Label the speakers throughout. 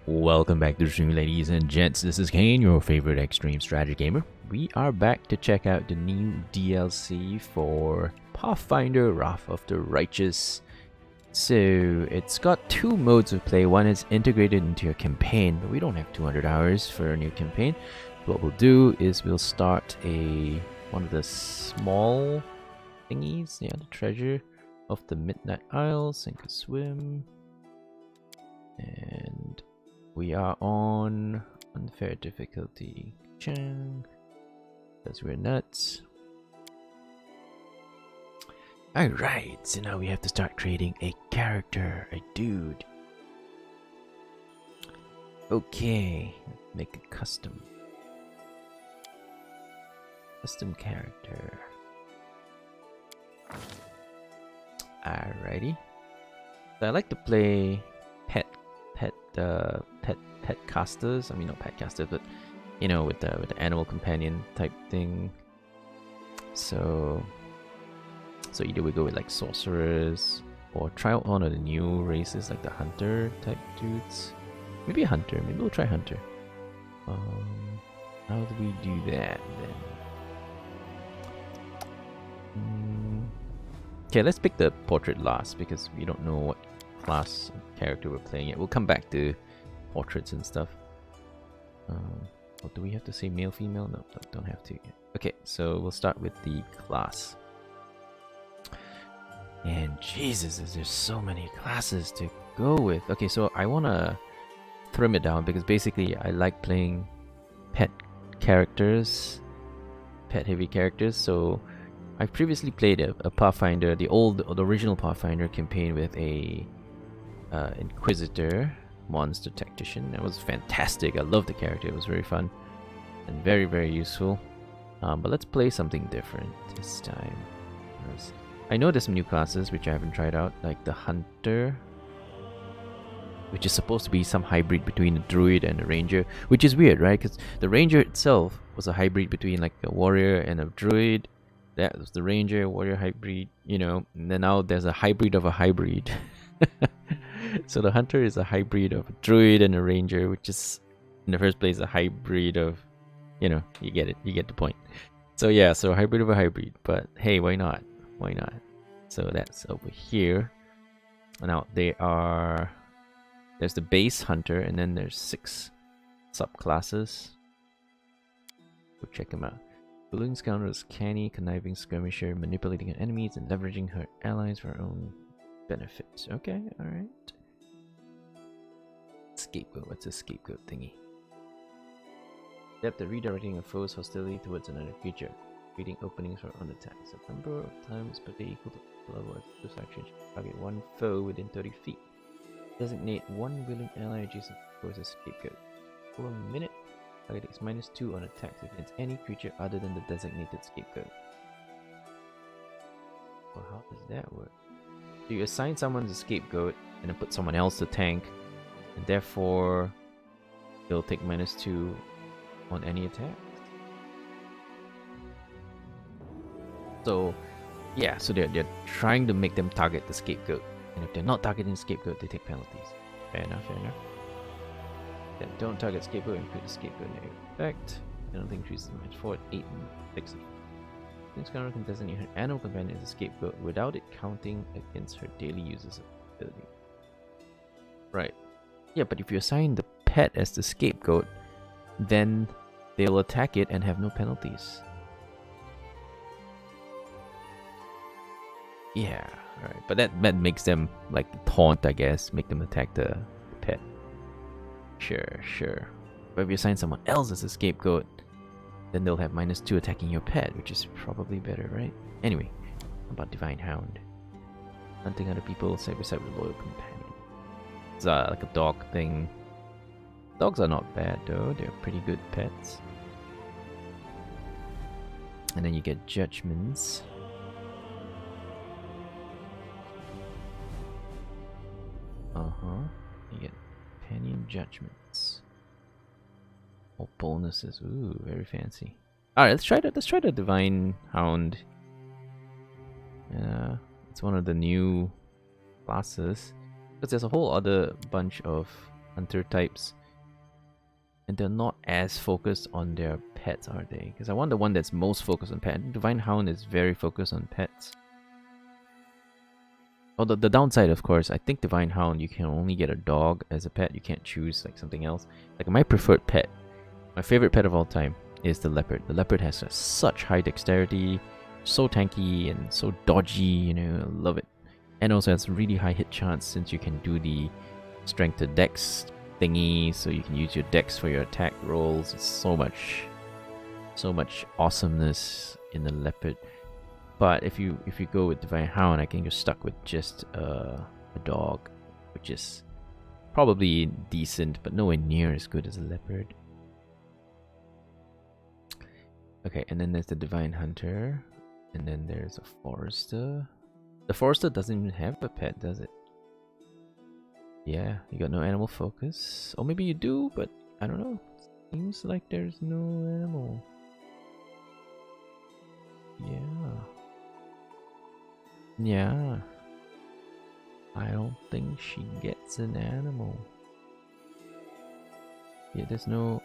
Speaker 1: Welcome back to the stream, ladies and gents. This is Kaen, your favorite extreme strategy gamer. We are back to check out the new DLC for Pathfinder Wrath of the Righteous. So it's got two modes of play. One is integrated into your campaign, but we don't have 200 hours for a new campaign. What we'll do is we'll start one of the small thingies, the treasure of the Midnight Isle, sink or swim, and we are on unfair difficulty. Chang. Because we're nuts. Alright, so now we have to start creating a character, a dude. Okay, make a custom character. Alrighty. So I like to play pet casters. I mean, not pet casters, but you know, with the animal companion type thing. So either we go with like sorcerers or try out one of the new races like the hunter type dudes. Maybe a hunter. Maybe we'll try hunter. How do we do that then? Okay, let's pick the portrait last because we don't know what class character we're playing yet. We'll come back to portraits and stuff. Or do we have to say male, female? No, don't have to yet. Okay, so we'll start with the class. And Jesus, there's so many classes to go with. Okay, so I want to trim it down because basically I like playing pet characters, pet heavy characters. So I've previously played a Pathfinder, the original Pathfinder campaign with a Inquisitor monster tactician. That was fantastic. I loved the character. It was very fun and very, very useful. But let's play something different this time. I know there's some new classes which I haven't tried out, like the Hunter, which is supposed to be some hybrid between a druid and a ranger, which is weird, right? Because the ranger itself was a hybrid between like a warrior and a druid. That was the ranger warrior hybrid, you know. And then now there's a hybrid of a hybrid. So the hunter is a hybrid of a druid and a ranger, which is in the first place a hybrid of, you know, you get it, you get the point. So yeah, so hybrid of a hybrid, but hey, why not? Why not? So that's over here. Now there's the base hunter, and then there's 6 subclasses. Go check them out. Balloon Scoundrel is canny, conniving skirmisher, manipulating her enemies and leveraging her allies for her own benefits. Okay, alright. Scapegoat. What's a scapegoat thingy? Depth of redirecting a foe's hostility towards another creature, creating openings for own attacks. The number of times per day equal to the level of this action. Target one foe within 30 feet. Designate one willing ally adjacent to as a scapegoat. For a minute, target takes -2 on attacks against any creature other than the designated scapegoat. Well, how does that work? So you assign someone as a scapegoat and then put someone else to tank, and therefore they'll take -2 on any attack. So yeah, so they're trying to make them target the scapegoat, and if they're not targeting the scapegoat, they take penalties. Fair enough, fair enough. Then don't target scapegoat and put the scapegoat in negative effect. I don't think increases damage forward 8 and 6. This counter can designate her animal companion as a scapegoat without it counting against her daily uses ability. Right. Yeah, but if you assign the pet as the scapegoat, then they'll attack it and have no penalties. Yeah, alright. But that makes them like taunt, I guess. Make them attack the pet. Sure. But if you assign someone else as a scapegoat, then they'll have -2 attacking your pet, which is probably better, right? Anyway, about Divine Hound. Hunting other people side by side with a loyal companion. It's like a dog thing. Dogs are not bad though, they're pretty good pets. And then you get judgments. You get companion judgments. Or bonuses. Ooh, very fancy. Alright, let's try the Divine Hound. It's one of the new classes. Because there's a whole other bunch of hunter types. And they're not as focused on their pets, are they? Because I want the one that's most focused on pets. Divine Hound is very focused on pets. Oh, the downside, of course, I think Divine Hound, you can only get a dog as a pet. You can't choose like something else. Like my preferred pet, my favorite pet of all time is the leopard. The leopard has such high dexterity, so tanky and so dodgy, you know, I love it. And also has really high hit chance since you can do the strength to dex thingy, so you can use your dex for your attack rolls. It's so much awesomeness in the leopard. But if you go with Divine Hound, I think you're stuck with just a dog, which is probably decent, but nowhere near as good as a leopard. Okay, and then there's the Divine Hunter, and then there's a Forester. The Forester doesn't even have a pet, does it? Yeah, you got no animal focus. Or maybe you do, but I don't know. Seems like there's no animal. Yeah. I don't think she gets an animal. Yeah, there's no...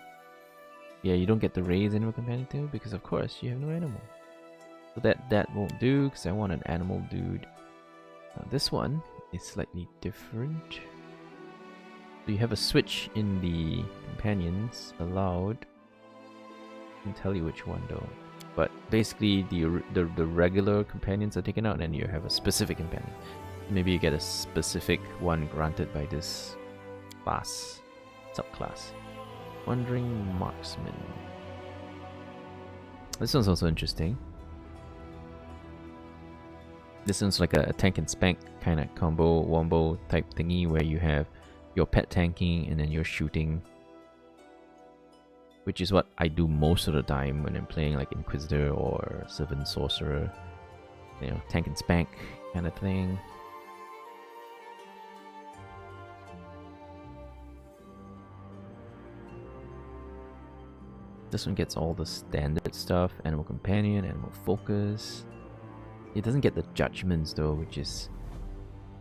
Speaker 1: Yeah, you don't get the raise animal companion too, because of course you have no animal. So that won't do, because I want an animal dude. Now this one is slightly different. So you have a switch in the companions allowed. I can tell you which one though. But basically the regular companions are taken out and you have a specific companion. Maybe you get a specific one granted by this class, subclass. Wandering Marksman. This one's also interesting. This one's like a tank and spank kind of combo, wombo type thingy where you have your pet tanking and then you're shooting. Which is what I do most of the time when I'm playing like Inquisitor or Servant Sorcerer. You know, tank and spank kind of thing. This one gets all the standard stuff. Animal Companion, Animal Focus. It doesn't get the Judgments though, which is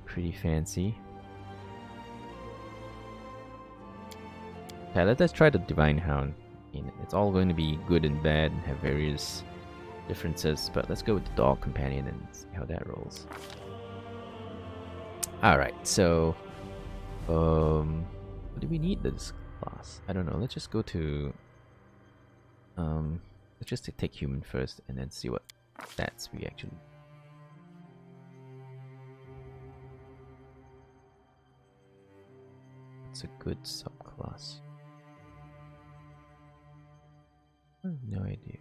Speaker 1: pretty fancy. Okay, let's try the Divine Hound. It's all going to be good and bad and have various differences, but let's go with the Dog Companion and see how that rolls. Alright, so... what do we need this class? I don't know, let's just go to... let's just take human first and then see what stats we actually... It's a good subclass. No idea.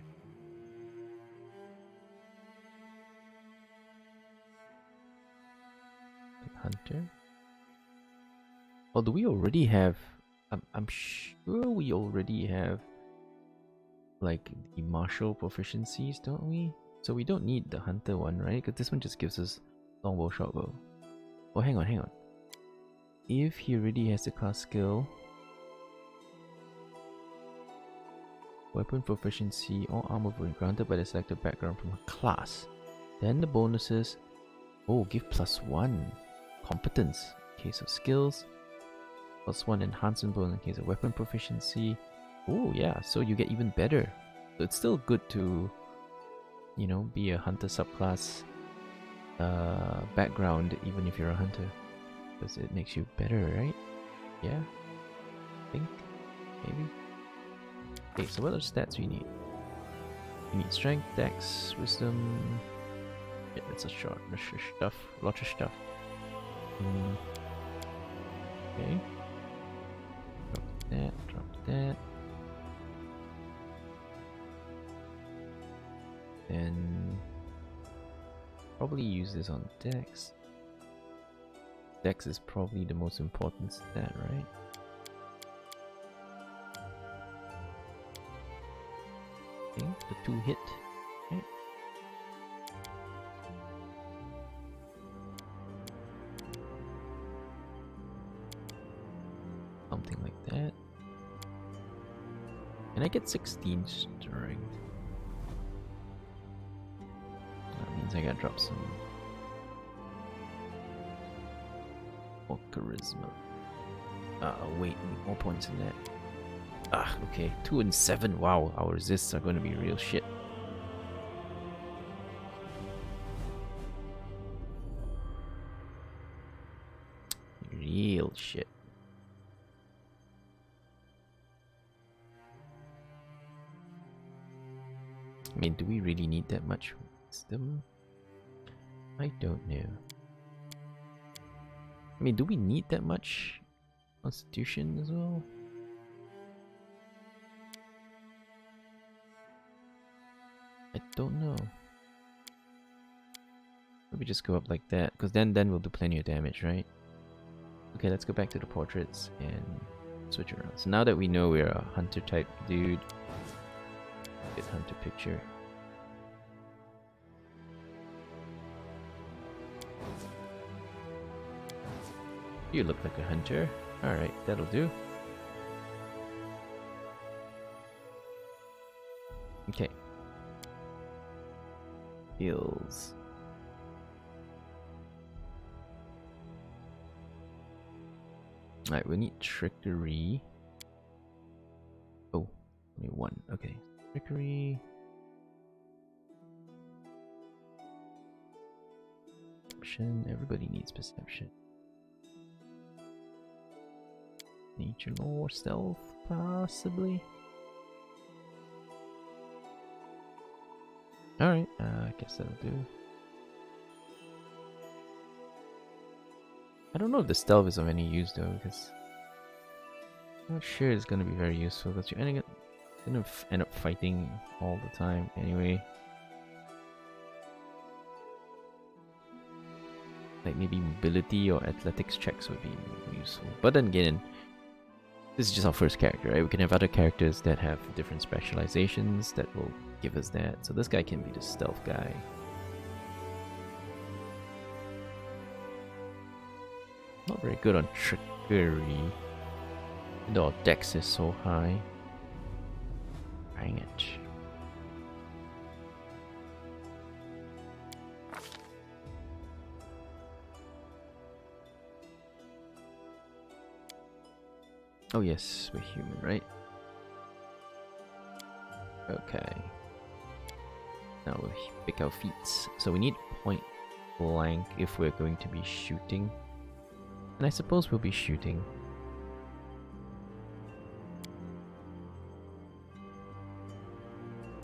Speaker 1: Hunter? Oh, do we already have... I'm sure we already have like the martial proficiencies, don't we? So we don't need the hunter one, right? Because this one just gives us longbow, shortbow. Oh, hang on. If he already has the class skill, weapon proficiency or armor will be granted by the selected background from a class. Then the bonuses, give +1 competence in case of skills, +1 enhancement bonus in case of weapon proficiency. Oh yeah, so you get even better. So it's still good to, you know, be a hunter subclass background even if you're a hunter, because it makes you better, right? Yeah, I think, maybe. Okay, so what are the stats we need? We need strength, dex, wisdom. Yeah, that's a short stuff, lots of stuff. Okay. Drop that. And probably use this on dex. Dex is probably the most important stat, right? Okay, the 2 hit. Okay. Something like that. And I get 16 strength. That means I gotta drop some more charisma. Wait, we need more points than that. Okay. 2 and 7. Wow, our resists are going to be real shit. Real shit. I mean, do we really need that much wisdom? I don't know. I mean, do we need that much constitution as well? I don't know. Maybe just go up like that, because then we'll do plenty of damage, right? Okay, let's go back to the portraits and switch around. So now that we know we're a hunter type dude, get hunter picture. You look like a hunter. Alright, that'll do. Okay. Heals. Alright, we need trickery. Oh, only one. Okay. Trickery. Perception. Everybody needs perception. Nature lore, stealth, possibly. Alright, I guess that'll do. I don't know if the stealth is of any use though, because I'm not sure it's gonna be very useful, because you're gonna end up fighting all the time anyway. Like maybe mobility or athletics checks would be more useful. But then again, this is just our first character, right? We can have other characters that have different specializations that will give us that. So this guy can be the stealth guy. Not very good on trickery. Though dex is so high. Dang it. Oh yes, we're human, right? Okay. Now we'll pick our feats. So we need point blank if we're going to be shooting. And I suppose we'll be shooting.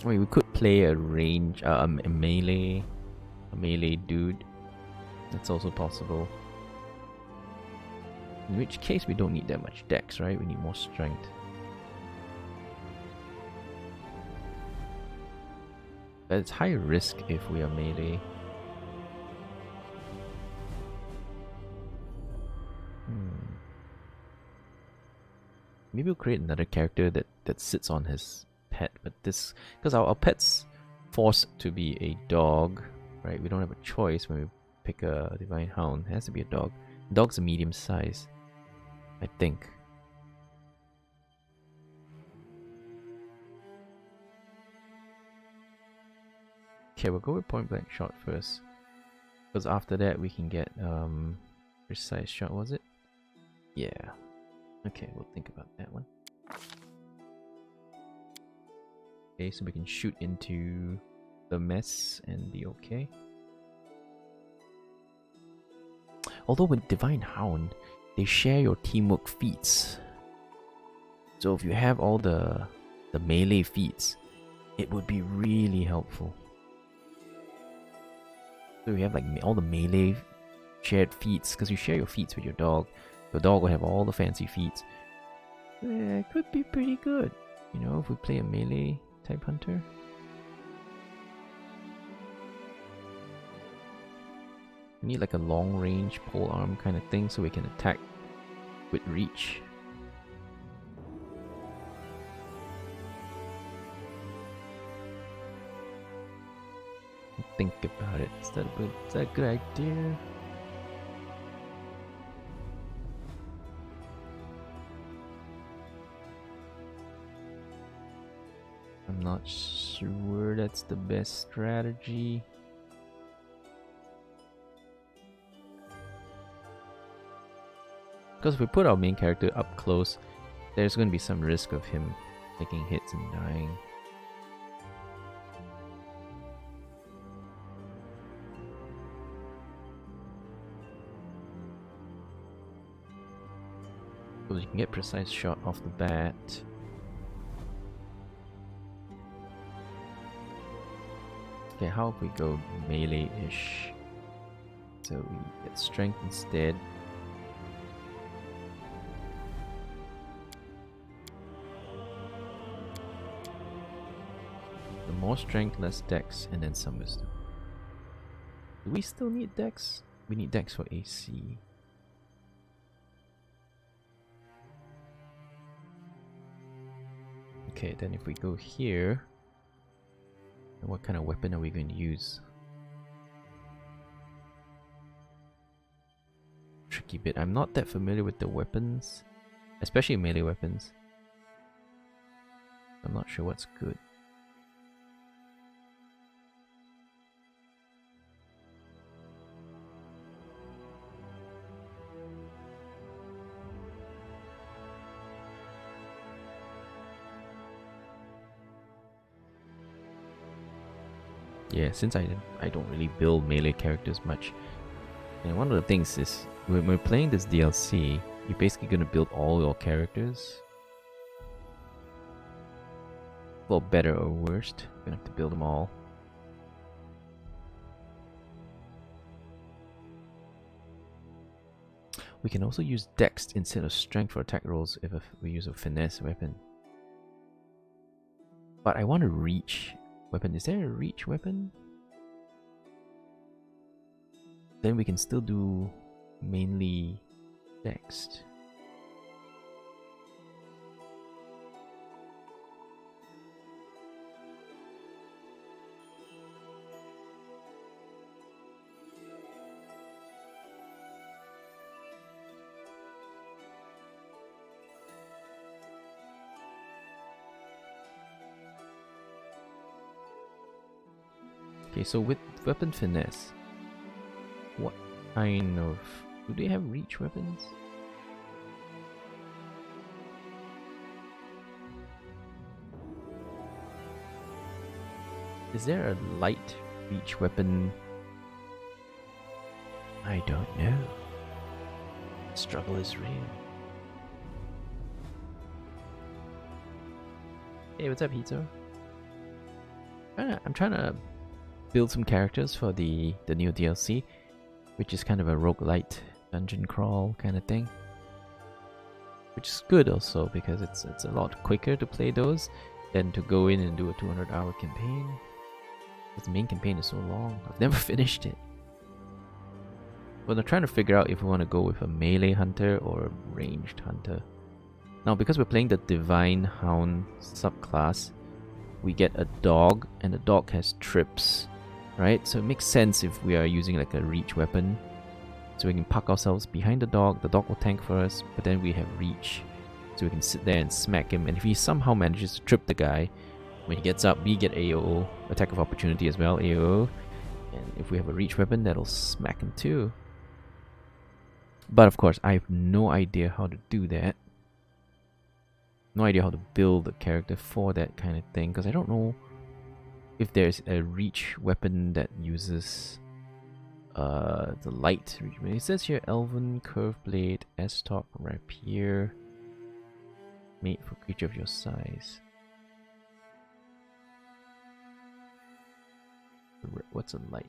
Speaker 1: Wait, we could play a range, a melee dude. That's also possible. In which case we don't need that much dex, right? We need more strength. But it's high risk if we are melee. Maybe we'll create another character that sits on his pet, but this, because our pet's forced to be a dog, right? We don't have a choice when we pick a Divine Hound. It has to be a dog. Dog's a medium size, I think. Okay, we'll go with point blank shot first, because after that we can get precise shot. Was it? Yeah. Okay, we'll think about that one. Okay, so we can shoot into the mess and be okay. Although with Divine Hound, they share your teamwork feats. So if you have all the melee feats, it would be really helpful. So we have like all the melee shared feats, because you share your feats with your dog. Your dog will have all the fancy feats. It could be pretty good, you know, if we play a melee type hunter. We need like a long range pole arm kind of thing so we can attack with reach. Think about it. Is that a good idea? I'm not sure that's the best strategy. Because if we put our main character up close, there's going to be some risk of him taking hits and dying. So you can get precise shot off the bat. Okay, how if we go melee-ish? So we get strength instead. The more strength, less dex, and then some wisdom. Do we still need dex? We need dex for AC. Okay, then if we go here, what kind of weapon are we going to use? Tricky bit. I'm not that familiar with the weapons, especially melee weapons. I'm not sure what's good. Yeah, since I don't really build melee characters much, and one of the things is when we're playing this DLC, you're basically gonna build all your characters. For better or worst, you're gonna have to build them all. We can also use dex instead of strength for attack rolls if we use a finesse weapon. But I want a reach weapon. Is there a reach weapon? Then we can still do mainly dex. Okay, so with weapon finesse, what kind of... do they have reach weapons? Is there a light reach weapon? I don't know. The struggle is real. Hey, what's up, Hito? I'm trying to build some characters for the new DLC, which is kind of a roguelite dungeon crawl kind of thing, which is good also because it's a lot quicker to play those than to go in and do a 200-hour campaign. Because the main campaign is so long. I've never finished it. But I'm trying to figure out if we want to go with a melee hunter or a ranged hunter. Now, because we're playing the Divine Hound subclass, we get a dog, and the dog has trips. Right, so it makes sense if we are using like a reach weapon, so we can park ourselves behind the dog will tank for us, but then we have reach, so we can sit there and smack him, and if he somehow manages to trip the guy, when he gets up, we get AOO, attack of opportunity as well, AOO, and if we have a reach weapon, that'll smack him too. But of course, I have no idea how to do that. No idea how to build a character for that kind of thing, because I don't know if there's a reach weapon that uses the light reach. It says here Elven Curved Blade, S-Talk, Rapier, made for creature of your size. What's a light?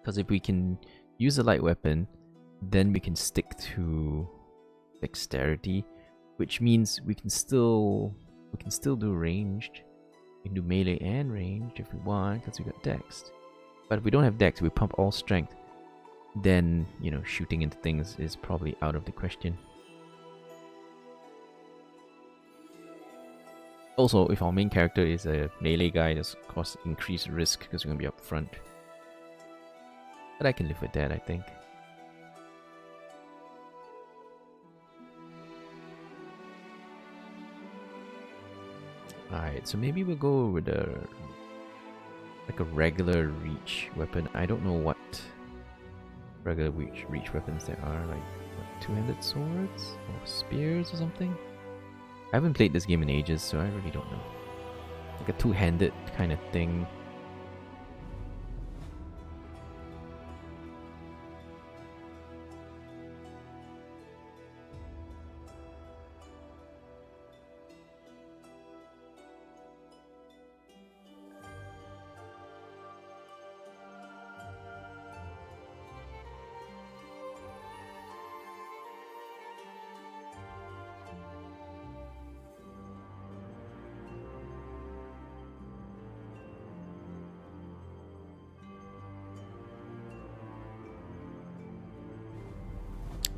Speaker 1: Because if we can use a light weapon, then we can stick to dexterity, which means we can still do ranged. We can do melee and ranged if we want, because we got dex. But if we don't have dex, we pump all strength, then, you know, shooting into things is probably out of the question. Also, if our main character is a melee guy, there's of course increased risk because we're going to be up front. But I can live with that, I think. Alright, so maybe we'll go with like a regular reach weapon. I don't know what regular reach weapons there are, like what, two-handed swords or spears or something. I haven't played this game in ages, so I really don't know. Like a two-handed kind of thing.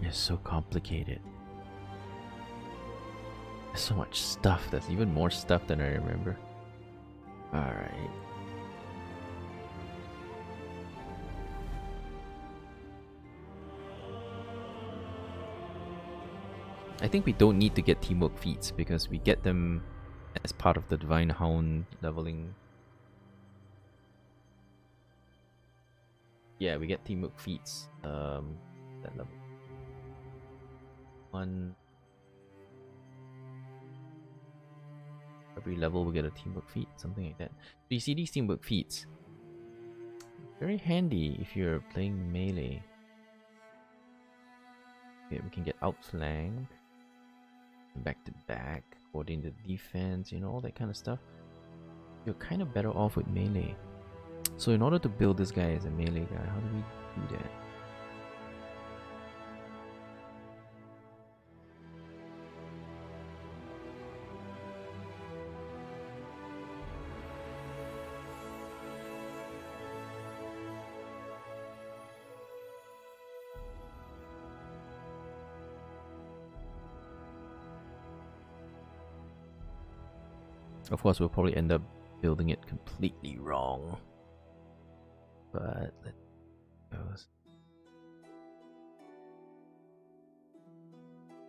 Speaker 1: It's so complicated. There's so much stuff. There's even more stuff than I remember. Alright. I think we don't need to get teamwork feats because we get them as part of the Divine Hound leveling. Yeah, we get teamwork feats that level. One. Every level we get a teamwork feat, something like that. So you see these teamwork feats. Very handy if you're playing melee. Okay, we can get outflank, back to back, coordinated defense, you know, all that kind of stuff. You're kind of better off with melee. So in order to build this guy as a melee guy, how do we do that? Of course, we'll probably end up building it completely wrong. But let's go.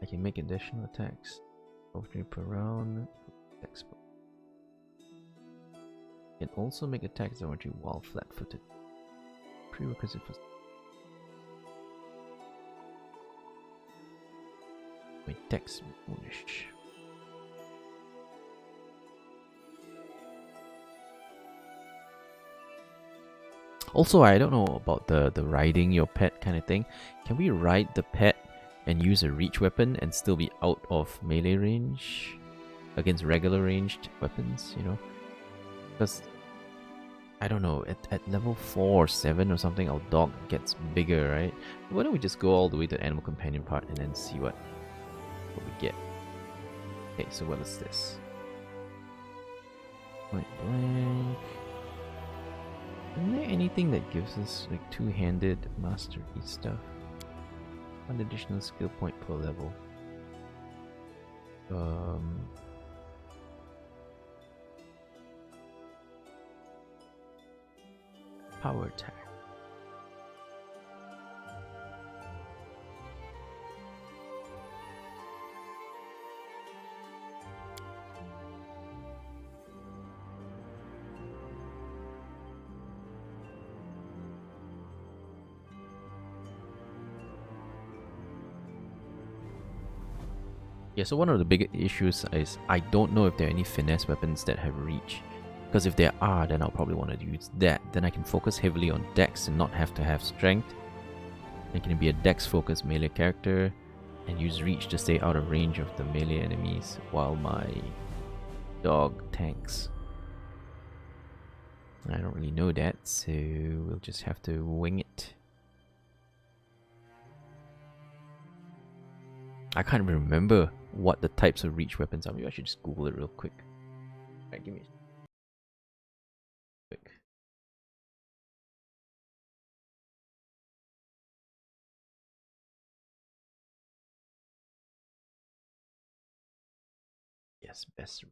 Speaker 1: I can make additional attacks. Over per round. Expert. Can also make attacks that are while flat-footed. Prerequisite for my dex bonus. Also, I don't know about the riding your pet kind of thing. Can we ride the pet and use a reach weapon and still be out of melee range against regular ranged weapons, you know? Because, I don't know, at level 4 or 7 or something, our dog gets bigger, right? Why don't we just go all the way to the animal companion part and then see what we get? Okay, so what is this? Point blank. Isn't there anything that gives us like two-handed mastery stuff? One additional skill point per level. Power attack. Yeah, so one of the big issues is I don't know if there are any finesse weapons that have reach. Because if there are, then I'll probably want to use that. Then I can focus heavily on dex and not have to have strength. I can be a dex focused melee character and use reach to stay out of range of the melee enemies while my dog tanks. I don't really know that, so we'll just have to wing it. I can't even remember what the types of reach weapons are. Maybe I should just Google it real quick. Alright, give me a quick. Yes, best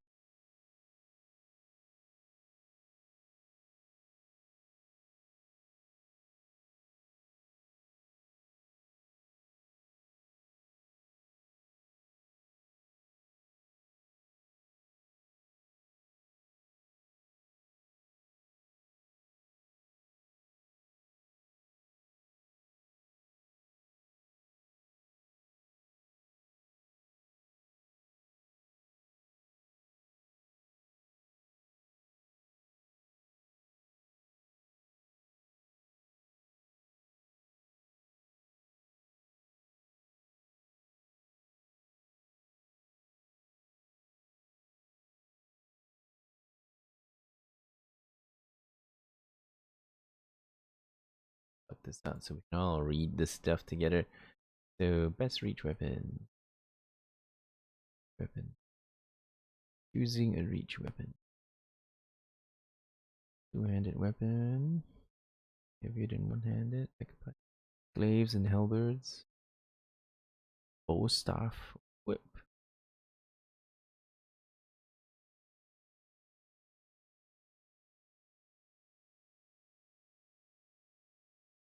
Speaker 1: sort this out so we can all read this stuff together. So best reach weapon. Choosing a reach weapon. Two-handed weapon. Heavier than one-handed. Glaives and halberds. Bow staff. Whip.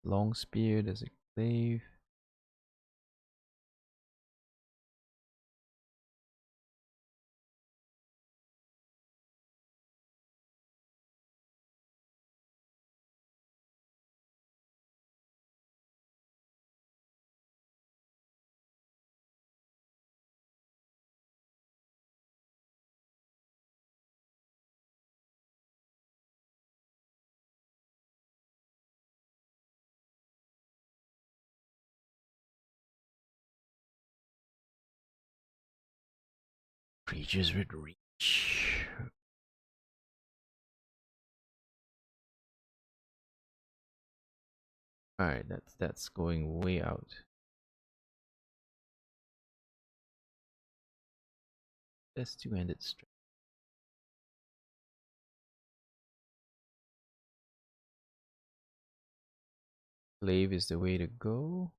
Speaker 1: Long spear. There's a glaive. Creatures with reach. Alright, that's going way out. That's two-handed strength. Glaive is the way to go.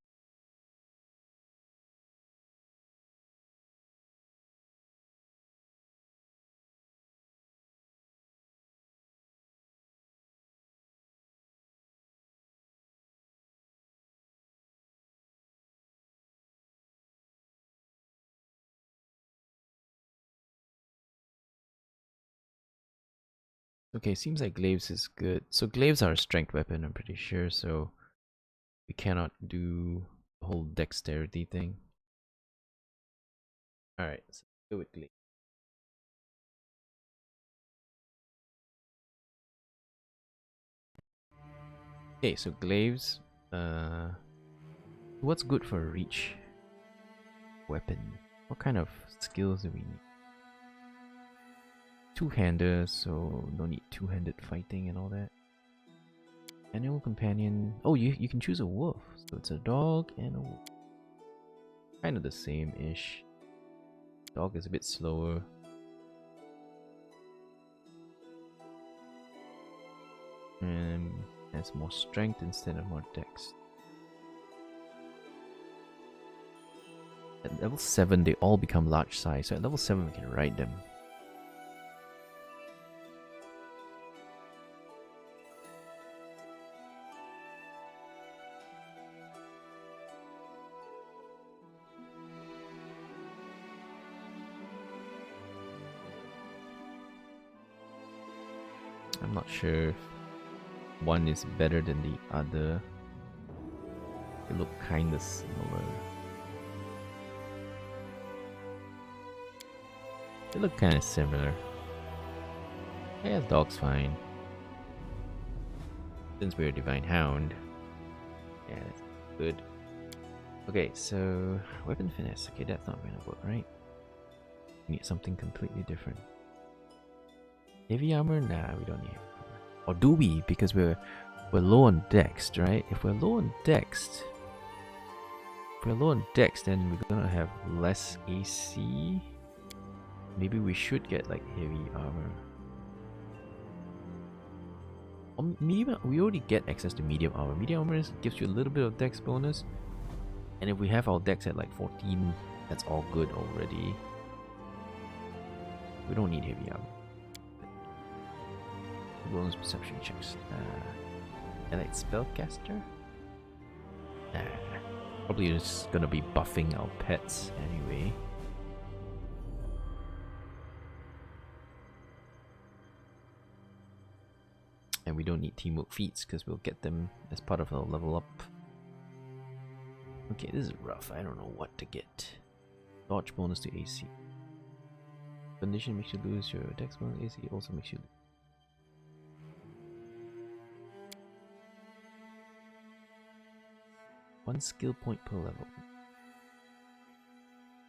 Speaker 1: Okay, seems like glaives is good. So glaives are a strength weapon, I'm pretty sure, so we cannot do the whole dexterity thing. Alright, so go with glaive. Okay, so glaives, what's good for a reach weapon? What kind of skills do we need? Two-hander, so no need two-handed fighting and all that. Animal companion. Oh, you can choose a wolf. So it's a dog and a wolf. Kind of the same-ish. Dog is a bit slower. And has more strength instead of more dex. At level 7, they all become large size. So at level 7, we can ride them. I'm not sure if one is better than the other. They look kind of similar. They look kind of similar. Yeah, dog's fine. Since we're a Divine Hound. Yeah, that's good. Okay, so weapon finesse. Okay, that's not gonna work, right? We need something completely different. Heavy armor? Nah, we don't need heavy armor. Or do we? Because we're low on dex, right? If we're low on dex, then we're gonna have less AC. Maybe we should get like heavy armor. Or medium, we already get access to medium armor. Medium armor gives you a little bit of dex bonus. And if we have our dex at like 14, that's all good already. We don't need heavy armor. Bonus perception checks. I like Spellcaster? Nah. Probably just gonna be buffing our pets anyway. And we don't need teamwork feats because we'll get them as part of our level up. Okay, this is rough. I don't know what to get. Dodge bonus to AC. Condition makes you lose your dex bonus. AC also makes you lose. One skill point per level.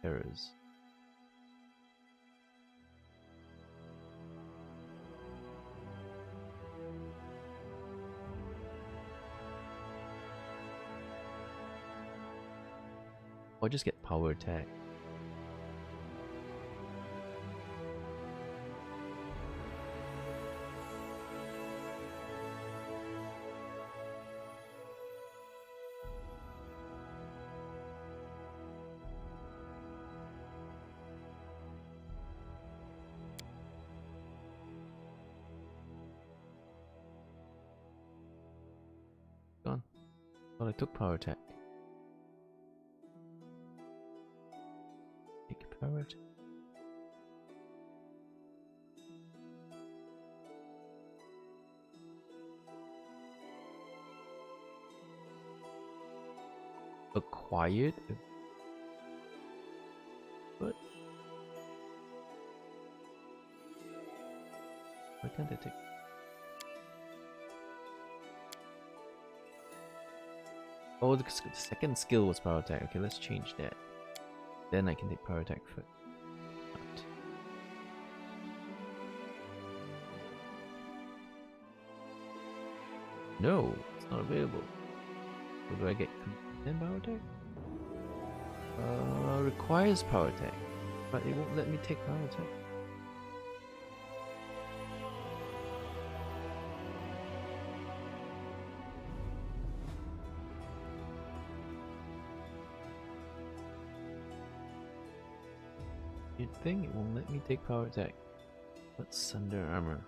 Speaker 1: Errors. Or just get power attack. Gone. Well, I took power attack. Take power attack. Acquired? What? Why can't I take? Oh, the second skill was power attack. Okay, let's change that. Then I can take power attack first. Not. No, it's not available. So do I get then power attack? Requires power attack, but it won't let me take power attack. You'd think it won't let me take power attack. What's under armor?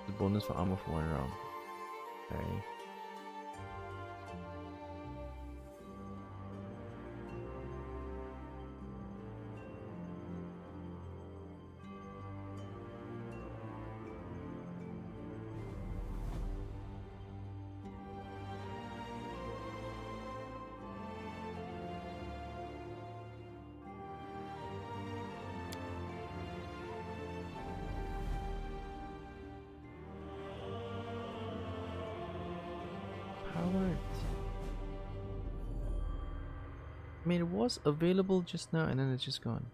Speaker 1: The bonus for armor for 1 round. Okay. I mean, it was available just now and then it's just gone.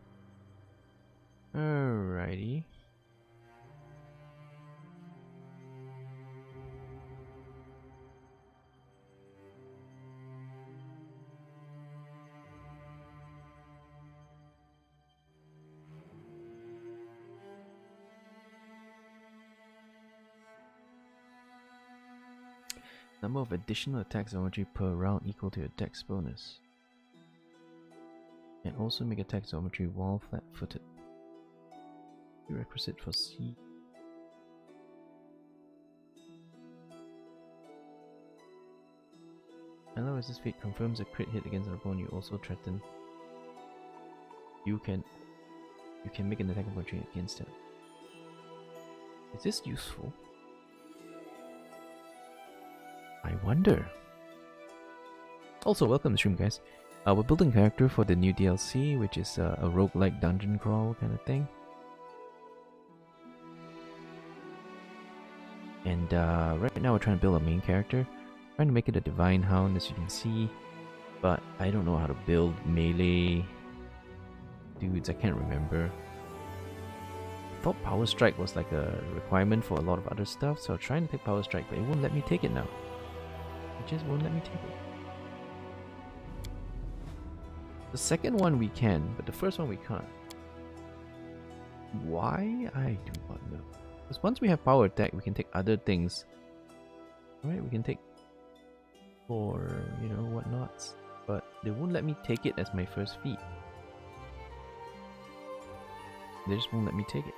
Speaker 1: Alrighty. Number of additional attacks geometry per round equal to your dex bonus. And also make attack geometry while flat-footed. Prerequisite for C. Otherwise, this feat confirms a crit hit against an opponent you also threaten. You can make an attack geometry against it. Is this useful? I wonder. Also, welcome to the stream, guys. We're building a character for the new DLC, which is a roguelike dungeon crawl kind of thing. And right now we're trying to build a main character. Trying to make it a Divine Hound, as you can see. But I don't know how to build melee dudes, I can't remember. I thought Power Strike was like a requirement for a lot of other stuff, so I'm trying to take Power Strike, but it won't let me take it now. It just won't let me take it. The second one we can, but the first one we can't. Why? I do not know. Because once we have power attack, we can take other things. Right? We can take for, you know, whatnots. But they won't let me take it as my first feat. They just won't let me take it.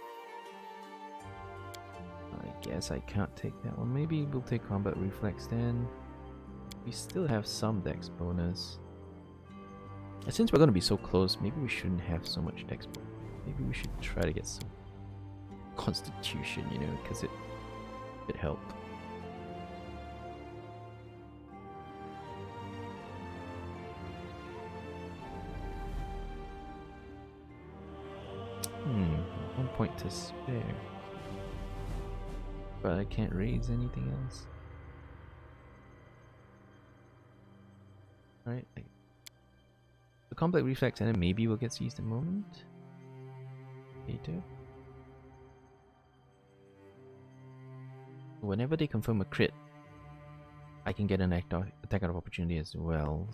Speaker 1: I guess I can't take that one. Maybe we'll take combat reflex then. We still have some dex bonus. Since we're going to be so close, maybe we shouldn't have so much dex bonus. Maybe we should try to get some constitution, you know, because it helped. One point to spare. But I can't raise anything else. Alright. The complex reflex and maybe will get seized a moment. Later. Whenever they confirm a crit, I can get an attack of opportunity as well.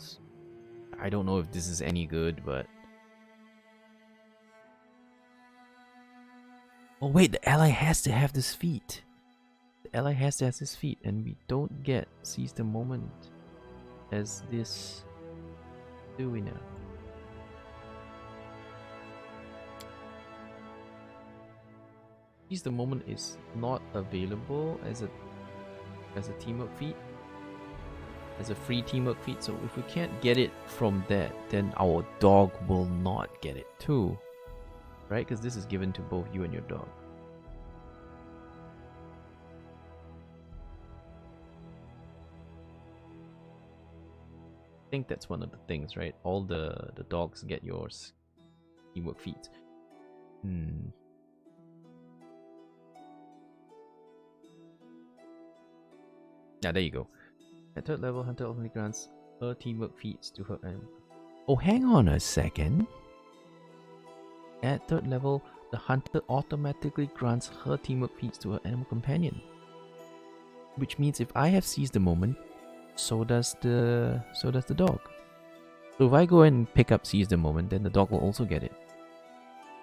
Speaker 1: I don't know if this is any good, but... Oh wait, the ally has to have this feat. The ally has to have this feat, and we don't get Seize the Moment as this... Do we now? Seize the Moment is not available as a teamwork feat. As a free teamwork feat, so if we can't get it from that, then our dog will not get it too. Right? Because this is given to both you and your dog. I think that's one of the things, right? All the dogs get yours teamwork feats. Now there you go. At 3rd level, Hunter only grants her teamwork feats to her animal. Oh, hang on a second. At 3rd level, the hunter automatically grants her teamwork feats to her animal companion. Which means if I have seized the moment, so does the dog. So if I go and pick up seize the moment, then the dog will also get it.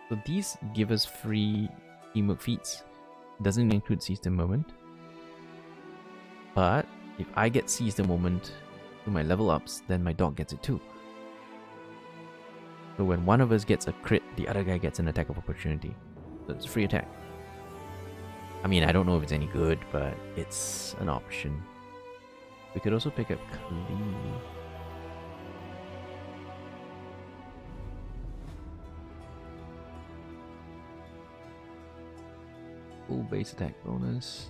Speaker 1: So these give us free teamwork feats. Doesn't include seize the moment. But if I get seize the moment through my level ups, then my dog gets it too. So when one of us gets a crit, the other guy gets an attack of opportunity. So it's a free attack. I mean, I don't know if it's any good, but it's an option. We could also pick up Cleave. Full base attack bonus.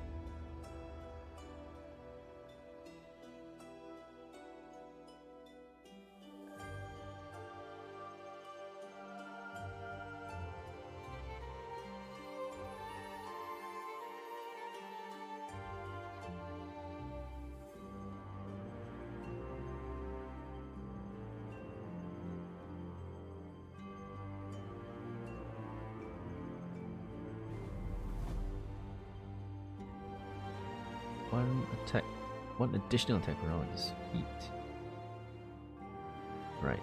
Speaker 1: One additional attack around his feet. Right.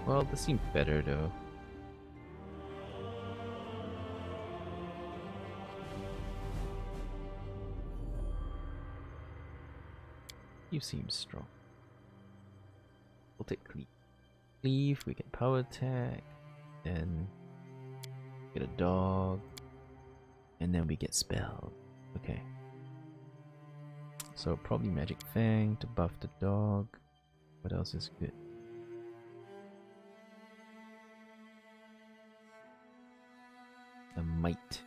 Speaker 1: Well, this seems better though. You seem strong. We'll take Cleave. Cleave, we get power attack, then get a dog, and then we get spell. Okay. So probably Magic Fang to buff the dog. What else is good? A Might.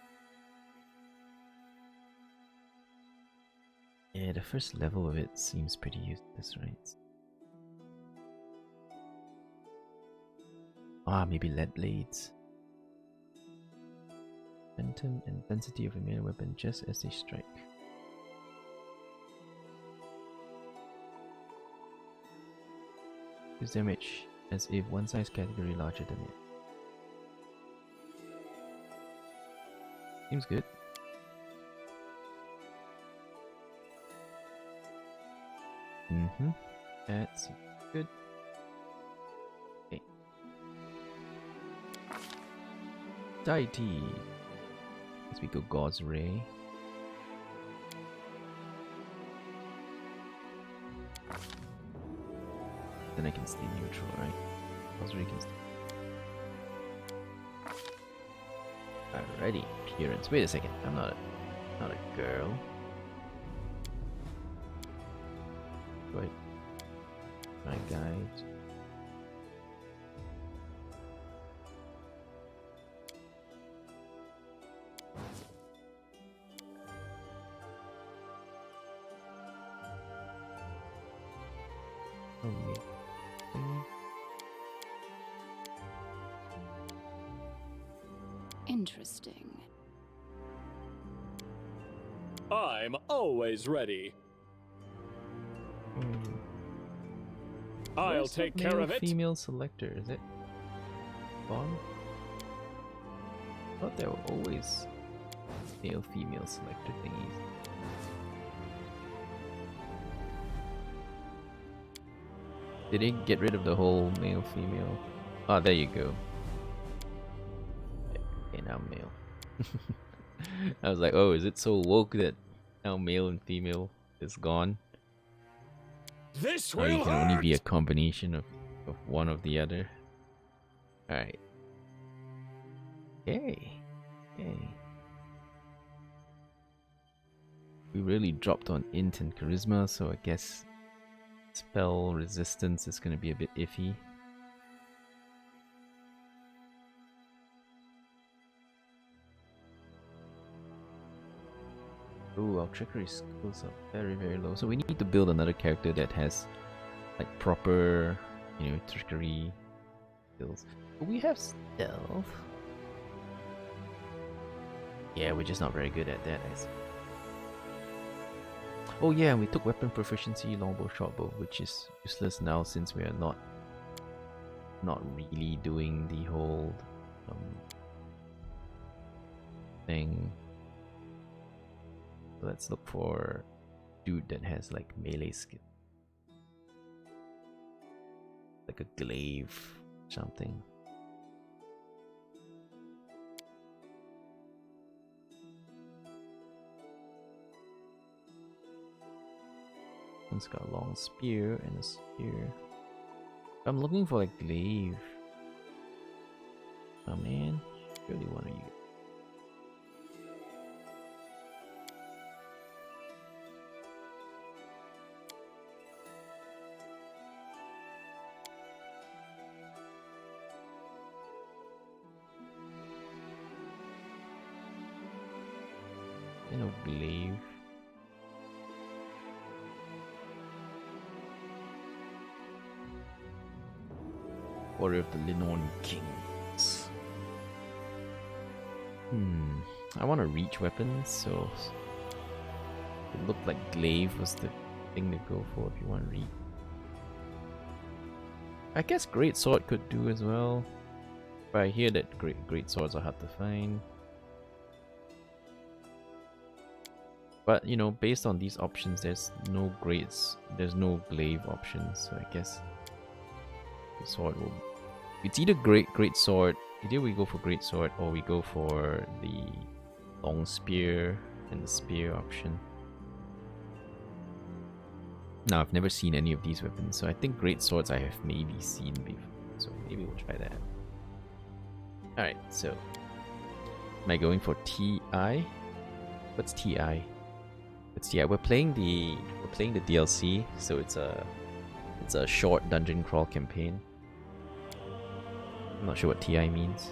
Speaker 1: Yeah, the first level of it seems pretty useless, right? Ah, maybe Lead Blades. Phantom and density of a melee weapon just as they strike. Use damage as if one size category larger than it. Seems good. That's good. Okay. Deity. As we go God's Ray. Then I can stay neutral, right? God's Ray can stay. Alrighty, appearance. Wait a second, I'm not a girl. Wait. My guide.
Speaker 2: Interesting.
Speaker 3: I'm always ready. I'll take care of it.
Speaker 1: Female selector, is it? Bond? I thought they were always male female selector thingies. Did it get rid of the whole male female? Oh, there you go. Okay, now male. I was like, oh, is it so woke that now male and female is gone?
Speaker 3: This
Speaker 1: Or you
Speaker 3: will
Speaker 1: can only be a
Speaker 3: hurt.
Speaker 1: combination of one of the other. Alright. Okay. Okay. We really dropped on int and charisma, so I guess spell resistance is going to be a bit iffy. Ooh, our trickery skills are very, very low. So we need to build another character that has like proper, you know, trickery skills. But we have stealth. Yeah, we're just not very good at that. Oh yeah, we took weapon proficiency, longbow, shortbow, which is useless now since we are not really doing the whole thing. Let's look for dude that has like melee skill, like a glaive, something. One's got a long spear and a spear. I'm looking for like glaive. Oh man, really want to use. You know, glaive. Warrior of the Linnorn Kings. I want to reach weapons, so it looked like glaive was the thing to go for if you want to reach. I guess great sword could do as well, but I hear that great swords are hard to find. But you know, based on these options, there's no no glaive options, so I guess the sword will. It's either great sword. Either we go for great sword or we go for the long spear and the spear option. Now I've never seen any of these weapons, so I think great swords I have maybe seen before. So maybe we'll try that. Alright, so am I going for TI? What's TI? What's TI? We're playing the DLC, so it's a short dungeon crawl campaign. I'm not sure what TI means.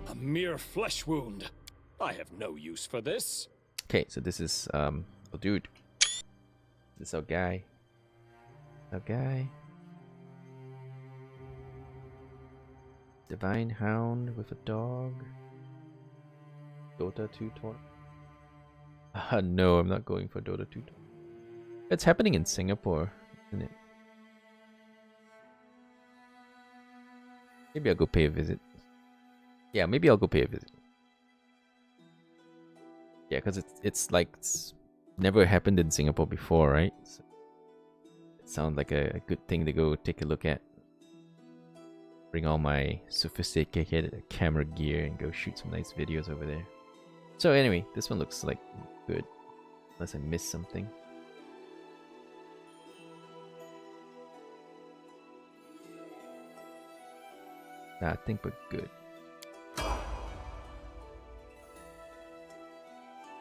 Speaker 3: A mere flesh wound. I have no use for this.
Speaker 1: Okay, so this is oh dude. This is our guy. Divine Hound with a dog. Dota 2 talk. No, I'm not going for Dota 2 talk. It's happening in Singapore, isn't it? Maybe I'll go pay a visit. Yeah, maybe I'll go pay a visit. Yeah, because it's like it's never happened in Singapore before, right? So it sounds like a good thing to go take a look at. Bring all my sophisticated camera gear and go shoot some nice videos over there. So anyway, this one looks like good. Unless I missed something. Nah, I think we're good.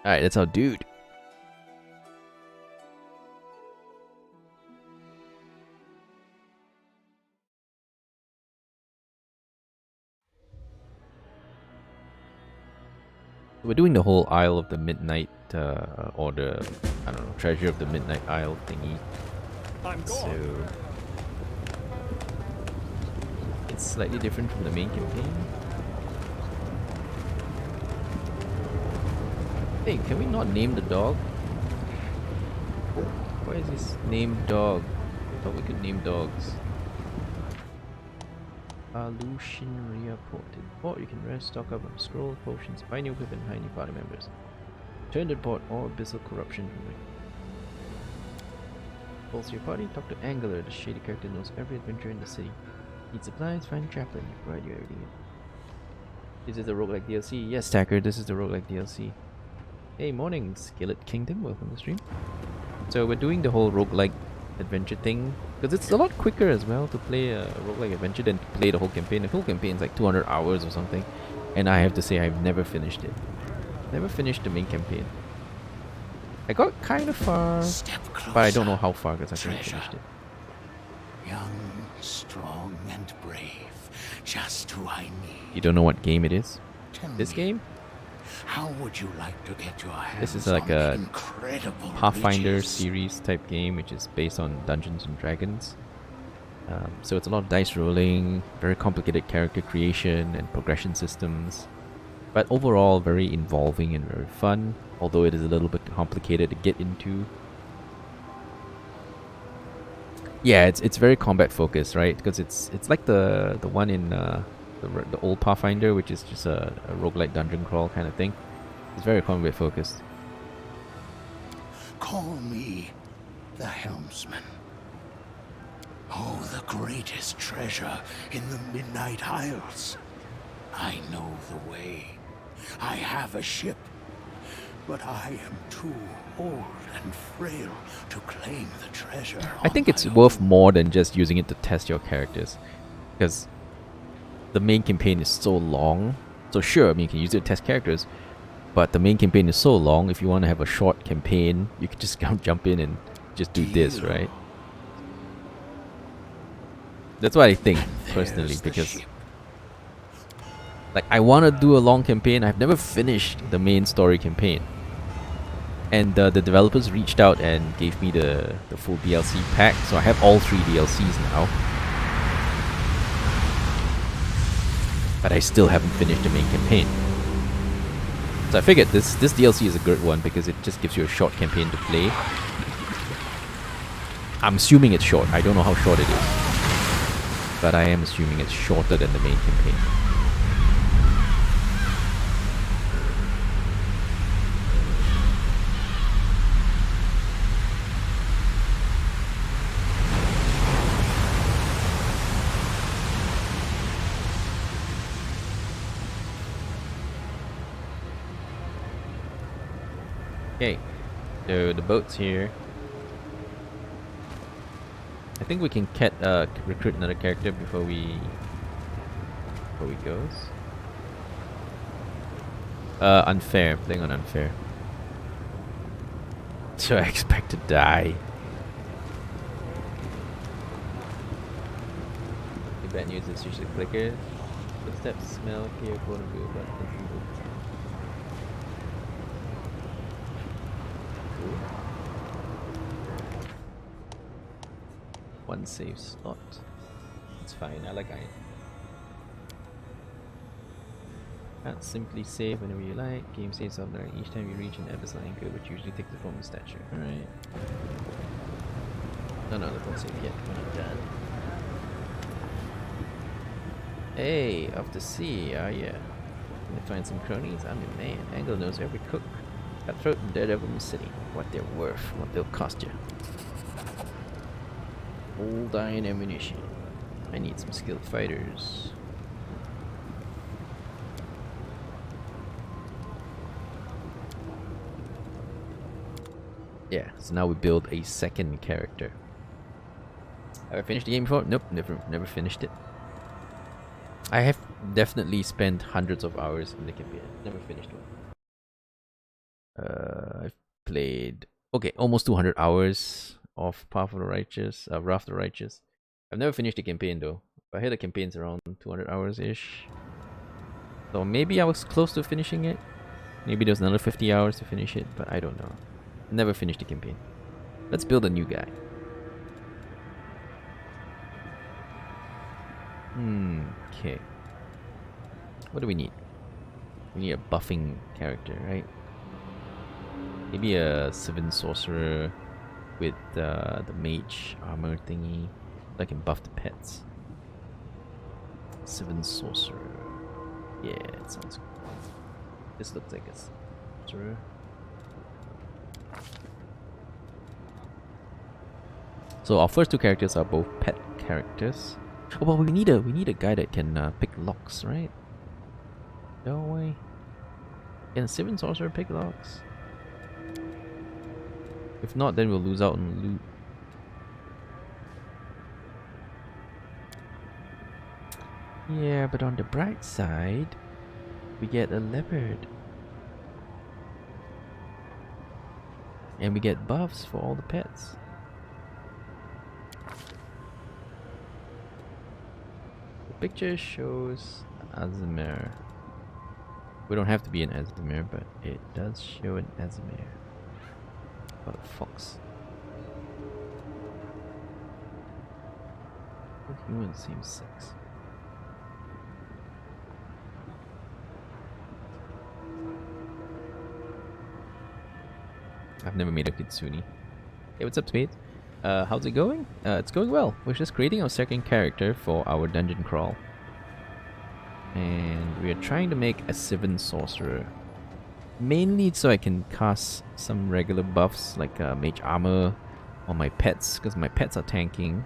Speaker 1: Alright, that's our dude. We're doing the whole Isle of the Midnight, or the, I don't know, Treasure of the Midnight Isle thingy.
Speaker 3: I'm
Speaker 1: So
Speaker 3: gone.
Speaker 1: it's slightly different from the main campaign. Hey, can we not name the dog? Why is this named dog? I thought we could name dogs. Alushinria ported. Port, you can rest, stock up on scroll, potions, buy new equipment, hire new party members. Turn to port or abyssal corruption from the bolster your party, talk to Angler, the shady character knows every adventure in the city. Need supplies, find a chaplain, provide you everything. This is the roguelike DLC. Yes, Stacker, this is the roguelike DLC. Hey, morning, Skillet Kingdom, welcome to the stream. So we're doing the whole roguelike adventure thing, because it's a lot quicker as well to play a roguelike adventure than to play the whole campaign. The whole campaign is like 200 hours or something, and I have to say I've never finished it. Never finished the main campaign. I got kind of far, but I don't know how far because I haven't finished it.
Speaker 3: Young, strong, and brave. Just who I need.
Speaker 1: You don't know what game it is?
Speaker 3: Tell
Speaker 1: This
Speaker 3: me,
Speaker 1: game?
Speaker 3: how would you like to get your hands
Speaker 1: This is like
Speaker 3: on
Speaker 1: a
Speaker 3: incredible
Speaker 1: Pathfinder
Speaker 3: riches?
Speaker 1: series type game, which is based on Dungeons and Dragons. So it's a lot of dice rolling, very complicated character creation and progression systems. But overall, very involving and very fun, although it is a little bit complicated to get into. Yeah, it's very combat focused, right? Because it's like the one in the old Pathfinder, which is just a roguelike dungeon crawl kind of thing. It's very combat focused.
Speaker 3: Call me the helmsman. Oh, the greatest treasure in the Midnight Isles. I know the way. I have a ship, but I am too old and frail to claim the treasure.
Speaker 1: I think it's worth more than just using it to test your characters, because the main campaign is so long. So sure, I mean, you can use it to test characters, but the main campaign is so long. If you want to have a short campaign, you can just jump in and just do this, right? That's what I think personally, because like I want to do a long campaign. I've never finished the main story campaign, and the developers reached out and gave me the full DLC pack, so I have all 3 DLCs now. But I still haven't finished the main campaign. So I figured this DLC is a good one because it just gives you a short campaign to play. I'm assuming it's short. I don't know how short it is, but I am assuming it's shorter than the main campaign. Okay, so the boat's here. I think we can recruit another character before we goes. Unfair. Playing on unfair. So I expect to die. The bad news is usually clicker. Footsteps, smell, hear, phone, and move, but one save slot. It's fine, I like iron. Can't simply save whenever you like. Game saves automatically each time you reach an abyssal anchor, which usually takes the form of statue. Alright. No, don't save yet. We're not done. Hey, off to sea, are ya? Gonna find some cronies? I'm your man. Angle knows every cook, cutthroat, and daredevil in the city. What they're worth, what they'll cost you. Old iron ammunition. I need some skilled fighters. Yeah, so now we build a second character. Have I finished the game before? Nope, never finished it. I have definitely spent hundreds of hours in the campaign. Never finished one. I've played almost 200 hours of Path of the Righteous, Wrath of the Righteous. I've never finished the campaign though. I heard the campaign's around 200 hours-ish. So maybe I was close to finishing it. Maybe there's another 50 hours to finish it, but I don't know. Never finished the campaign. Let's build a new guy. Okay. What do we need? We need a buffing character, right? Maybe a Sylvan Sorcerer with the mage armor thingy that can buff the pets. Seven Sorcerer. Yeah, it sounds good. This looks like a sorcerer. So our first two characters are both pet characters. Oh, well, we need a guy that can pick locks, right? No way. Can a Seven Sorcerer pick locks? If not, then we'll lose out on loot. Yeah, but on the bright side, we get a leopard. And we get buffs for all the pets. The picture shows Azimir. We don't have to be an Azimir, but it does show an Azimir. What a fox. The human seems sex. I've never made a Kitsune. Hey, what's up, Spade? How's it going? It's going well. We're just creating our second character for our dungeon crawl. And we are trying to make a Seven Sorcerer. Mainly so I can cast some regular buffs like Mage Armor on my pets, because my pets are tanking.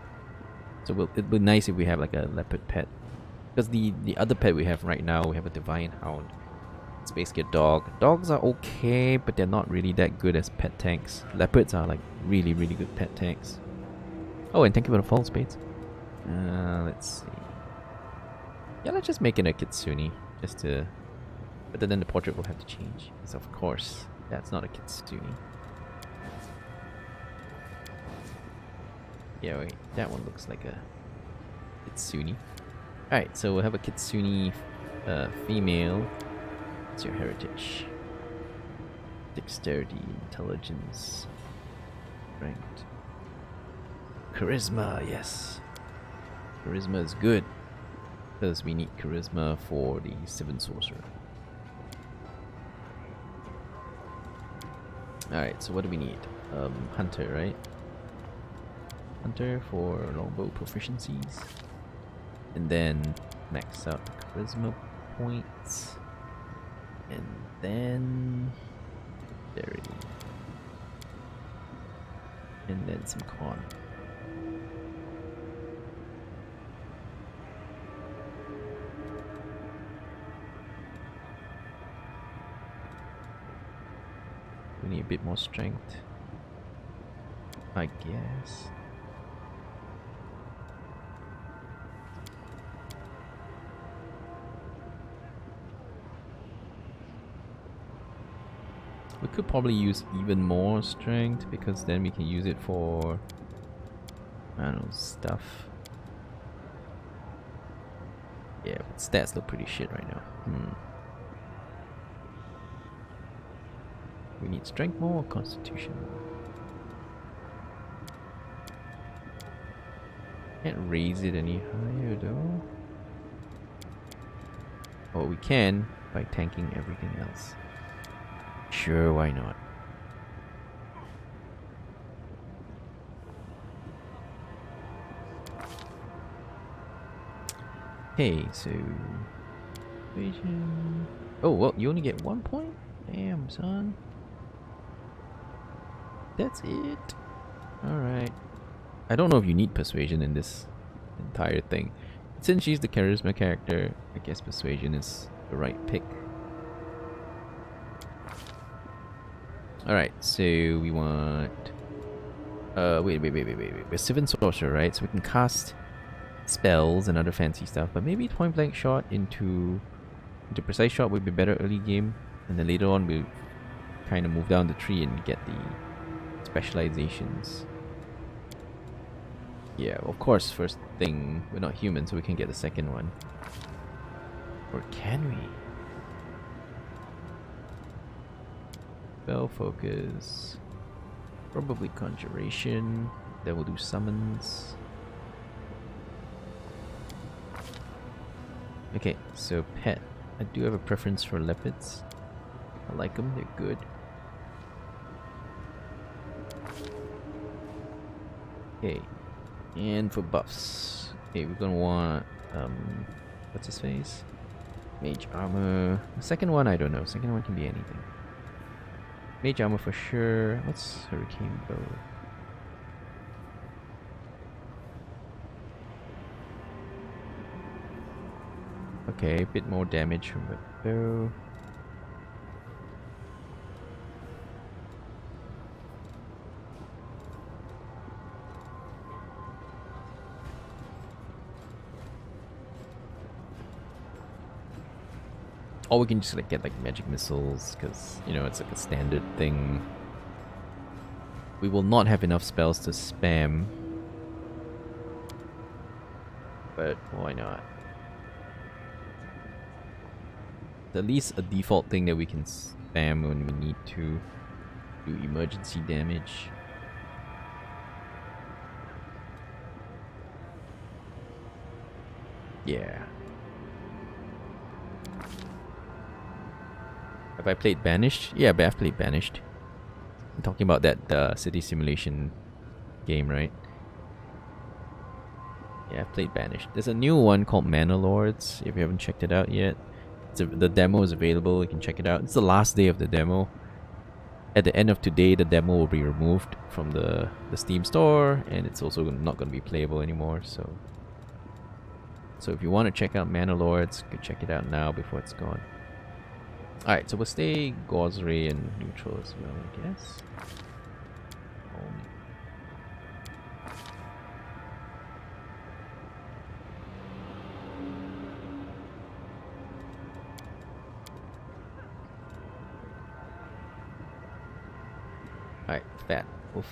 Speaker 1: So it'd be nice if we have like a leopard pet. Because the other pet we have right now, we have a Divine Hound. It's basically a dog. Dogs are okay, but they're not really that good as pet tanks. Leopards are like really, really good pet tanks. Oh, and thank you for the follow, Spades. Let's see. Yeah, let's just make it a Kitsune. Just to... But then the portrait will have to change. Because of course, that's not a Kitsune. Yeah, wait. That one looks like a Kitsune. Alright, so we'll have a Kitsune female. What's your heritage? Dexterity, intelligence, strength, charisma. Yes, charisma is good because we need charisma for the Seven Sorcerer. All right, so what do we need? Hunter, right? Hunter for longbow proficiencies, and then max out charisma points. And then dexterity. And then some con. We need a bit more strength, I guess. We could probably use even more strength because then we can use it for, I don't know, stuff. Yeah, but stats look pretty shit right now. We need strength more or constitution more? Can't raise it any higher though. Oh, we can by tanking everything else. Sure, why not? Okay, so persuasion. Oh, well, you only get 1 point? Damn, son. That's it. Alright. I don't know if you need persuasion in this entire thing. Since she's the charisma character, I guess persuasion is the right pick. Alright, so we want... wait. We're Seven Sorcerer, right? So we can cast spells and other fancy stuff, but maybe point blank shot into precise shot would be better early game, and then later on we'll kind of move down the tree and get the specializations. Yeah, of course, first thing, we're not human, so we can get the second one. Or can we? Spell focus. Probably conjuration. Then we'll do summons. Okay, so pet. I do have a preference for leopards. I like them, they're good. Okay, and for buffs. Okay, we're gonna want What's his face? Mage armor. The second one, I don't know. Second one can be anything. Mage armor for sure. What's Hurricane Bow? Okay, a bit more damage from the bow. Or we can just like get like magic missiles, because you know it's like a standard thing. We will not have enough spells to spam, but why not? At least a default thing that we can spam when we need to do emergency damage. Yeah. Have I played Banished? Yeah, but I've played Banished. I'm talking about that city simulation game, right? Yeah, I've played Banished. There's a new one called Manor Lords, if you haven't checked it out yet. The demo is available, you can check it out. It's the last day of the demo. At the end of today, the demo will be removed from the Steam store, and it's also not going to be playable anymore, so if you want to check out Manor Lords, you can check it out now before it's gone. Alright, so we'll stay Gauzeray and neutral as well, I guess. Alright, fat. Oof.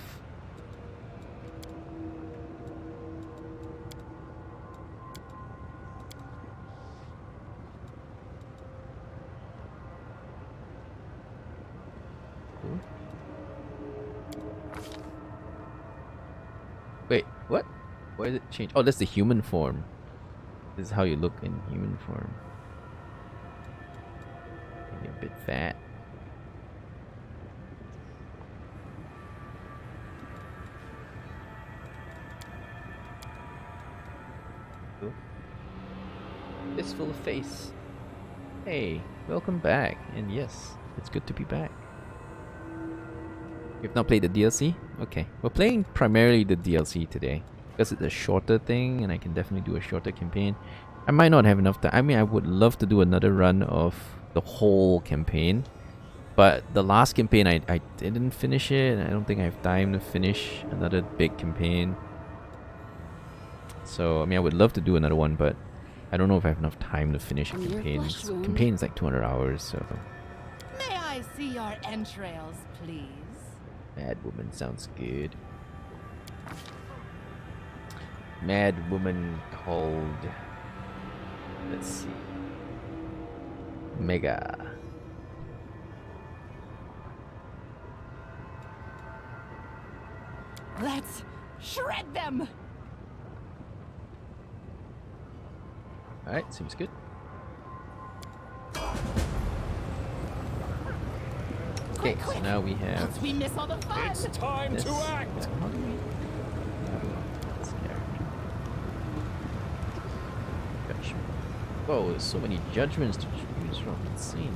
Speaker 1: Wait, what? Why did it change? Oh, that's the human form. This is how you look in human form. Maybe a bit fat. Fistful face. Hey, welcome back. And yes, it's good to be back. You've not played the DLC? Okay, we're playing primarily the DLC today because it's a shorter thing and I can definitely do a shorter campaign. I might not have enough time. I mean, I would love to do another run of the whole campaign, but the last campaign I didn't finish it, and I don't think I have time to finish another big campaign. So, I mean, I would love to do another one, but I don't know if I have enough time to finish a campaign. Campaign's like 200 hours, so...
Speaker 2: May I see your entrails, please?
Speaker 1: Mad Woman sounds good. Mad Woman called... Let's see... Mega.
Speaker 2: Let's shred them!
Speaker 1: Alright, seems good. Okay, so now we have...
Speaker 2: Else we miss all the fun!
Speaker 4: It's time
Speaker 1: this.
Speaker 4: to act!
Speaker 1: How do we... This character. Judgment. Whoa, there's so many judgments to choose from. Insane.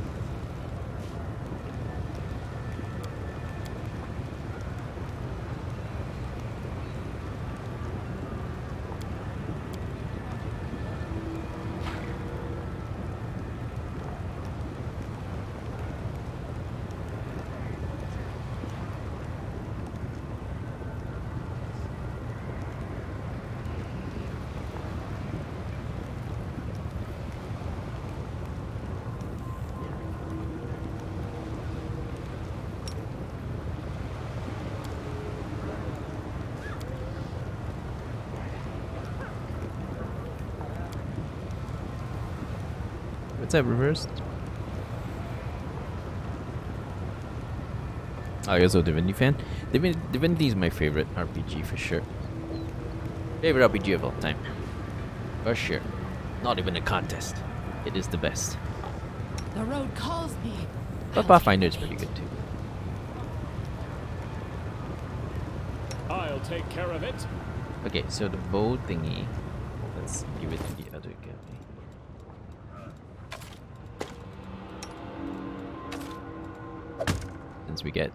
Speaker 1: What's that reversed? Oh, you're also a Divinity fan? Divinity is my favorite RPG for sure. Favorite RPG of all time. For sure. Not even a contest. It is the best.
Speaker 2: The road calls me.
Speaker 1: But Pathfinder is pretty good too.
Speaker 4: I'll take care of it.
Speaker 1: Okay, so the bow thingy. Let's give it to the other guy. since we get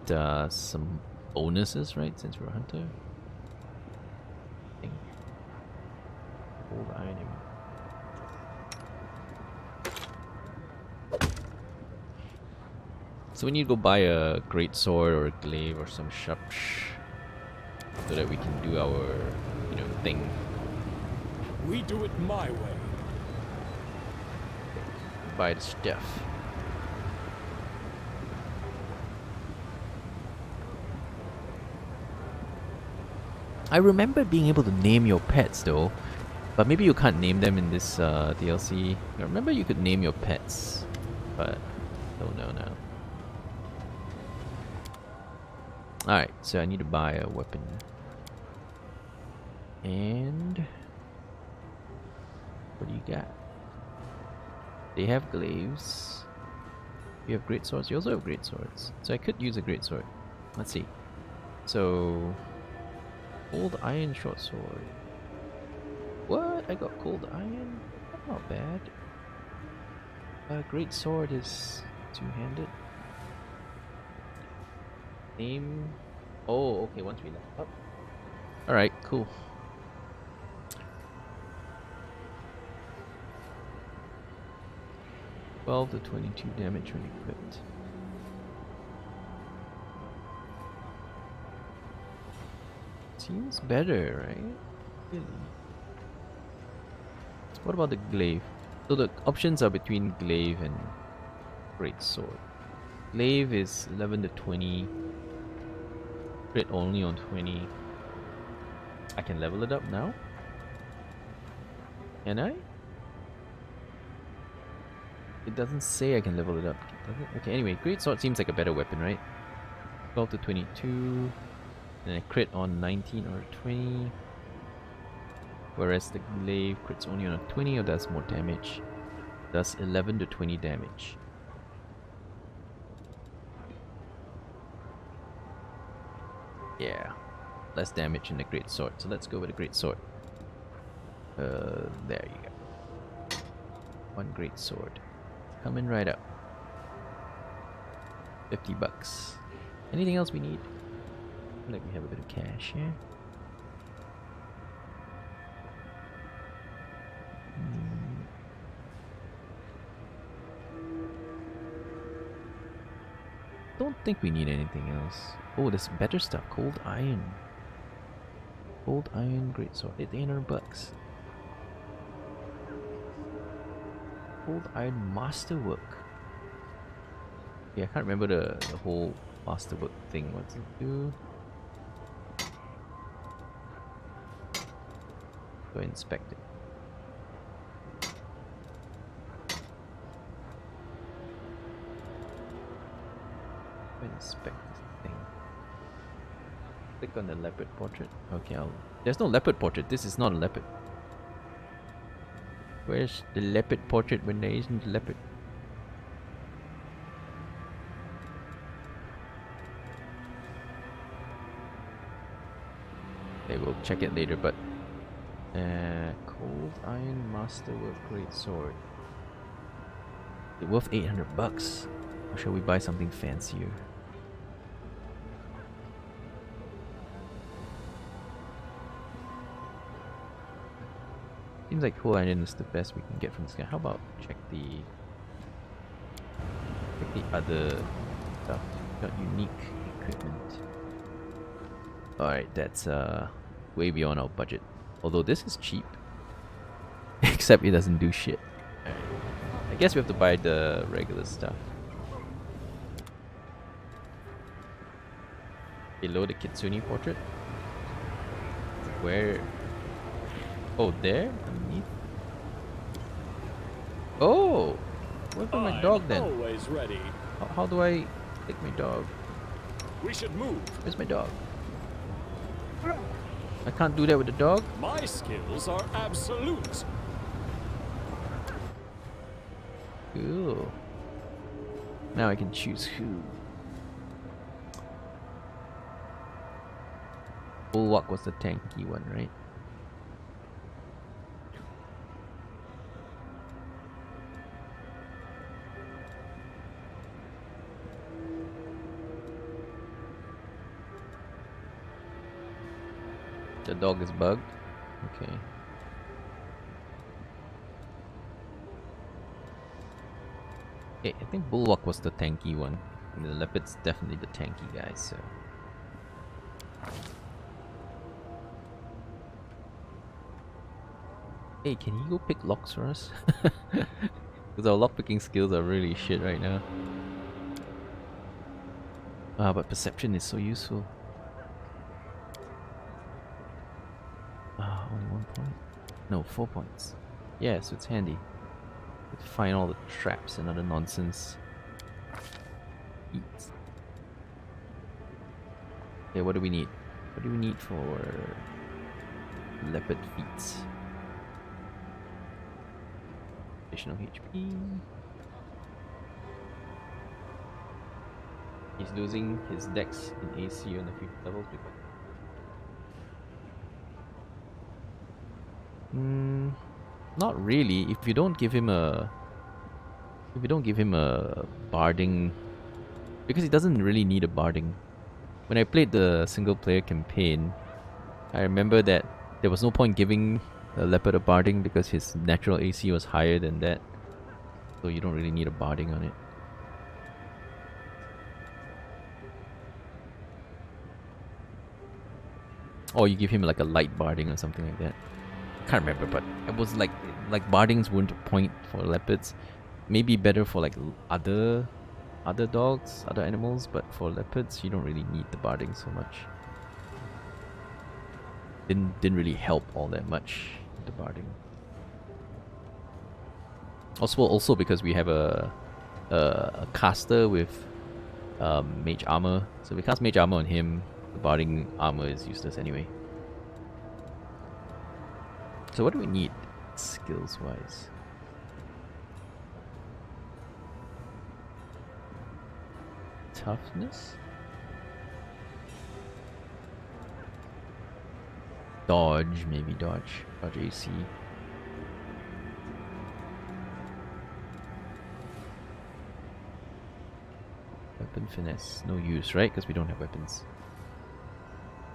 Speaker 1: some bonuses, right? Since we're a hunter. I think. Old iron. So we need to go buy a great sword or a glaive or some shupsh so that we can do our, thing.
Speaker 4: We do it my way.
Speaker 1: Buy the stuff. I remember being able to name your pets though, but maybe you can't name them in this DLC. I remember you could name your pets, but don't know now. Alright, so I need to buy a weapon. And what do you got? They have glaives. You have great swords. You also have great swords. So I could use a great sword. Let's see. So cold iron short sword. What? I got cold iron? That's not bad. Great sword is two-handed. Name. Oh, okay. Once we level up. All right. Cool. $12 to 22 damage when equipped. Seems better, right? Really. What about the glaive? So the options are between glaive and great sword. Glaive is 11 to 20. Crit only on 20. I can level it up now? Can I? It doesn't say I can level it up, does it? Okay, anyway, great sword seems like a better weapon, right? 12 to 22. And I crit on 19 or 20. Whereas the glaive crits only on a 20 or does more damage. Does 11 to 20 damage. Yeah. Less damage in the great sword. So let's go with the great sword. There you go. One great sword. Coming right up. $50. Anything else we need? I feel like we have a bit of cash here. Don't think we need anything else. Oh, there's better stuff. Cold iron. Cold iron greatsword. It's $800. Cold iron masterwork. Yeah, I can't remember the whole masterwork thing. What's it do? Go inspect it. Inspect this thing. Click on the leopard portrait. Okay, there's no leopard portrait. This is not a leopard. Where's the leopard portrait when there isn't a leopard? Okay, we'll check it later, but cold iron masterwork great sword. It's worth $800. Or shall we buy something fancier? Seems like cool iron is the best we can get from this guy. How about check the other stuff? Got unique equipment. Alright, that's way beyond our budget. Although this is cheap. Except it doesn't do shit. Alright. I guess we have to buy the regular stuff. Below the Kitsune portrait? Where? Oh, there? Underneath? Oh! What about my dog then?
Speaker 4: Always ready.
Speaker 1: How do I take my dog?
Speaker 4: We should move.
Speaker 1: Where's my dog? I can't do that with the dog?
Speaker 4: My skills are absolute.
Speaker 1: Cool. Now I can choose who. Bulwark was the tanky one, right? The dog is bugged. Okay. Okay, I think Bulwark was the tanky one. And the Leopard's definitely the tanky guy, so... Hey, can you go pick locks for us? Because our lockpicking skills are really shit right now. Ah, but perception is so useful. Ah, only 1 point? No, 4 points. Yeah, so it's handy. To find all the traps and other nonsense. Eat. Okay, what do we need? What do we need for leopard feet? Additional HP. He's losing his dex in AC on the 5th levels because... not really. If you don't give him a barding, because he doesn't really need a barding. When I played the single player campaign, I remember that there was no point giving the leopard a barding because his natural AC was higher than that. So you don't really need a barding on it. Or you give him like a light barding or something like that. Can't remember, but it was like bardings weren't a point for leopards. Maybe better for like other dogs, other animals, but for leopards you don't really need the barding so much. Didn't really help all that much, the barding. Also because we have a caster with mage armor, so if we cast mage armor on him, the barding armor is useless anyway. So what do we need skills wise? Toughness? Dodge, maybe dodge. Dodge AC. Weapon finesse. No use, right? Because we don't have weapons.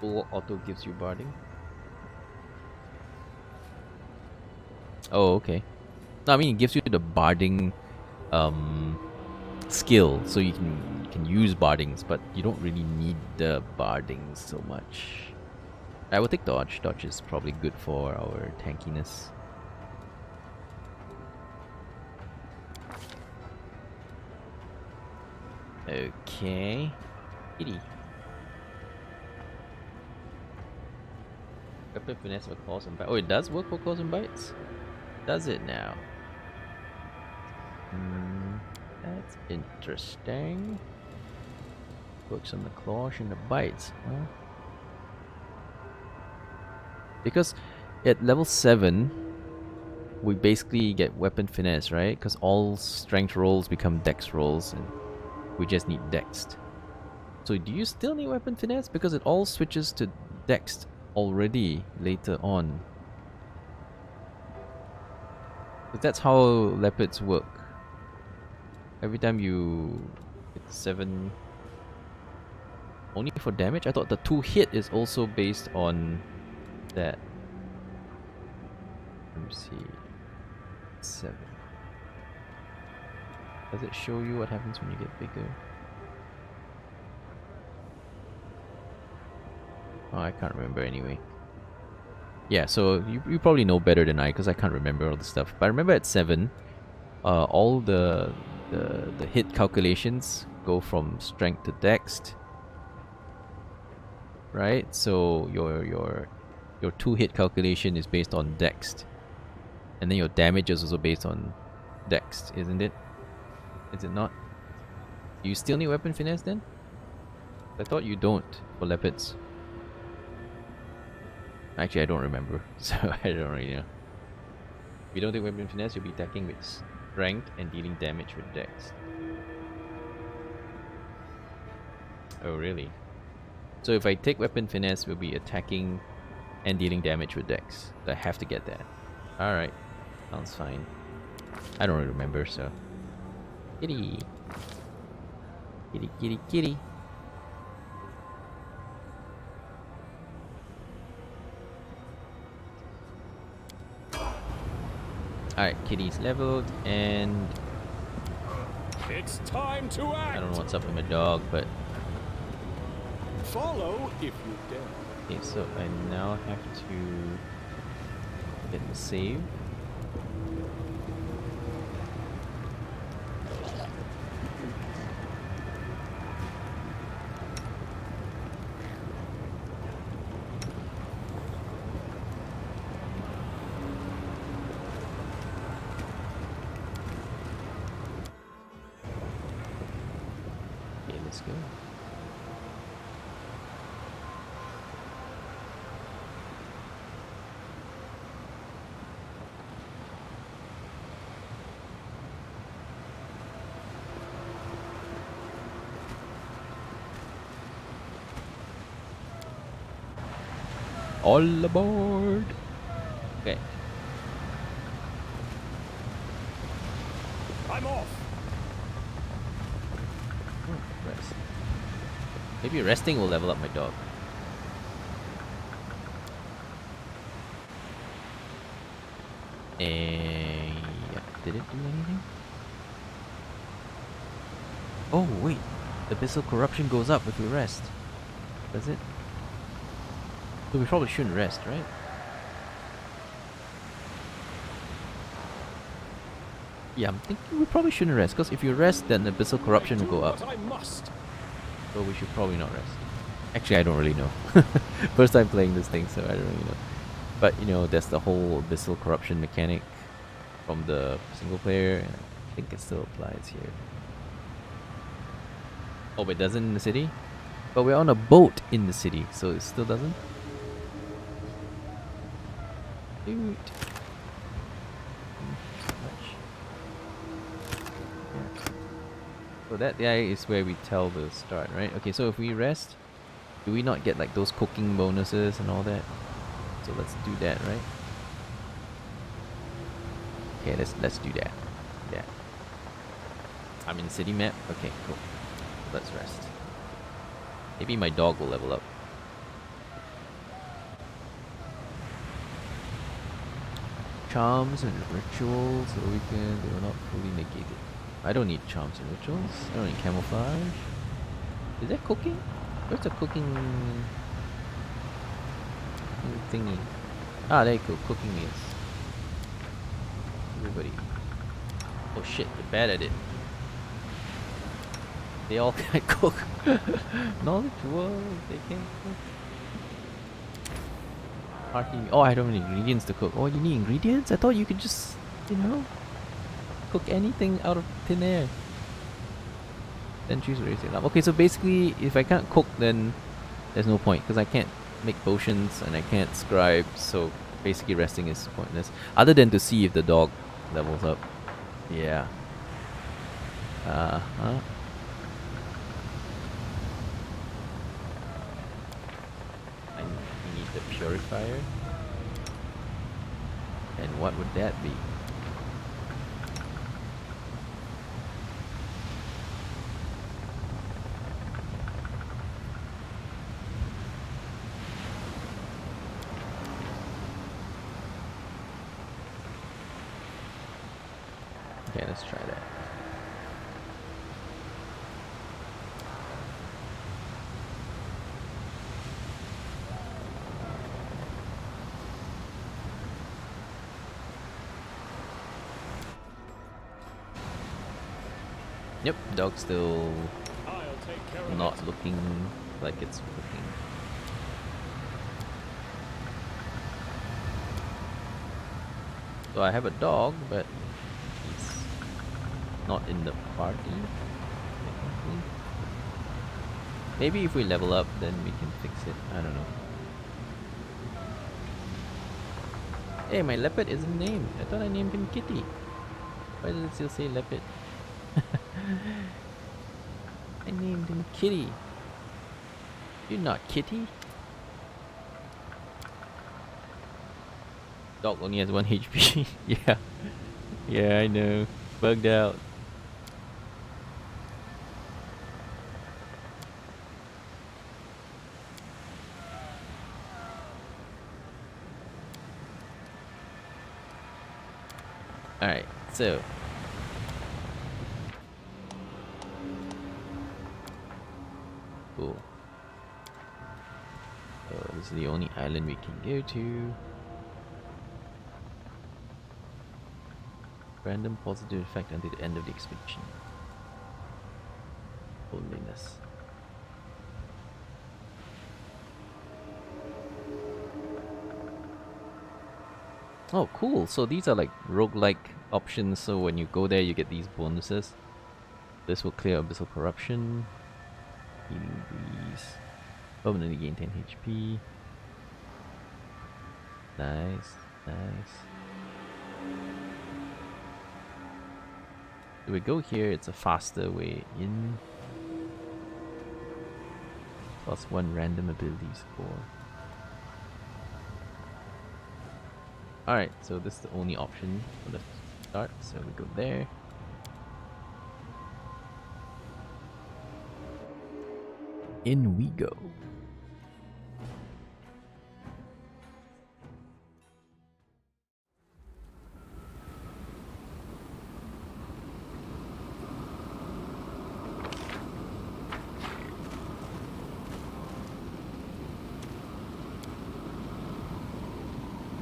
Speaker 1: Full auto gives you barding. Oh, okay. No, I mean it gives you the barding skill, so you can use bardings, but you don't really need the bardings so much. I will take dodge. Dodge is probably good for our tankiness. Okay. Kitty. Weapon finesse for claws and bites. Oh, it does work for claws and bites? Does it now? That's interesting. Works on the claws and the bites, huh? Because at level 7, we basically get weapon finesse, right? Because all strength rolls become dex rolls, and we just need dexed. So do you still need weapon finesse? Because it all switches to dexed already later on. But that's how leopards work. Every time you hit 7... Only for damage? I thought the 2 hit is also based on that. Let me see. 7. Does it show you what happens when you get bigger? Oh, I can't remember anyway. Yeah, so you probably know better than I, because I can't remember all the stuff. But I remember at 7, all the hit calculations go from strength to dexed, right? So your 2 hit calculation is based on dexed, and then your damage is also based on dexed, isn't it? Is it not? Do you still need weapon finesse then? I thought you don't for leopards. Actually, I don't remember, so I don't really know. If you don't take weapon finesse, you'll be attacking with strength and dealing damage with dex. Oh, really? So if I take weapon finesse, we'll be attacking and dealing damage with dex. So I have to get that. Alright. Sounds fine. I don't really remember, so... Kitty! Kitty, kitty, kitty! Alright, Kitty's leveled, and
Speaker 4: It's time to act.
Speaker 1: I don't know what's up with my dog, but
Speaker 4: Follow if you dare.
Speaker 1: okay, so I now have to get the save. Okay, let's go. All aboard! Okay.
Speaker 4: I'm off.
Speaker 1: Oh, rest. Maybe resting will level up my dog. And yeah, did it do anything? Oh wait, abyssal corruption goes up if we rest. Does it? So we probably shouldn't rest, right? Yeah, I'm thinking we probably shouldn't rest, because if you rest, then abyssal corruption will go up.
Speaker 4: But I must.
Speaker 1: So we should probably not rest. Actually, I don't really know. First time playing this thing, so I don't really know. But you know, there's the whole abyssal corruption mechanic from the single player, and I think it still applies here. Oh, but it doesn't in the city? But we're on a boat in the city, so it still doesn't? Dude. So that guy is where we tell the start, right? Okay, so if we rest, do we not get like those cooking bonuses and all that? So let's do that, right? Okay, let's do that. Yeah. I'm in city map. Okay, cool. Let's rest. Maybe my dog will level up. Charms and rituals awaken, they will not fully negate it. I don't need charms and rituals. I don't need camouflage. Is that cooking? Where's the cooking thingy? Ah, there you go. Cooking is. Everybody. Oh shit, they're bad at it. They all can't cook. Knowledge? Whoa, they can't cook. Party. Oh, I don't need ingredients to cook. Oh, you need ingredients? I thought you could just, you know, cook anything out of thin air. Then choose raising up. Okay, so basically, if I can't cook, then there's no point because I can't make potions and I can't scribe. So basically, resting is pointless. Other than to see if the dog levels up. Yeah. Huh. I need the purifier. And what would that be? Okay, let's try that. Yep, dog's still
Speaker 4: I'll take care of
Speaker 1: not
Speaker 4: it.
Speaker 1: looking like it's looking. So I have a dog, but he's not in the party. Technically. Maybe if we level up, then we can fix it. I don't know. Hey, my leopard isn't named. I thought I named him Kitty. Why does it still say leopard? I named him Kitty. You're not Kitty. Dog only has 1 HP. Yeah. Yeah, I know. Bugged out. Alright, so. Cool. So this is the only island we can go to. Random positive effect until the end of the expedition. Holiness. Oh, cool. So these are like roguelike options. So when you go there, you get these bonuses. This will clear Abyssal Corruption. Healing Breeze. Permanently gain 10 HP. Nice, nice. If we go here, it's a faster way in. +1 random ability score. Alright, so this is the only option for the start, so we go there. In we go.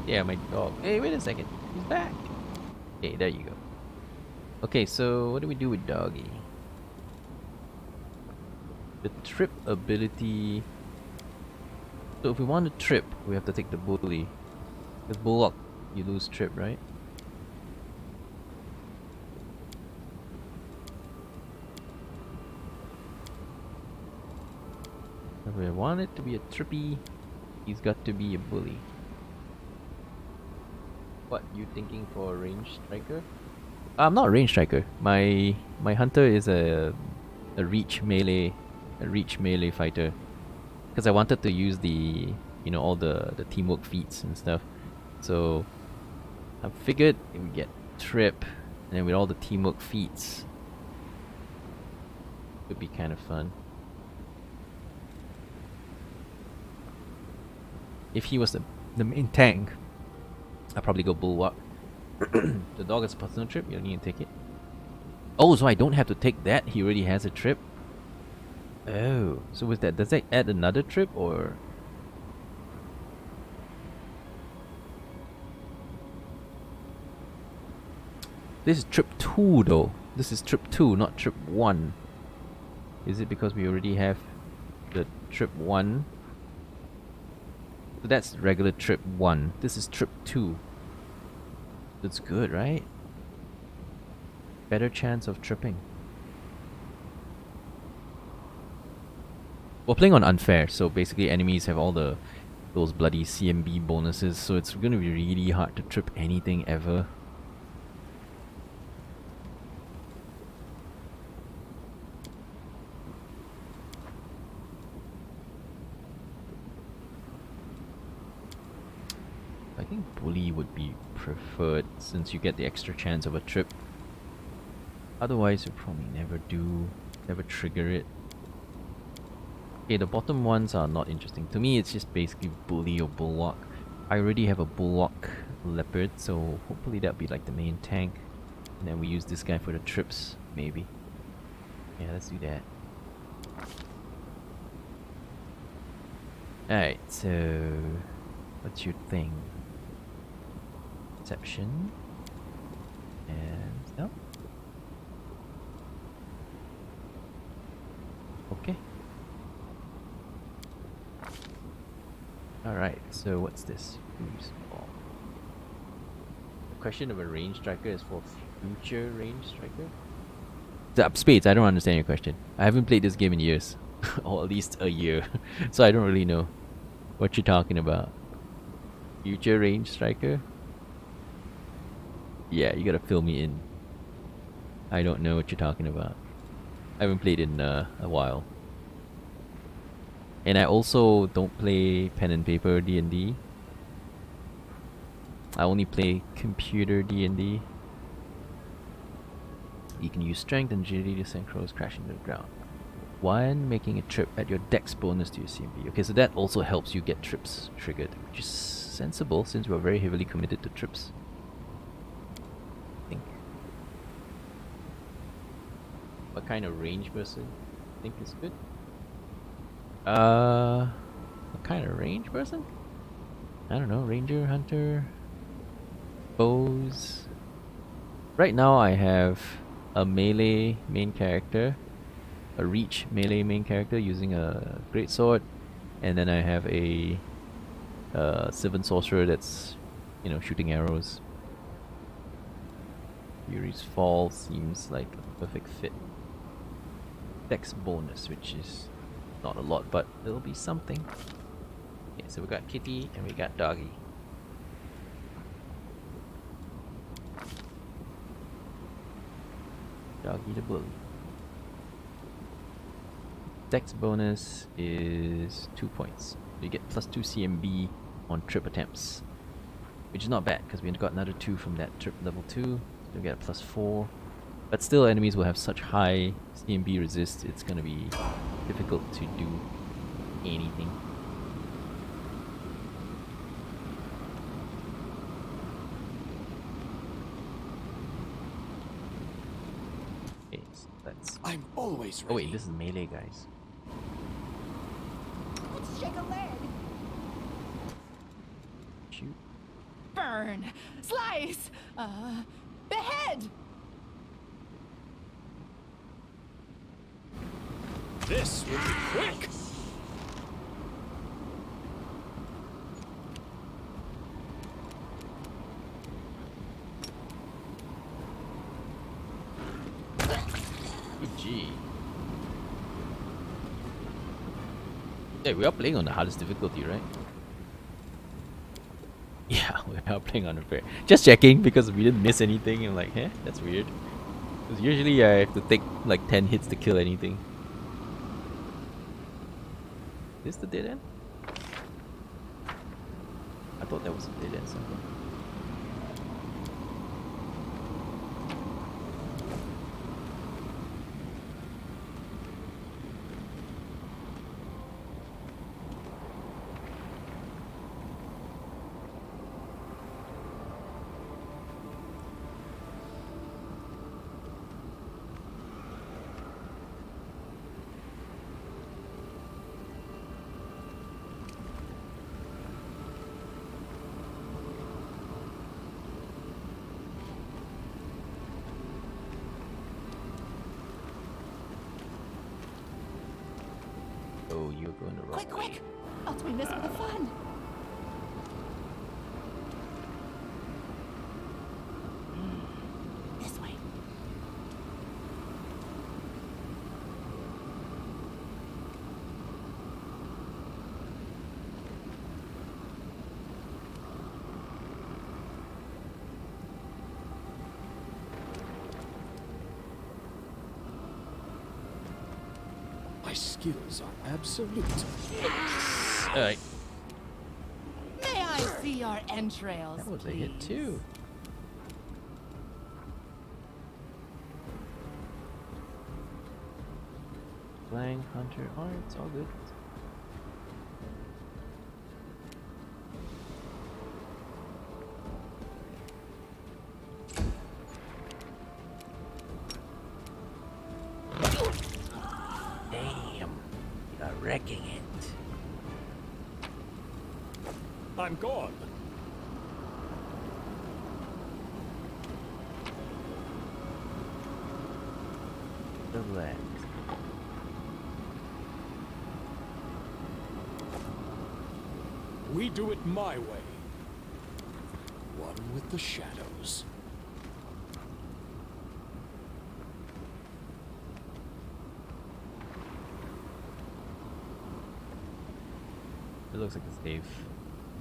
Speaker 1: Yeah, my dog. Hey, wait a second. He's back. Okay, there you go. Okay, so what do we do with doggy? The trip ability. So if we want to trip, we have to take the bully. With bullock, you lose trip, right? If we want it to be a trippy, he's got to be a bully. What, you thinking for a range striker? I'm not a range striker. My hunter is a reach melee fighter. Because I wanted to use the all the teamwork feats and stuff. So I figured if we get trip and then with all the teamwork feats, it would be kind of fun. If he was the main tank, I'll probably go bulwark. The dog is a personal trip, you don't need to take it. Oh, so I don't have to take that? He already has a trip? Oh, so with that, does that add another trip or? This is trip 2 though. This is trip 2, not trip 1. Is it because we already have the trip 1? So that's regular trip 1. This is trip 2. That's good, right? Better chance of tripping. We're playing on unfair, so basically enemies have all those bloody CMB bonuses, so it's gonna be really hard to trip anything ever. I think bully would be preferred since you get the extra chance of a trip. Otherwise, you probably never trigger it. Okay, the bottom ones are not interesting. To me, it's just basically bully or bulwark. I already have a bulwark leopard, so hopefully that'll be like the main tank. And then we use this guy for the trips, maybe. Yeah, let's do that. Alright, so what's your thing? Perception. And no. Okay. Alright, so what's this? Foosball. The question of a range striker is for future range striker? Spades, I don't understand your question. I haven't played this game in years. Or at least a year. So I don't really know what you're talking about. Future range striker? Yeah, you gotta fill me in. I don't know what you're talking about. I haven't played in a while. And I also don't play pen and paper D&D. I only play computer D&D. You can use strength and agility to send crows crashing to the ground. 1, making a trip at your dex bonus to your CMB. Okay, so that also helps you get trips triggered, which is sensible since we're very heavily committed to trips. I what kind of range person I think is good. What kind of range person? I don't know, ranger, hunter, bows. Right now I have a melee main character, a reach melee main character using a greatsword, and then I have a Sylvan sorcerer that's, you know, shooting arrows. Fury's Fall seems like a perfect fit. Dex bonus, which is not a lot, but it'll be something. Okay, so we got Kitty and we got Doggy. Doggy the bully. Dex bonus is 2 points. You get plus 2 CMB on trip attempts, which is not bad because we got another 2 from that trip level 2. So we get a plus 4. But still, enemies will have such high CMB resist, it's gonna be difficult to do anything. Okay, so that's...
Speaker 4: I'm always ready.
Speaker 1: Oh wait, this is melee, guys.
Speaker 2: Let's shake a leg.
Speaker 1: Shoot.
Speaker 2: Burn. Slice. Behead.
Speaker 4: This will be quick.
Speaker 1: GG. Yeah, we are playing on the hardest difficulty, right? Yeah, we are playing on the fair. Just checking because we didn't miss anything. I'm like, eh, that's weird. Because usually I have to take like 10 hits to kill anything. Is this the dead end? I thought that was a dead end somewhere. Oh, you're going the wrong
Speaker 2: Quick,
Speaker 1: way.
Speaker 2: quick. I'll twin this with the fun. This way.
Speaker 4: My skills are absolute.
Speaker 1: Alright,
Speaker 2: May I see your entrails,
Speaker 1: that was a
Speaker 2: please?
Speaker 1: hit too. Flying Hunter. Alright, it's all good. Damn, you're wrecking it.
Speaker 4: I'm gone.
Speaker 1: Relax.
Speaker 4: We do it my way. One with the shadows.
Speaker 1: It looks like a safe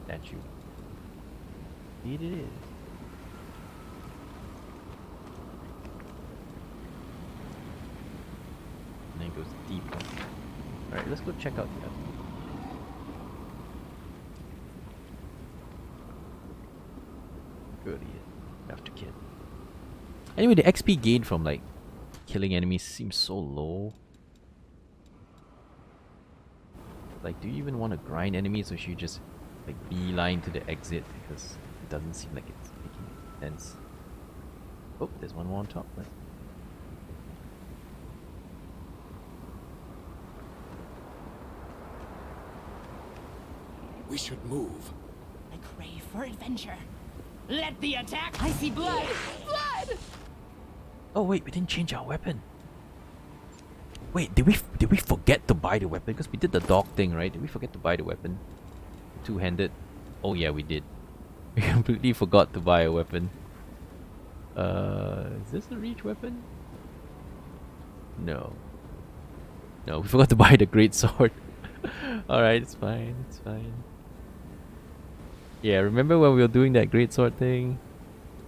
Speaker 1: statue. Indeed it is. And then it goes deeper. Alright, let's go check out the other. Good idiot. After kid. Anyway, the XP gained from like killing enemies seems so low. Like, do you even want to grind enemies, or should you just like beeline to the exit, because it doesn't seem like it's making sense. Oh, there's one more on top.
Speaker 4: We should move.
Speaker 2: I crave for adventure. Let the attack. I see blood. Blood.
Speaker 1: Oh wait, we didn't change our weapon. Wait, did we forget to buy the weapon? Because we did the dog thing, right? Did we forget to buy the weapon? Two-handed. Oh yeah, we did. We completely forgot to buy a weapon. Is this a reach weapon? No. No, we forgot to buy the great sword. Alright, it's fine, it's fine. Yeah, remember when we were doing that great sword thing?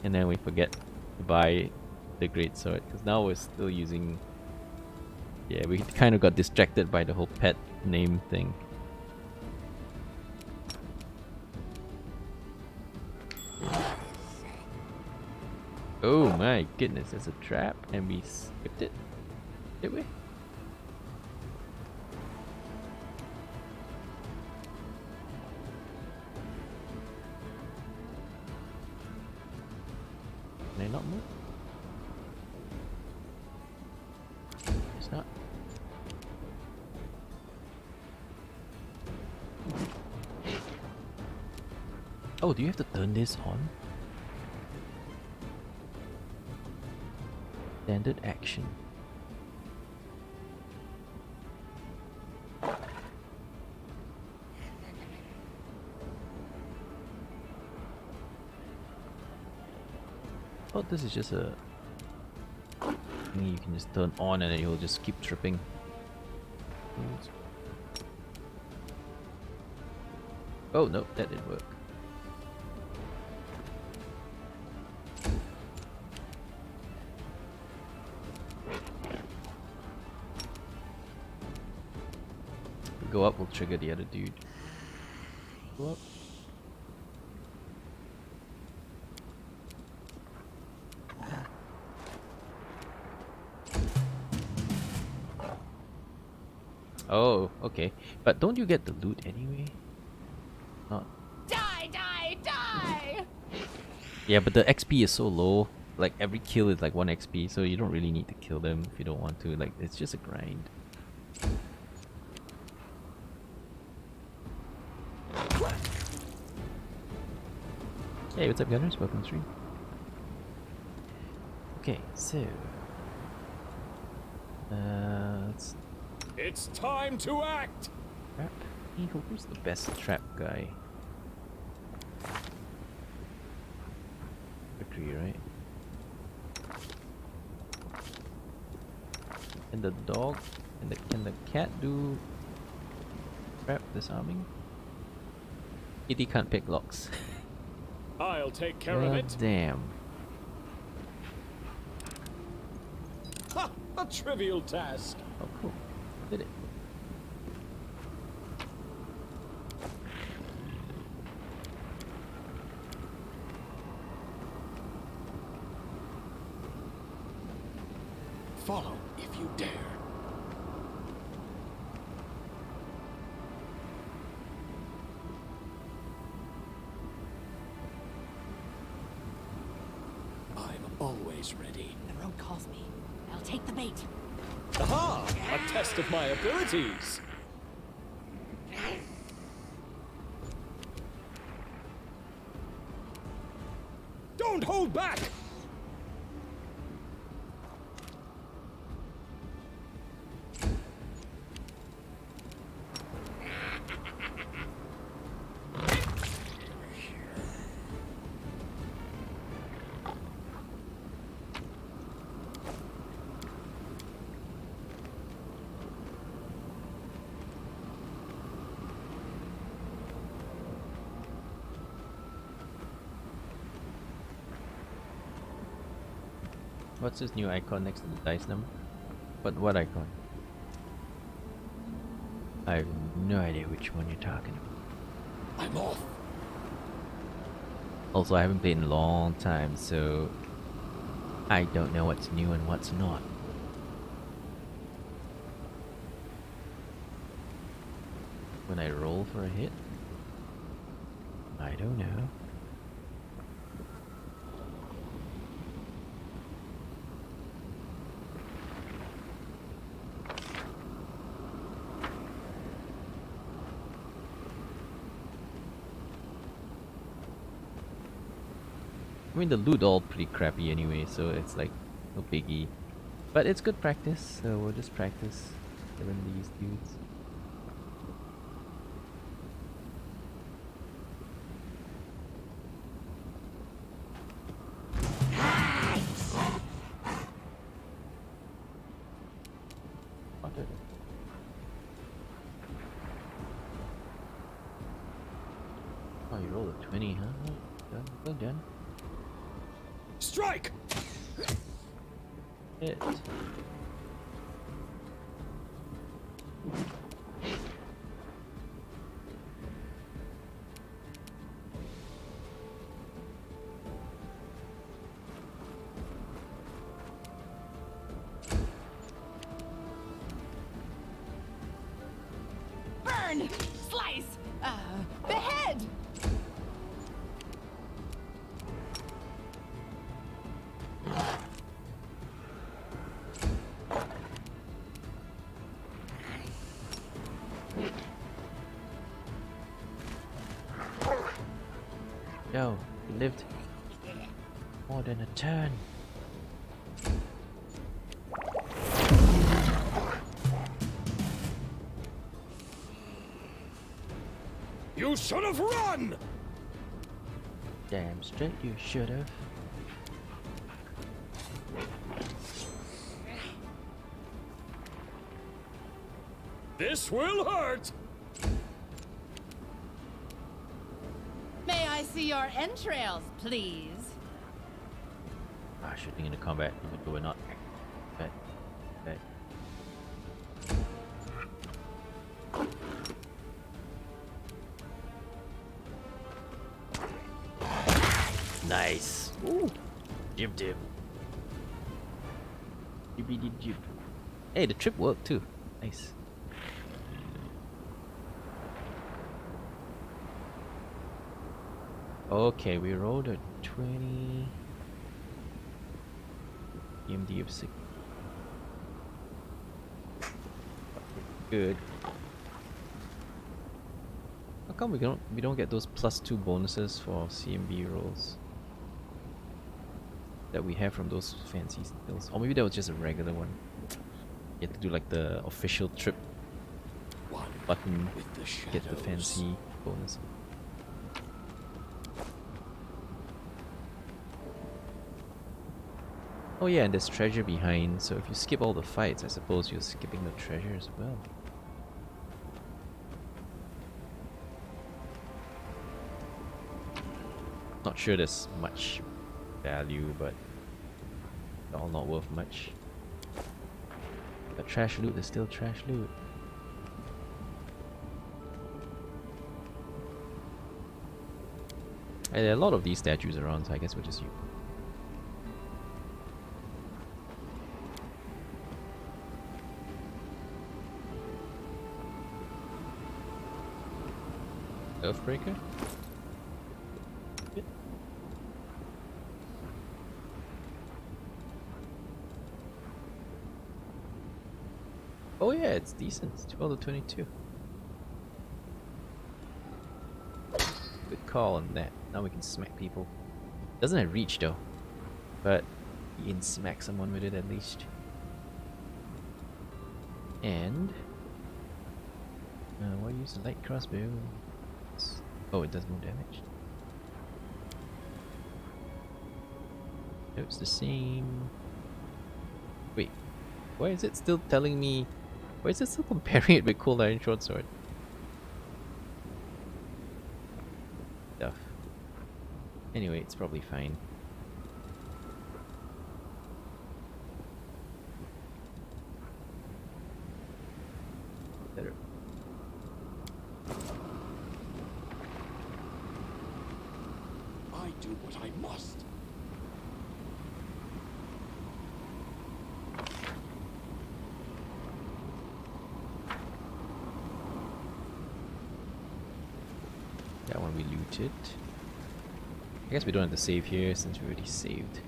Speaker 1: And then we forget to buy the great sword. Because now we're still using... Yeah, we kind of got distracted by the whole pet name thing. Oh my goodness, there's a trap and we skipped it. Did we? Can I not move? It's not. Oh, do you have to turn this on? Standard action. Oh, this is just a thing you can just turn on and then you'll just keep tripping. Oh no, that didn't work. Go up, we'll trigger the other dude. Go up. Oh, okay. But don't you get the loot anyway? Not.
Speaker 2: Die, die, die!
Speaker 1: Yeah, but the XP is so low. Like every kill is like 1 XP, so you don't really need to kill them if you don't want to. Like it's just a grind. Hey, what's up, gunners? Welcome to stream. Okay, so let's
Speaker 4: It's time to act!
Speaker 1: trap. Who's the best trap guy? Victory, right? And the dog and can the cat do trap disarming? Kitty can't pick locks.
Speaker 4: I'll take care of it.
Speaker 1: Damn.
Speaker 4: Ha! A trivial task.
Speaker 1: Oh, cool. Did it.
Speaker 4: Follow if you dare. I'm always ready.
Speaker 2: The road calls me. I'll take the bait.
Speaker 4: Aha! A test of my abilities. Don't hold back!
Speaker 1: What's this new icon next to the dice number? What icon? I have no idea which one you're talking about.
Speaker 4: I'm off.
Speaker 1: Also, I haven't played in a long time, so I don't know what's new and what's not. When I roll for a hit? I don't know. I mean, the loot all pretty crappy anyway, so it's like no biggie. But it's good practice, so we'll just practice killing these dudes. Oh, you rolled a 20, huh? Well done.
Speaker 4: Strike!
Speaker 1: Hit.
Speaker 2: Burn! Slice! Behead!
Speaker 1: Yo, you lived more than a turn.
Speaker 4: You should have run!
Speaker 1: Damn straight you should have.
Speaker 4: This will hurt!
Speaker 2: May I see your entrails, please?
Speaker 1: Ah, shooting into combat, even though we're not. Bet. Nice. Ooh. Jib. Jib. Hey, the trip worked too. Nice. Okay, we rolled a 20. EMD of 6. Good. How come we don't get those +2 bonuses for CMB rolls that we have from those fancy skills? Or maybe that was just a regular one. You have to do like the official trip
Speaker 4: One
Speaker 1: button
Speaker 4: with the
Speaker 1: to get the
Speaker 4: shadows.
Speaker 1: fancy bonus. Oh yeah, and there's treasure behind, so if you skip all the fights, I suppose you're skipping the treasure as well. Not sure there's much value, but it's all not worth much. But trash loot is still trash loot. And there are a lot of these statues around, so I guess we'll just use. Earthbreaker? Yep. Oh yeah, it's decent. It's 12 to 22. Good call on that. Now we can smack people. Doesn't have reach though, but you can smack someone with it at least. And why use the light crossbow? Oh, it does more damage. No, it's the same. Wait, why is it still telling me? Why is it still comparing it with Cold Iron Short Sword? Stuff. Anyway, it's probably fine. Better.
Speaker 4: I do what I must.
Speaker 1: That one we looted. I guess we don't have to save here since we already saved.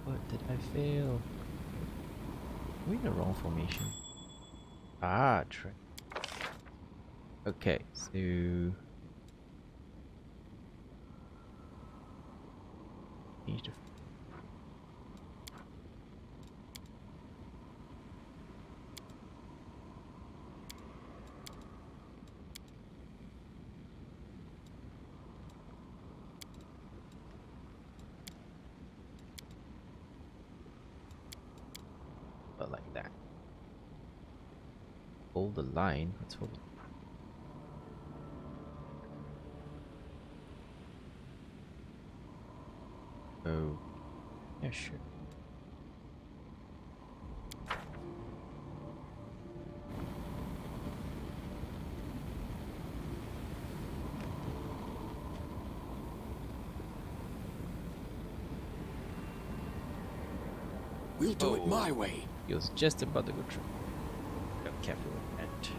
Speaker 1: What did I fail? we in the wrong formation? Ah, trick. Okay, so need to like that. Hold the line. Let's hold it. Oh, yeah, sure.
Speaker 4: We'll do it my way.
Speaker 1: He was just about to go through. Got careful with that.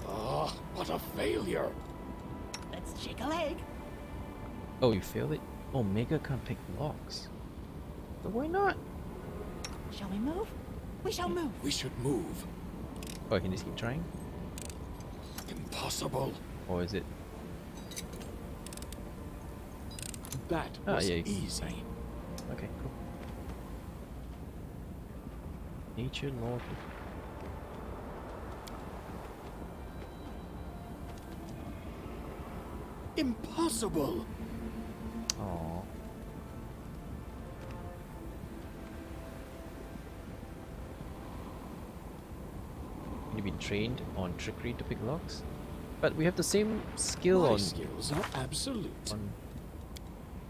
Speaker 4: Ah, what a failure.
Speaker 2: Let's shake a leg.
Speaker 1: Oh, you failed it? Oh, Mega can't pick locks. But why not?
Speaker 2: Shall we move? We shall move.
Speaker 4: We should move.
Speaker 1: Oh, I can just keep trying?
Speaker 4: Impossible.
Speaker 1: Or is it?
Speaker 4: That
Speaker 1: Oh,
Speaker 4: was
Speaker 1: yeah, you can
Speaker 4: easy.
Speaker 1: try. Okay, cool. Nature law.
Speaker 4: Impossible.
Speaker 1: Aww. You've been trained on trickery to pick locks? But we have the same skill
Speaker 4: My
Speaker 1: on
Speaker 4: skills are absolute.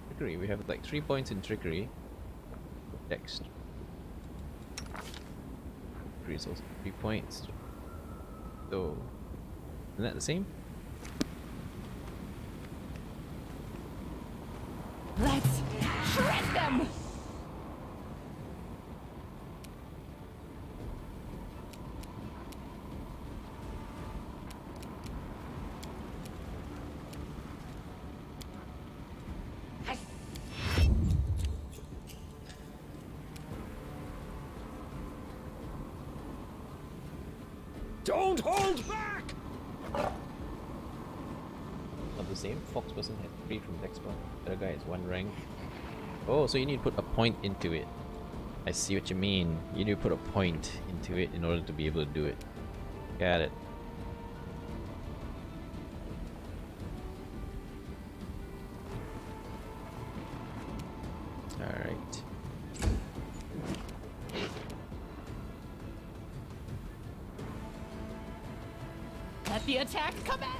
Speaker 1: trickery. We have like 3 points in trickery. Next. Trickery is also 3 points. So, isn't that the same?
Speaker 2: Let's shred them.
Speaker 4: Don't hold back!
Speaker 1: Not the same. Fox person had 3 from Dexpa. The other guy has 1 rank. Oh, so you need to put a point into it. I see what you mean. You need to put a point into it in order to be able to do it. Got it. Alright.
Speaker 2: Let the attack commence.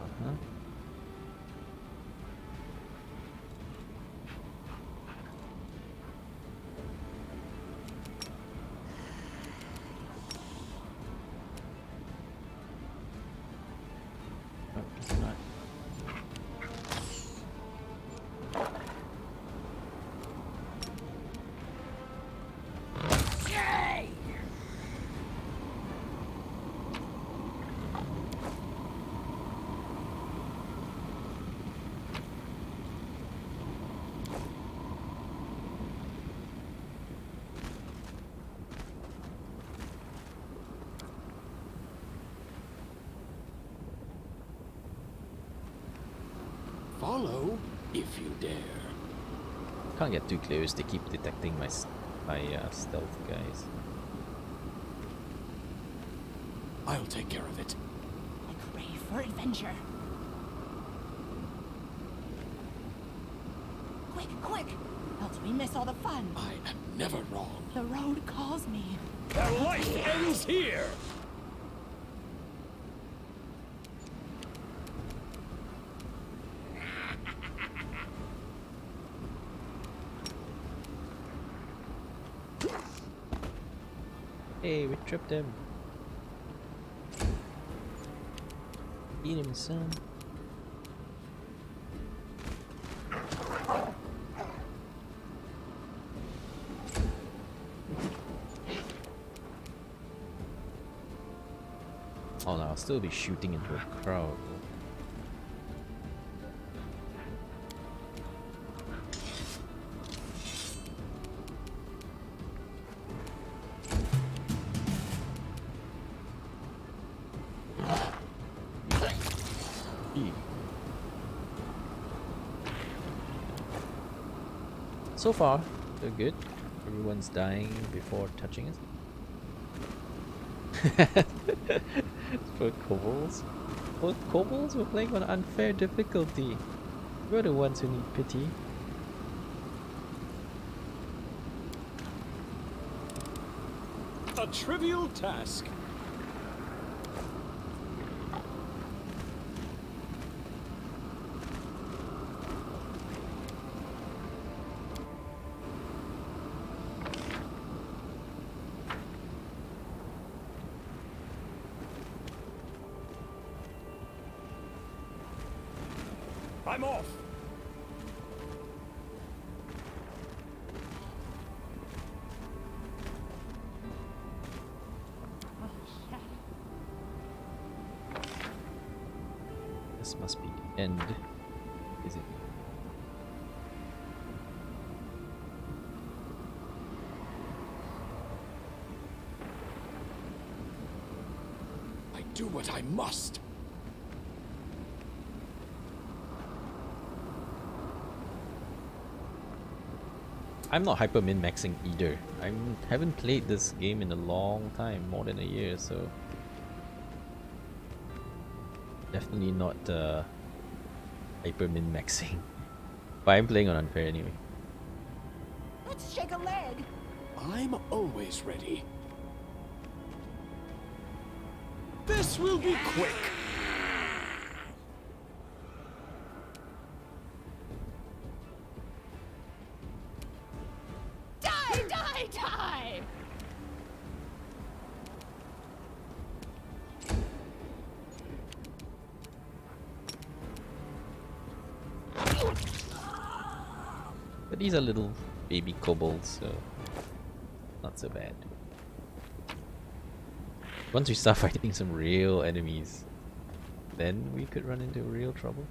Speaker 1: Uh-huh. Oh, it's not.
Speaker 4: Follow if you dare.
Speaker 1: Can't get too close. They keep detecting my stealth guys.
Speaker 4: I'll take care of it.
Speaker 2: I crave for adventure. Quick, quick! Else we miss all the fun.
Speaker 4: I am never wrong.
Speaker 2: The road calls me.
Speaker 4: Their life ends here!
Speaker 1: Hey, we tripped him. Eat him, son. Oh no, I'll still be shooting into a crowd. So far, they're good. Everyone's dying before touching us. For kobolds? Well, kobolds were playing on unfair difficulty. We're the ones who need pity.
Speaker 4: A trivial task. I'm off.
Speaker 1: This must be the end. Is it?
Speaker 4: I do what I must.
Speaker 1: I'm not hyper min-maxing either. I haven't played this game in a long time, more than a year, so definitely not hyper min-maxing. But I'm playing on unfair anyway.
Speaker 2: Let's shake a leg.
Speaker 4: I'm always ready. This will be quick.
Speaker 2: Die, die, die!
Speaker 1: But these are little baby kobolds, so not so bad. Once we start fighting some real enemies, then we could run into real trouble.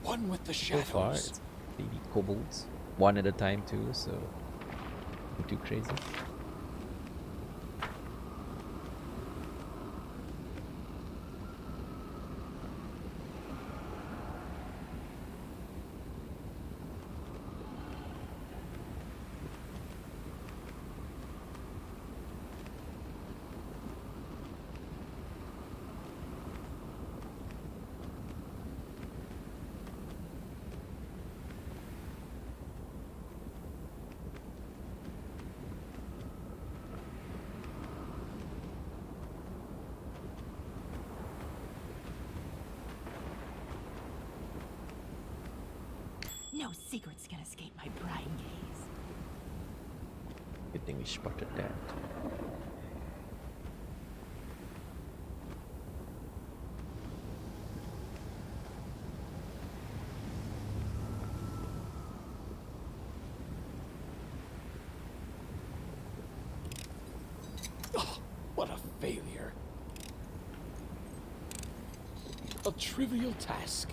Speaker 4: One with the
Speaker 1: So
Speaker 4: shadows.
Speaker 1: far, it's baby kobolds, one at a time too, so not too crazy.
Speaker 2: No secrets can escape my prying gaze.
Speaker 1: Good thing we spotted that.
Speaker 4: Oh, what a failure. A trivial task.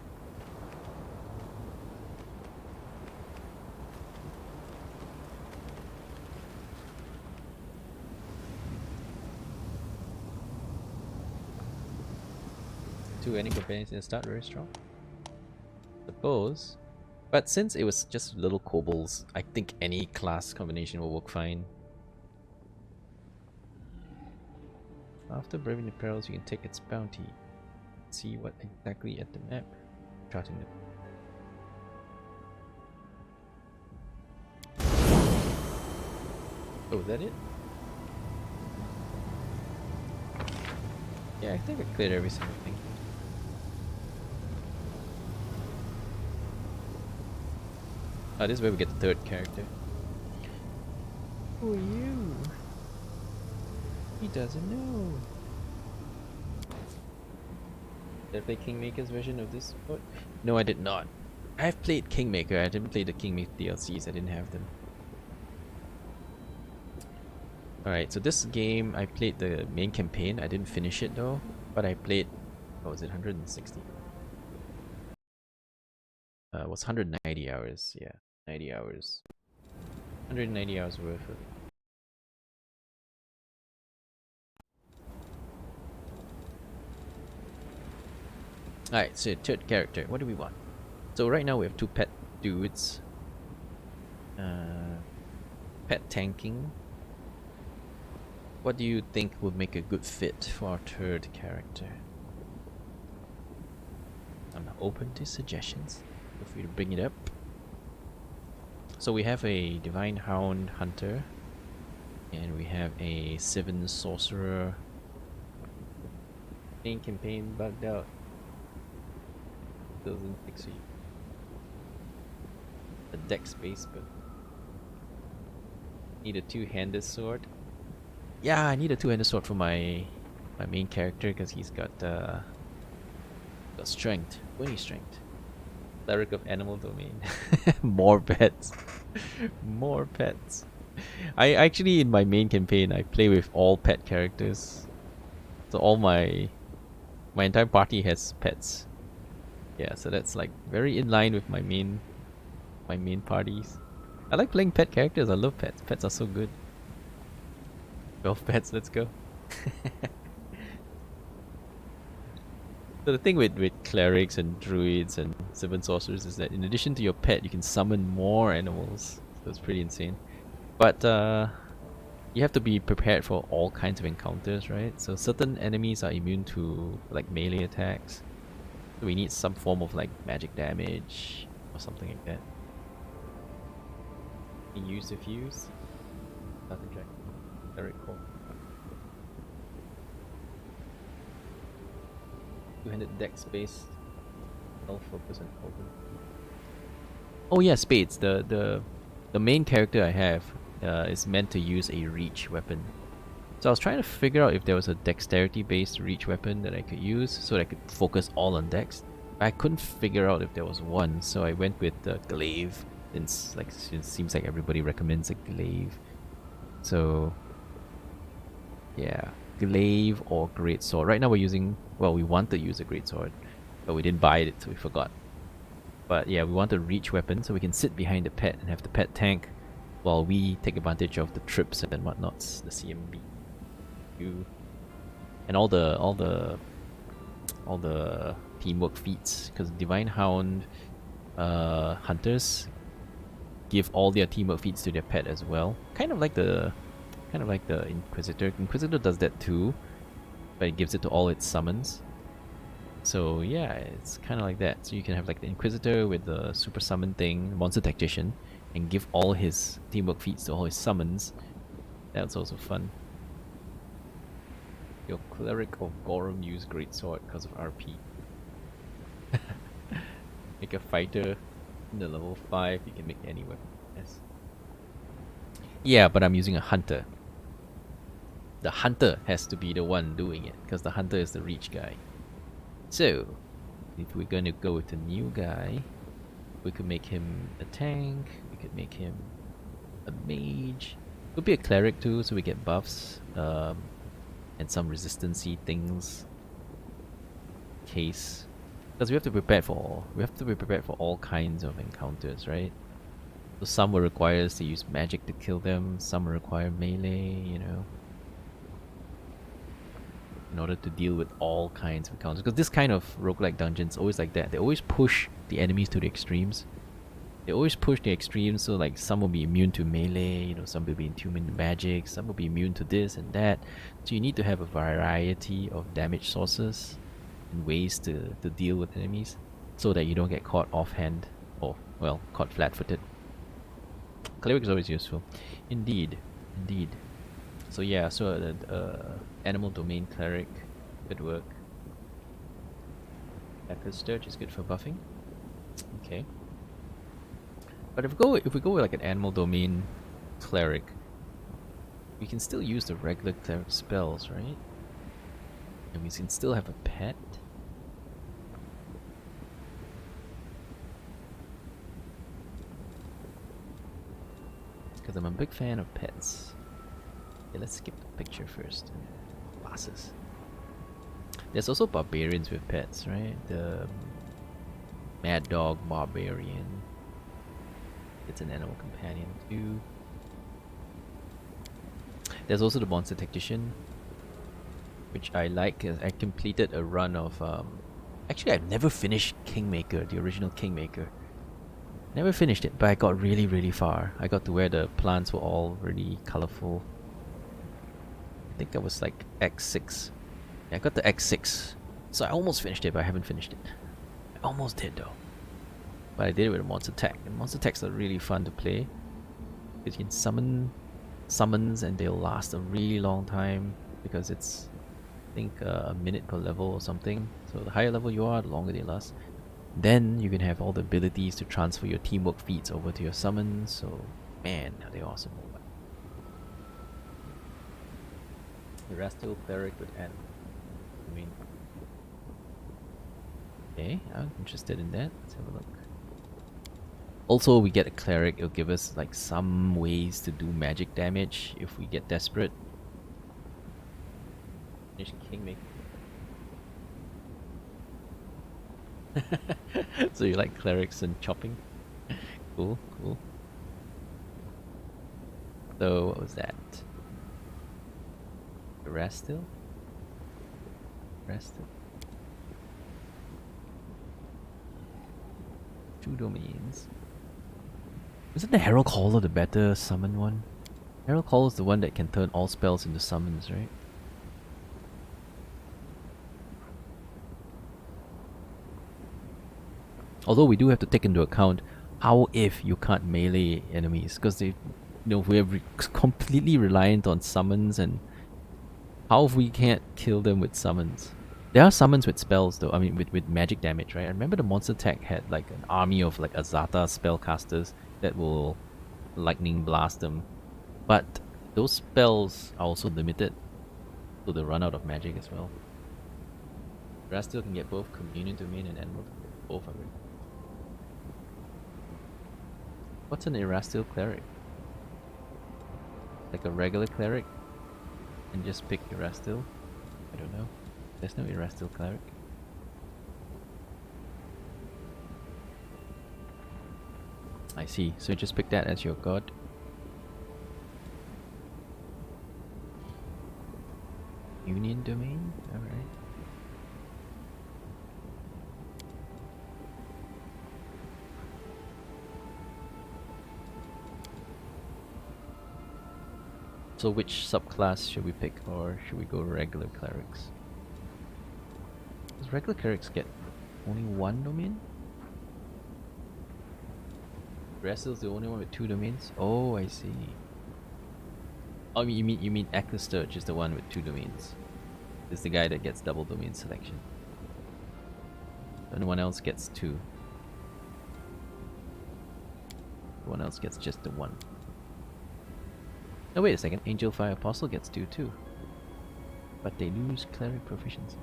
Speaker 1: Two enemy companions in the start very strong. Suppose. But since it was just little kobolds, I think any class combination will work fine. After braving the perils, you can take its bounty. See what exactly at the map. Charting them. Oh, is that it? Yeah, I think I cleared every single thing. Oh, this is where we get the third character. Who are you? He doesn't know. Did I play Kingmaker's version of this mode? No, I did not. I've played Kingmaker. I didn't play the Kingmaker DLCs. I didn't have them. Alright, so this game, I played the main campaign. I didn't finish it though, but I played, what was it, 160? It was 190 hours, yeah, 90 hours. 190 hours worth of it. Alright, so third character, what do we want? So right now we have two pet dudes. Pet tanking. What do you think would make a good fit for our third character? I'm open to suggestions. Feel free to bring it up. So we have a Divine Hound Hunter. And we have a Seven Sorcerer. Main campaign bugged out. Doesn't fix you. A dex base, but need a two-handed sword. Yeah, I need a two-handed sword for my main character because he's got strength, 20 strength. Cleric of Animal Domain. More pets. More pets. I actually, in my main campaign, I play with all pet characters. So all my entire party has pets. Yeah, so that's like very in line with my main parties. I like playing pet characters. I love pets. Pets are so good. 12 pets, let's go. So the thing with clerics and druids and seven sorcerers is that in addition to your pet, you can summon more animals. So it's pretty insane. But you have to be prepared for all kinds of encounters, right? So certain enemies are immune to like melee attacks. So we need some form of like magic damage or something like that. Can use the fuse. Nothing check. Very cool. Two-handed dex based. Health focus and open. Oh yeah, spades. The main character I have is meant to use a reach weapon. So I was trying to figure out if there was a dexterity based reach weapon that I could use so that I could focus all on dex. I couldn't figure out if there was one, so I went with the glaive. Since like it seems like everybody recommends a glaive. So yeah, glaive or greatsword. Right now we're using, well, we want to use a greatsword, but we didn't buy it, so we forgot. But yeah, we want a reach weapon so we can sit behind the pet and have the pet tank while we take advantage of the trips and whatnots, the CMB. And all the teamwork feats, because Divine Hound hunters give all their teamwork feats to their pet as well. Kind of like the Inquisitor. Inquisitor does that too, but it gives it to all its summons. So yeah, it's kind of like that. So you can have like the Inquisitor with the super summon thing, Monster Tactician, and give all his teamwork feats to all his summons. That's also fun. Your Cleric of Gorum use Greatsword because of RP. Make a fighter in the level 5, you can make any weapon. Yes. Yeah, but I'm using a hunter. The hunter has to be the one doing it, because the hunter is the reach guy. So, if we're gonna go with a new guy, we could make him a tank, we could make him a mage. Could be a cleric too, so we get buffs, and some resistancy things. Case. Because we have to be prepared for all kinds of encounters, right? So some will require us to use magic to kill them, some will require melee, you know, in order to deal with all kinds of encounters. Because this kind of roguelike dungeons always like that. They always push the enemies to the extremes. They always push the extremes, so like some will be immune to melee, you know, some will be immune to magic, some will be immune to this and that. So you need to have a variety of damage sources and ways to deal with enemies so that you don't get caught offhand or, well, caught flat-footed. Cleric is always useful. Indeed. Indeed. So yeah, so animal domain cleric could work. Echo's Sturge is good for buffing. Okay. But if we go with like an animal domain cleric, we can still use the regular cleric spells, right? And we can still have a pet. Because I'm a big fan of pets. Okay, let's skip the picture first. Classes. There's also barbarians with pets, right? The Mad Dog Barbarian. It's an animal companion too. There's also the Monster Tactician, which I like. I completed a run of... Actually, I've never finished Kingmaker, the original Kingmaker. Never finished it, but I got really, really far. I got to where the plants were all really colorful. I think I was like X6. Yeah, I got to X6. So I almost finished it, but I haven't finished it. I almost did though. But I did it with a Monster Tech. And Monster Techs are really fun to play. Because you can summons and they'll last a really long time. Because it's, I think, a minute per level or something. So the higher level you are, the longer they last. Then you can have all the abilities to transfer your teamwork feats over to your summons. So, man, are they awesome. Erastile Cleric with N. I mean, okay, I'm interested in that. Let's have a look. Also, we get a Cleric. It'll give us like some ways to do magic damage if we get desperate. Finish Kingmaker. So you like clerics and chopping? Cool, cool. So what was that? Erastile? Erastile? 2 domains. Isn't the Herald Caller the better summon one? Herald Caller is the one that can turn all spells into summons, right? Although we do have to take into account how if you can't melee enemies, because they, we're completely reliant on summons, and how if we can't kill them with summons? There are summons with spells though, I mean with magic damage, right? I remember the Monster Tech had like an army of like Azata spellcasters that will lightning blast them. But those spells are also limited, so they run out of magic as well. Erastile can get both Communion Domain and Animal Domain. Both are great. What's an Erastile Cleric? Like a regular Cleric? And just pick Erastile? I don't know. There's no Erastile Cleric. I see. So just pick that as your god. Union Domain? Alright. So which subclass should we pick, or should we go regular clerics? Does regular clerics get only 1 domain? Wrestle's the only one with 2 domains? Oh, I see. Oh, you mean Echo Sturge is the one with 2 domains. It's the guy that gets double domain selection. Anyone else gets 2. Everyone else gets just the 1. No, wait a second. Angel Fire Apostle gets 2 too. But they lose Cleric proficiency.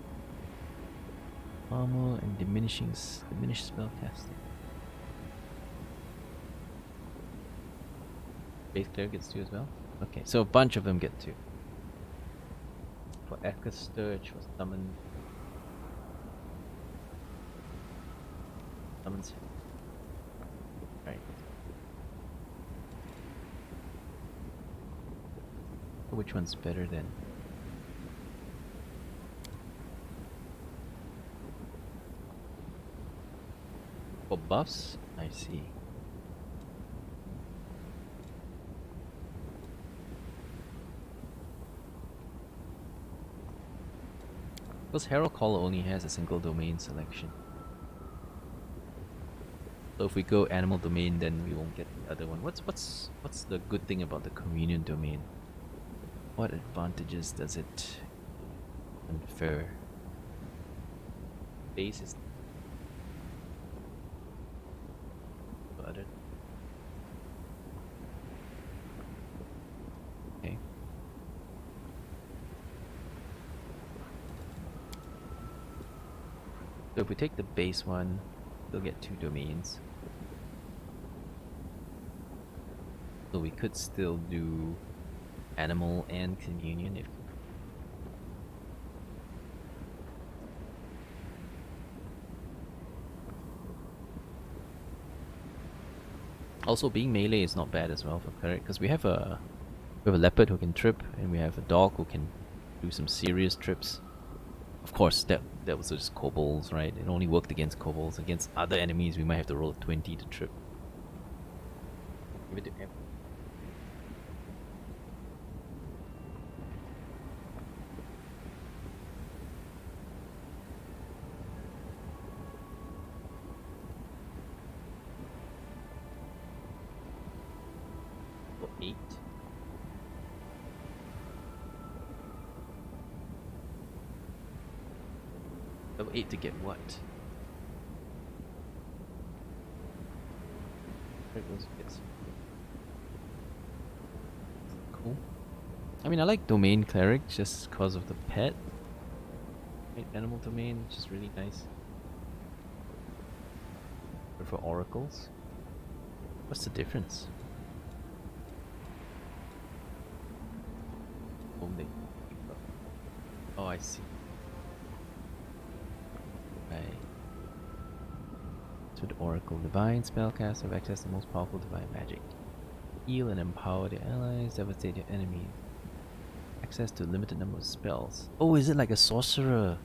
Speaker 1: Armor and diminished spellcasting. Base Cleric gets 2 as well? Okay, so a bunch of them get 2. For Echo Sturge was summon. Summons. Right. Which one's better then? For buffs? I see. Because Herald Caller only has a single domain selection. So if we go Animal Domain, then we won't get the other one. What's the good thing about the Communion Domain? What advantages does it confer? Base is other. Okay. So if we take the base one, we'll get 2 domains. So we could still do animal and communion if. Also, being melee is not bad as well for cleric because we have a leopard who can trip, and we have a dog who can do some serious trips. Of course, that was just kobolds, right? It only worked against kobolds. Against other enemies, we might have to roll a 20 to trip. Give it to him. For 8. Level 8 to get what? Cool. I mean, I like domain cleric just because of the pet. Right, animal domain, which is really nice. But for oracles, what's the difference? Only. Oh, I see. Right. To the Oracle, Divine Spellcaster have access to the most powerful divine magic. Heal and empower their allies, devastate your enemies. Access to a limited number of spells. Oh, is it like a sorcerer?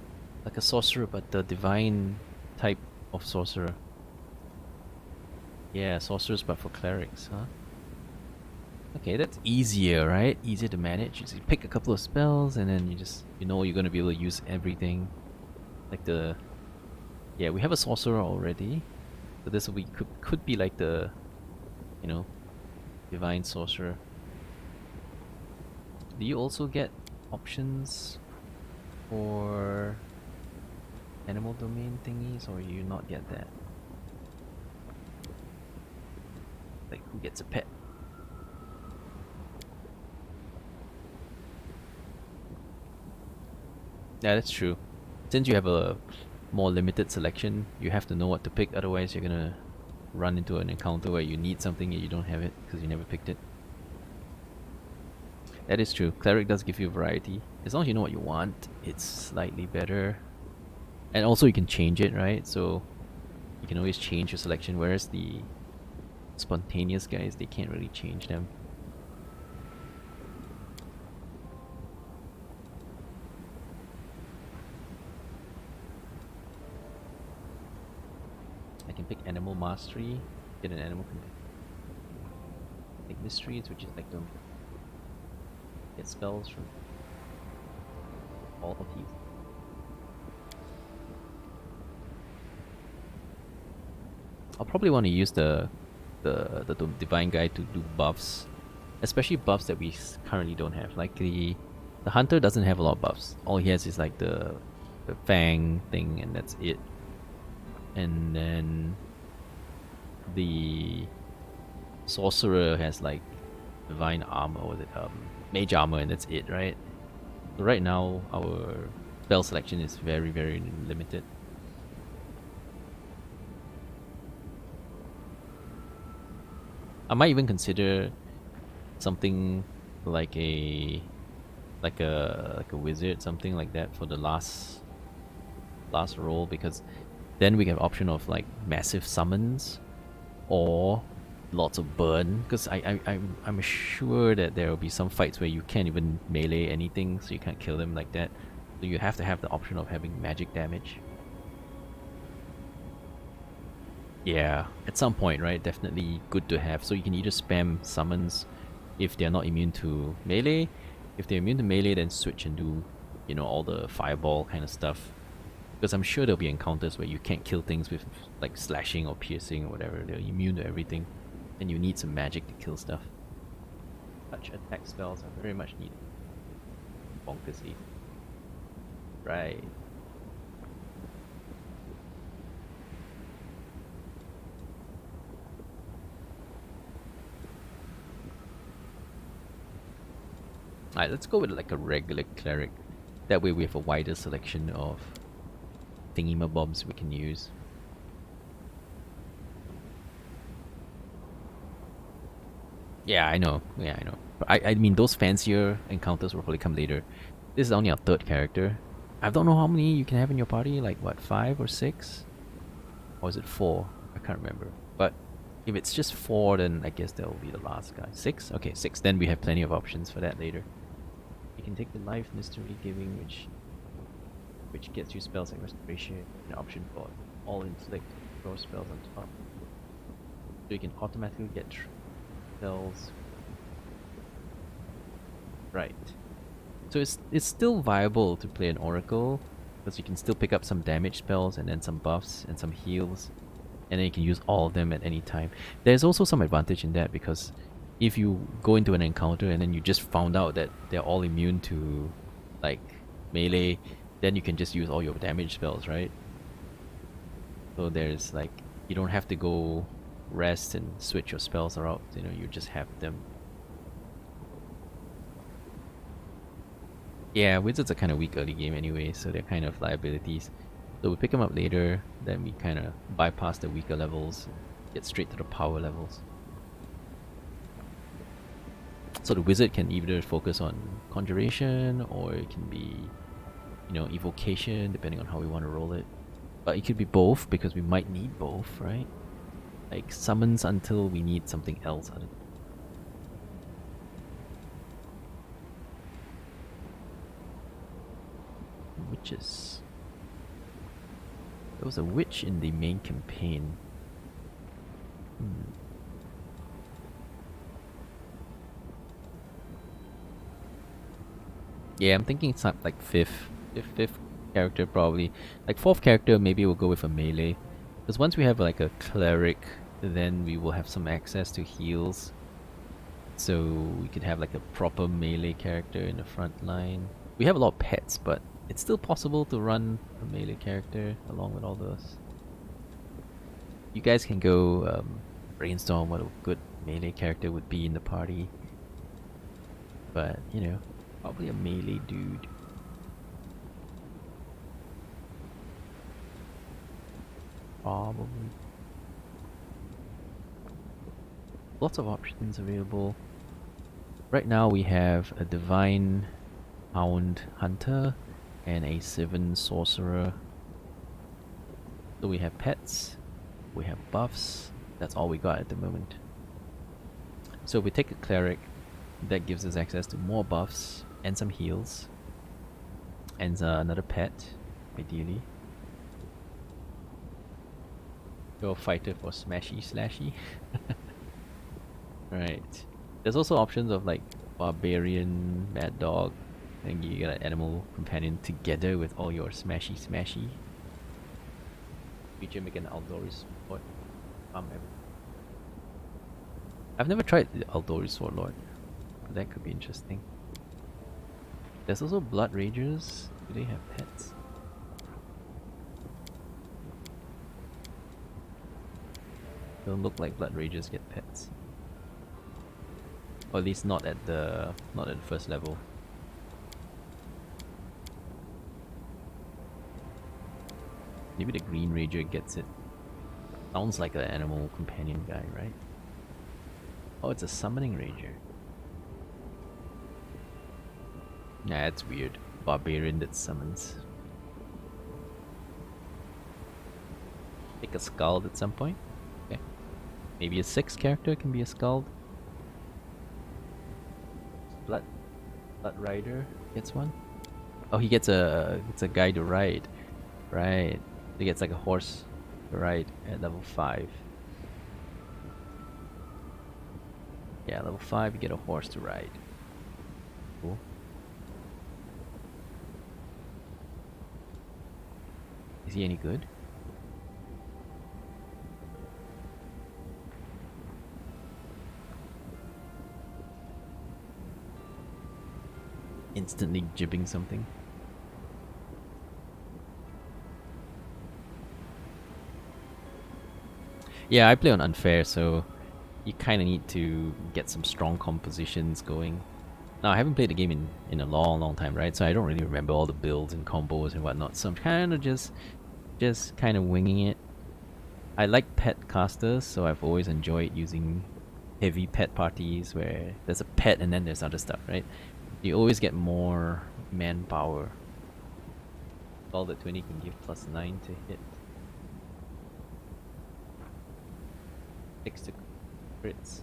Speaker 1: Like a sorcerer, but the divine type of sorcerer. Yeah, sorcerers, but for clerics, huh? Okay, that's easier, right? Easier to manage. You just pick a couple of spells, and then you know you're gonna be able to use everything. Like the, yeah, we have a sorcerer already, so this will be could be like the, you know, divine sorcerer. Do you also get options for animal domain thingies, or you not get that? Like, who gets a pet? Yeah, that's true. Since you have a more limited selection, you have to know what to pick, otherwise you're gonna run into an encounter where you need something and you don't have it because you never picked it. That is true. Cleric does give you variety. As long as you know what you want, it's slightly better. And also you can change it, right? So you can always change your selection, whereas the spontaneous guys, they can't really change them. I can pick Animal Mastery, get an animal command. Pick Mysteries, which is like the get spells from all of these. I'll probably want to use the divine guy to do buffs, especially buffs that we currently don't have. Like the hunter doesn't have a lot of buffs. All he has is like the fang thing, and that's it. And then the sorcerer has like divine armor, or the mage armor, and that's it, right? So right now our spell selection is very, very limited. I might even consider something like a wizard, something like that for the last roll, because then we have option of like massive summons or lots of burn, because I'm sure that there will be some fights where you can't even melee anything, so you can't kill them like that. So you have to have the option of having magic damage. Yeah, at some point, right? Definitely good to have. So you can either spam summons if they're not immune to melee. If they're immune to melee, then switch and do, you know, all the fireball kind of stuff. Because I'm sure there'll be encounters where you can't kill things with like slashing or piercing or whatever. They're immune to everything, and you need some magic to kill stuff. Touch attack spells are very much needed. Bonkersy. Right. Alright, let's go with like a regular cleric. That way we have a wider selection of thingy-mabobs we can use. Yeah, I know. Yeah, I know. But I mean, those fancier encounters will probably come later. This is only our third character. I don't know how many you can have in your party. Like what, 5 or 6? Or is it 4? I can't remember. But if it's just 4, then I guess that will be the last guy. 6? Okay, 6. Then we have plenty of options for that later. You can take the life mystery giving, which gets you spells like restoration, an option for all inflict, throw spells on top. So you can automatically get spells. Right. So it's still viable to play an Oracle, because you can still pick up some damage spells and then some buffs and some heals, and then you can use all of them at any time. There's also some advantage in that, because if you go into an encounter and then you just found out that they're all immune to like melee, then you can just use all your damage spells, right? So there's like, you don't have to go rest and switch your spells around, you just have them. Yeah, wizards are kind of weak early game anyway, so they're kind of liabilities. So we pick them up later, then we kind of bypass the weaker levels, get straight to the power levels. So the wizard can either focus on conjuration, or it can be, evocation, depending on how we want to roll it. But it could be both, because we might need both, right? Like summons until we need something else other than witches. There was a witch in the main campaign. Yeah, I'm thinking it's not like fifth character probably. Like fourth character, maybe we'll go with a melee. Because once we have like a cleric, then we will have some access to heals. So we could have like a proper melee character in the front line. We have a lot of pets, but it's still possible to run a melee character along with all those. You guys can go brainstorm what a good melee character would be in the party. But, probably a melee dude. Probably. Lots of options available. Right now we have a Divine Hound Hunter and a Sylvan Sorcerer. So we have pets, we have buffs, that's all we got at the moment. So we take a Cleric, that gives us access to more buffs and some heals. And another pet, ideally. Go a fighter for smashy slashy. Right. There's also options of like barbarian, mad dog, and you get an animal companion together with all your smashy smashy. Feature make an Aldori's Sword. I've never tried the Aldori's Sword Lord. That could be interesting. There's also Blood Ragers. Do they have pets? Don't look like Blood Ragers get pets. Or at least not at the first level. Maybe the Green Rager gets it. Sounds like an animal companion guy, right? Oh, it's a Summoning Ranger. Nah, that's weird. Barbarian that summons. Take a Skald at some point. Okay. Maybe a 6th character can be a Skald. Blood Rider gets one. Oh, he gets a guy to ride. Right. He gets like a horse to ride at level 5. Yeah, level 5 you get a horse to ride. Cool. Is he any good? Instantly jibbing something. Yeah, I play on unfair, so you kind of need to get some strong compositions going. Now, I haven't played the game in a long time, right? So I don't really remember all the builds and combos and whatnot. So I'm kind of just kind of winging it. I like pet casters, so I've always enjoyed using heavy pet parties where there's a pet and then there's other stuff, right? You always get more manpower. All that 20 can give +9 to hit. 6 to crits.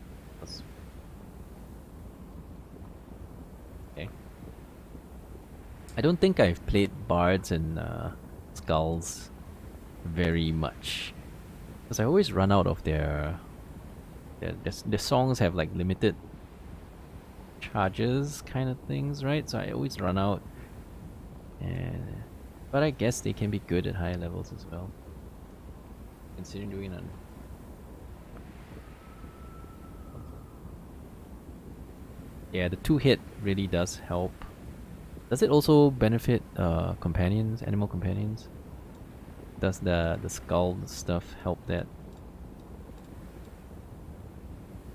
Speaker 1: Okay. I don't think I've played bards and skulls very much, because I always run out of their songs have like limited charges kind of things, right? So I always run out, and but I guess they can be good at higher levels as well. Considering doing it. Yeah, the 2 hit really does help. Does it also benefit companions, animal companions? Does the skull stuff help that?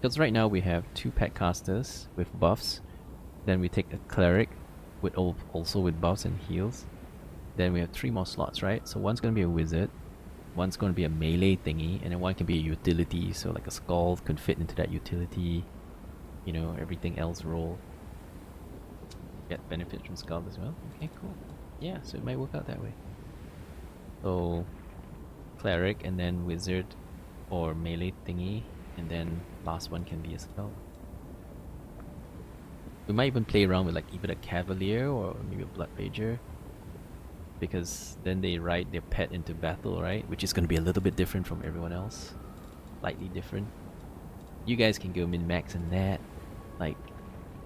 Speaker 1: Because right now we have 2 pet casters with buffs. Then we take a cleric with also with buffs and heals. Then we have 3 more slots, right? So one's gonna be a wizard, one's gonna be a melee thingy, and then one can be a utility. So like a skull can fit into that utility. You know, everything else roll. Get benefits from skull as well. Okay, cool. Yeah, so it might work out that way. So cleric and then wizard or melee thingy, and then last one can be a spell. We might even play around with like either a cavalier or maybe a blood rager, because then they ride their pet into battle, right? Which is going to be a little bit different from everyone else. Slightly different. You guys can go min-max in that. Like,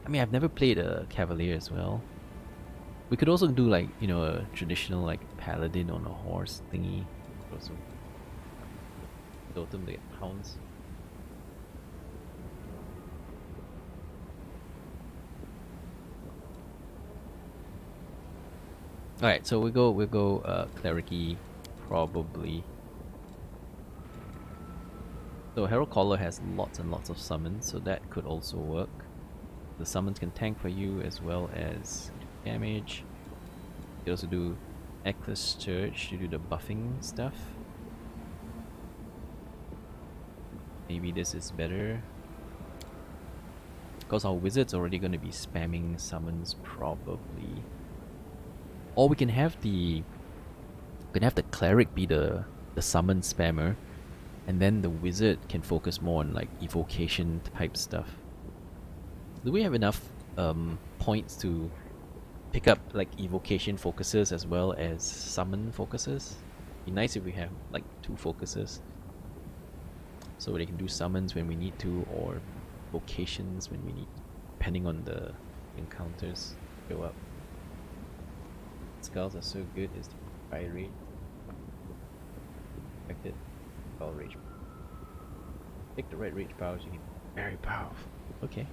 Speaker 1: I mean, I've never played a cavalier as well. We could also do like, you know, a traditional like paladin on a horse thingy. Also totem to get hounds. Alright, so we'll go cleric-y probably. So Herald Caller has lots and lots of summons, so that could also work. The summons can tank for you as well as damage. You can also do Ekless Scourge to do the buffing stuff. Maybe this is better, because our wizard's already going to be spamming summons probably. Or we can have the cleric be the summon spammer, and then the wizard can focus more on like evocation type stuff. Do we have enough points to pick up like evocation focuses as well as summon focuses? Be nice if we have like 2 focuses, so they can do summons when we need to, or vocations when we need, depending on the encounters go up. Skulls are so good is the fire rate. Affected. Spell rage. Take the right rage powers, you get very powerful. Okay.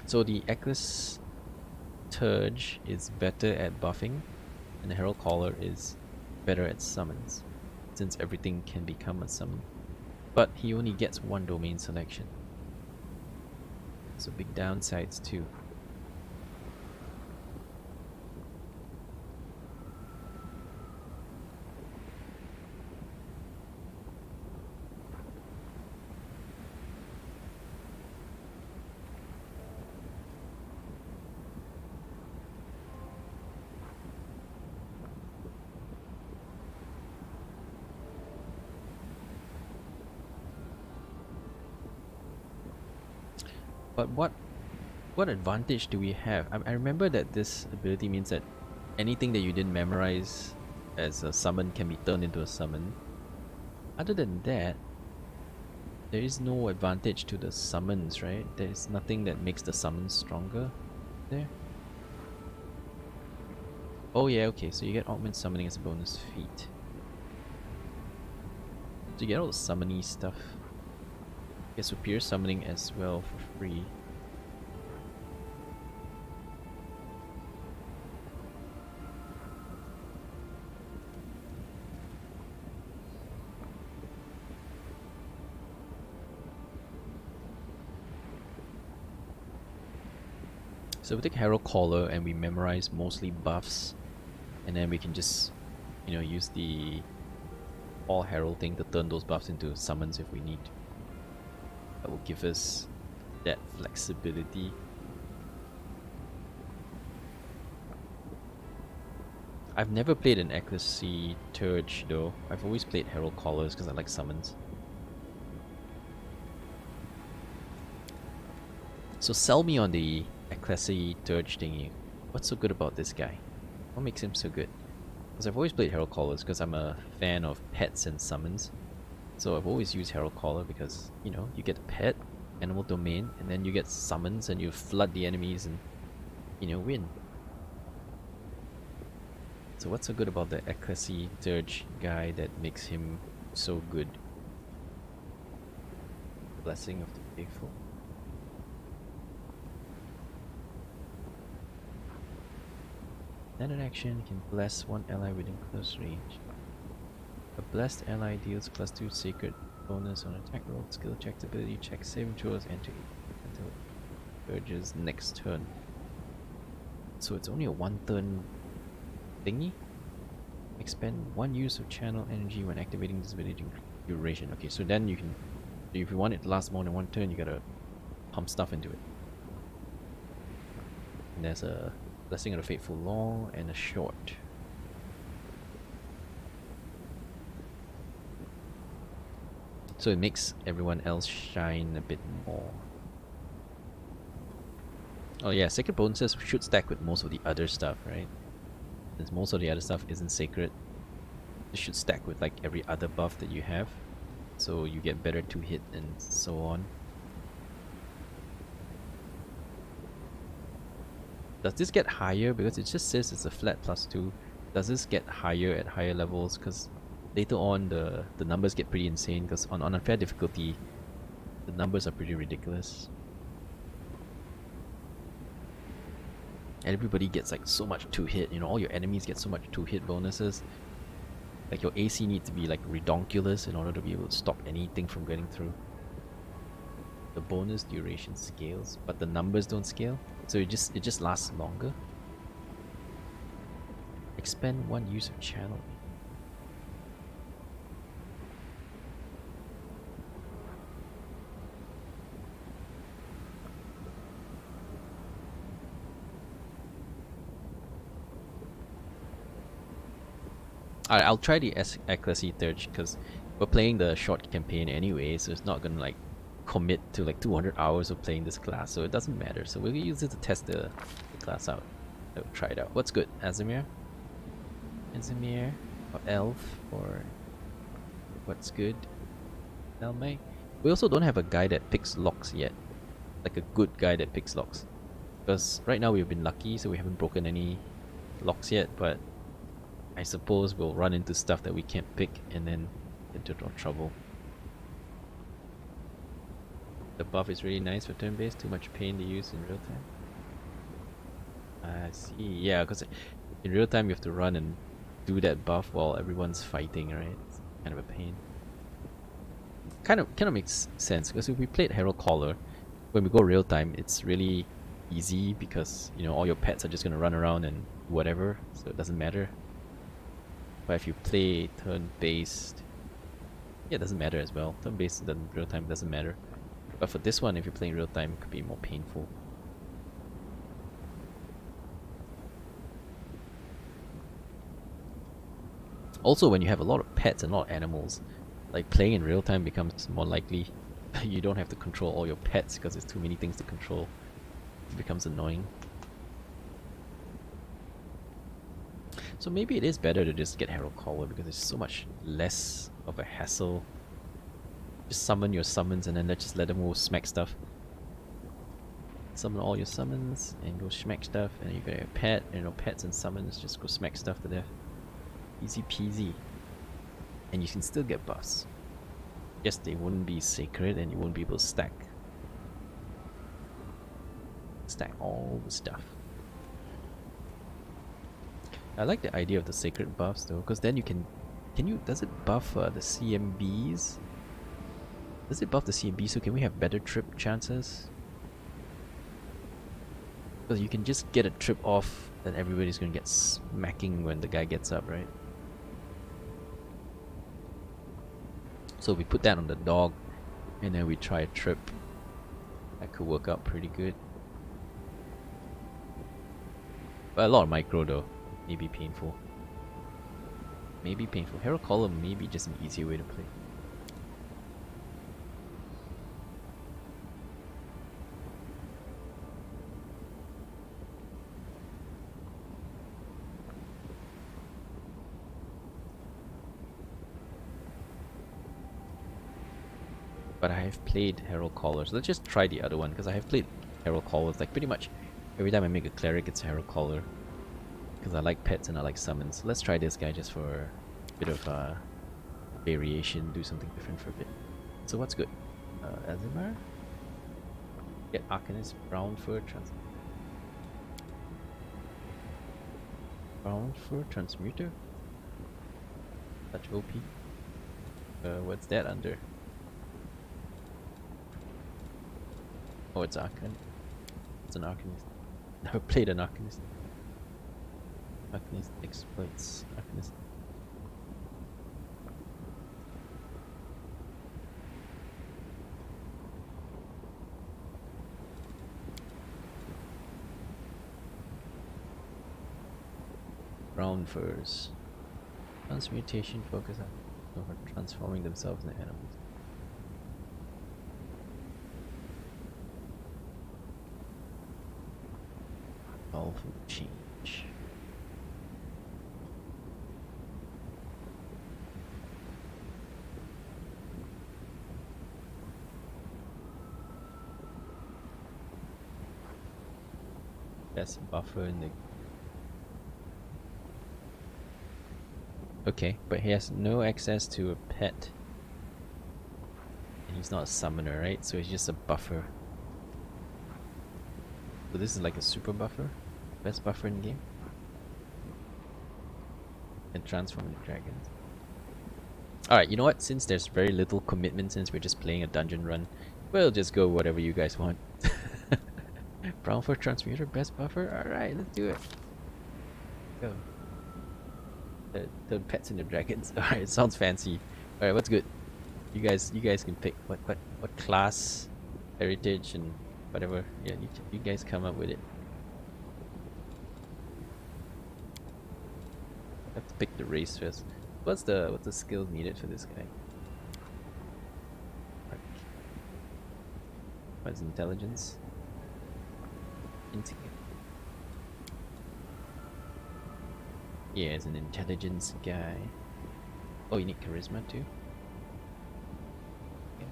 Speaker 1: So the Ekless Scourge is better at buffing, and the Herald Caller is better at summons, since everything can become a summon. But he only gets 1 domain selection. So big downsides too. But what advantage do we have? I remember that this ability means that anything that you didn't memorize as a summon can be turned into a summon. Other than that, there is no advantage to the summons, right? There is nothing that makes the summons stronger there. Oh yeah, okay, so you get augment summoning as a bonus feat. So you get all the summony stuff. Get superior summoning as well for free. So we take Herald Caller and we memorize mostly buffs, and then we can just, you know, use the all heralding to turn those buffs into summons if we need. That will give us that flexibility. I've never played an Ecclesia Turge though. I've always played Herald Callers because I like summons. So sell me on the Ecclesia Turge thingy. What's so good about this guy? What makes him so good? Because I've always played Herald Callers because I'm a fan of pets and summons. So I've always used Herald Caller because, you know, you get a pet, animal domain, and then you get summons and you flood the enemies and, you know, win. So what's so good about the Ecclesia Dirge guy that makes him so good? Blessing of the Faithful. Standard action can bless one ally within close range. A blessed ally deals +2 sacred bonus on attack roll, skill checks, ability checks, saving throws, and to until Dirge's next turn. So it's only a 1-turn thingy? Expend 1 use of channel energy when activating this ability duration. Okay, so then you can, if you want it to last more than 1 turn, you gotta pump stuff into it. And there's a Blessing of the Faithful long and a short. So it makes everyone else shine a bit more. Oh yeah, sacred bonuses should stack with most of the other stuff, right? Since most of the other stuff isn't sacred, it should stack with like every other buff that you have. So you get better 2-hit and so on. Does this get higher? Because it just says it's a flat +2. Does this get higher at higher levels? Because later on the numbers get pretty insane, because on unfair difficulty the numbers are pretty ridiculous. Everybody gets like so much 2-hit, you know, all your enemies get so much 2-hit bonuses. Like your AC needs to be like redonkulous in order to be able to stop anything from getting through. The bonus duration scales, but the numbers don't scale, so it just lasts longer. Expend 1 use of channel. Alright, I'll try the Ecclesia Dirge because we're playing the short campaign anyway, so it's not gonna like commit to like 200 hours of playing this class, so it doesn't matter. So we'll use it to test the class out. So try it out. What's good? Azimir? Azimir? Or Elf? Or what's good? Elmay? We also don't have a guy that picks locks yet. Like a good guy that picks locks. Because right now we've been lucky, so we haven't broken any locks yet, but I suppose we'll run into stuff that we can't pick and then into trouble. The buff is really nice for turn-based, too much pain to use in real time. I see, yeah, because in real time you have to run and do that buff while everyone's fighting, right? It's kind of a pain. Kind of makes sense, because if we played Herald Caller, when we go real time, it's really easy because, you know, all your pets are just gonna run around and whatever, so it doesn't matter. But if you play turn-based, yeah, it doesn't matter as well. Turn-based in real time doesn't matter. But for this one, if you're playing real time, it could be more painful. Also, when you have a lot of pets and a lot of animals, like playing in real time becomes more likely. You don't have to control all your pets because there's too many things to control. It becomes annoying. So maybe it is better to just get Herald Caller because it's so much less of a hassle. Just summon your summons and then just let them go smack stuff. Summon all your summons and go smack stuff, and you got your pet, and you know, pets and summons just go smack stuff to death. Easy peasy. And you can still get buffs. Yes, they wouldn't be sacred and you won't be able to stack all the stuff. I like the idea of the sacred buffs though, because then you can does it buff the CMBs? Does it buff the CMB, so can we have better trip chances? Because you can just get a trip off, then everybody's gonna get smacking when the guy gets up, right? So we put that on the dog, and then we try a trip. That could work out pretty good. But a lot of micro though. Maybe painful. Maybe painful. Hero Column may be just an easier way to play. But I have played Herald Callers. Let's just try the other one, because I have played Herald Callers like pretty much every time I make a cleric it's a Herald Caller. Because I like pets and I like summons. So let's try this guy just for a bit of variation, do something different for a bit. So what's good? Azimar? Get Arcanist, Brown Fur, Brown Fur Transmuter? Such OP. What's that under? Oh, it's Arcan. It's an Arcanist. Never played an Arcanist. Arcanist exploits. Arcanist. Brown furs. Transmutation focus on transforming themselves into animals. Powerful change. Best buffer in the... Okay, but he has no access to a pet. And he's not a summoner, right? So he's just a buffer. So this is like a super buffer? Best buffer in game? And transform into dragons. Alright, you know what? Since there's very little commitment, since we're just playing a dungeon run, we'll just go whatever you guys want. Brown for transmuter, best buffer? Alright, let's do it. Go. The pets and the dragons. Alright, it sounds fancy. Alright, what's good? You guys can pick what class, heritage, and whatever. Yeah, you guys come up with it. I have to pick the race first. What's the skills needed for this guy? What's intelligence? Yeah, it's an intelligence guy. Oh, you need charisma too? Okay.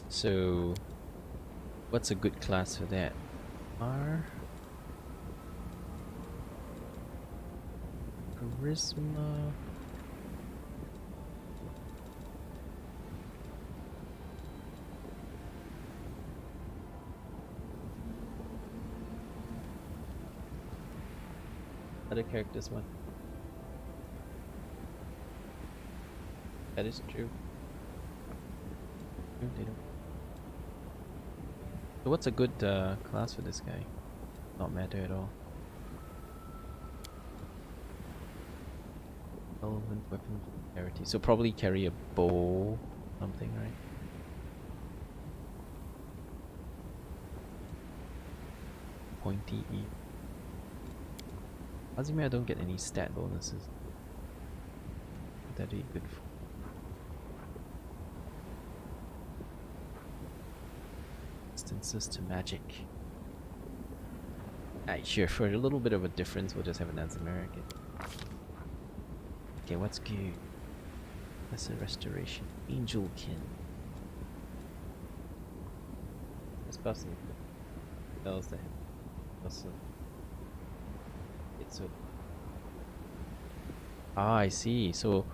Speaker 1: So, what's a good class for that? Charisma. Other characters one. That is true. No, they don't. So what's a good class for this guy? Not matter at all. Relevant weapon clarity. So probably carry a bow, something, right? Pointy E. Azimir don't get any stat bonuses. That'd be good for. Instances to magic. Alright, sure, for a little bit of a difference, we'll just have an Azimir again. Okay, what's good? That's a restoration. Angelkin. That's possible. That was the him. Also. So I see. So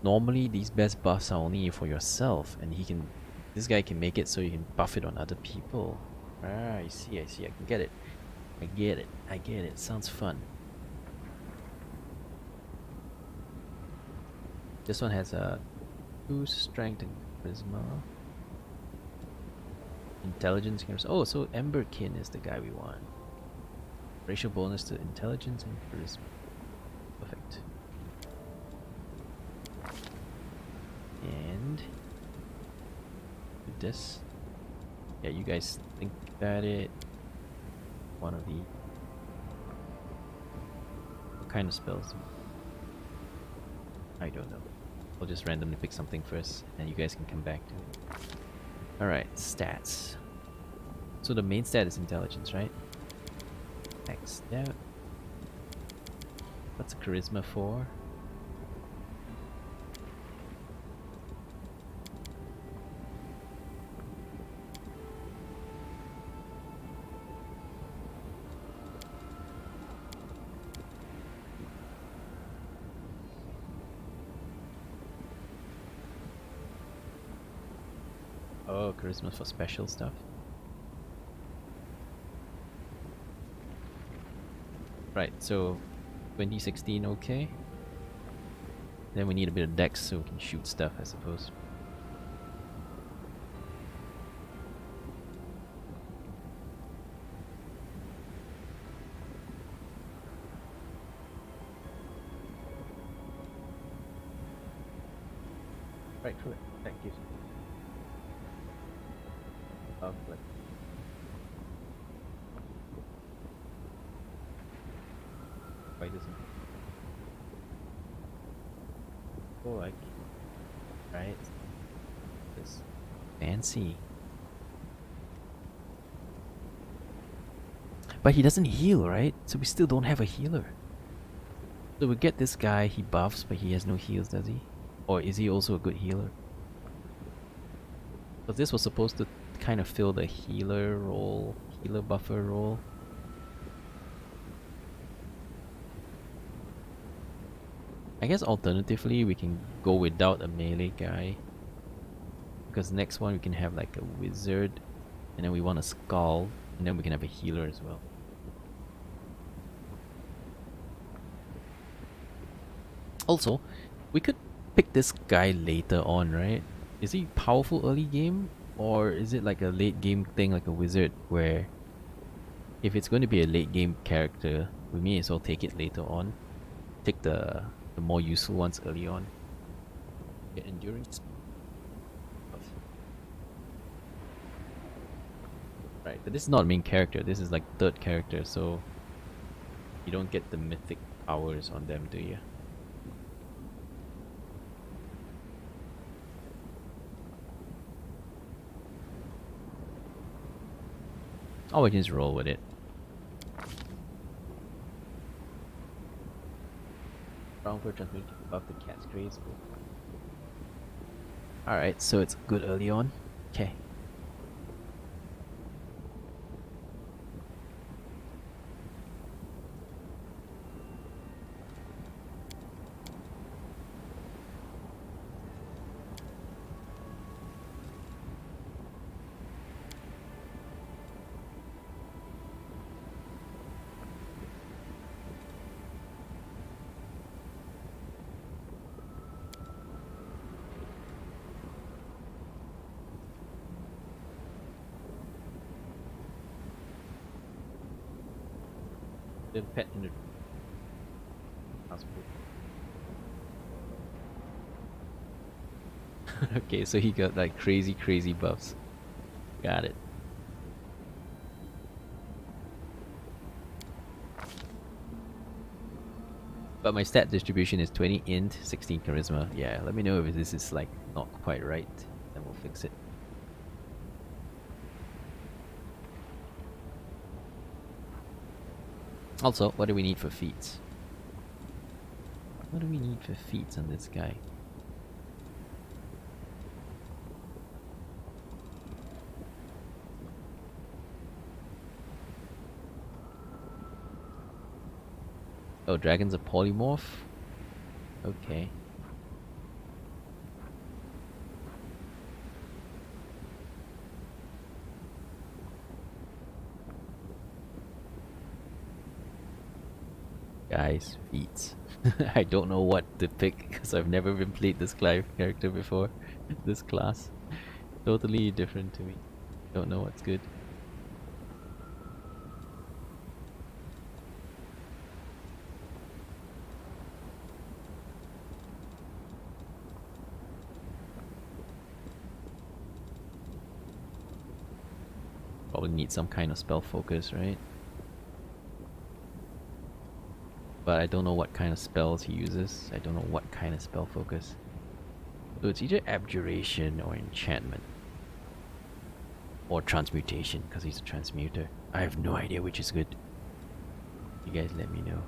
Speaker 1: normally these best buffs are only for yourself, and this guy can make it so you can buff it on other people. Ah, I see, I can get it. I get it. Sounds fun. This one has a 2 strength and charisma. Intelligence. Oh, so Emberkin is the guy we want. Racial bonus to intelligence and charisma. Perfect. And with this, yeah, you guys think about it. One of the what kind of spells? I don't know. I'll just randomly pick something first, and you guys can come back to it. All right, stats. So the main stat is intelligence, right? Maxed out. What's charisma for? Oh, charisma for special stuff. Right, so 2016, okay. Then we need a bit of dex so we can shoot stuff, I suppose. Right, cool. Thank you. Lovely. Why doesn't? Oh, like, right? This fancy. But he doesn't heal, right? So we still don't have a healer. So we get this guy, he buffs, but he has no heals, does he? Or is he also a good healer? But this was supposed to kind of fill the healer role, healer buffer role. I guess alternatively we can go without a melee guy, because next one we can have like a wizard, and then we want a skull, and then we can have a healer as well. Also, we could pick this guy later on, right? Is he powerful early game, or is it like a late game thing like a wizard, where if it's going to be a late game character, we may as well take it later on. Take the more useful ones early on. Get endurance. Right, but this is not a main character, this is like third character, so you don't get the mythic powers on them, do you? Oh, we can just roll with it. Round for transmission above the cat's grace. Alright, so it's good early on. Okay. The pet in the hospital. Okay, so he got like crazy buffs. Got it. But my stat distribution is 20 int, 16 charisma. Yeah, let me know if this is like not quite right, then we'll fix it. Also, what do we need for feats? What do we need for feats on this guy? Oh, dragon's a polymorph? Okay. Guys, feats. I don't know what to pick because I've never been played this character before. This class. Totally different to me. Don't know what's good. probably need some kind of spell focus, right? But I don't know what kind of spells he uses. I don't know what kind of spell focus. So it's either abjuration or enchantment. Or transmutation, because he's a transmuter. I have no idea which is good. You guys let me know.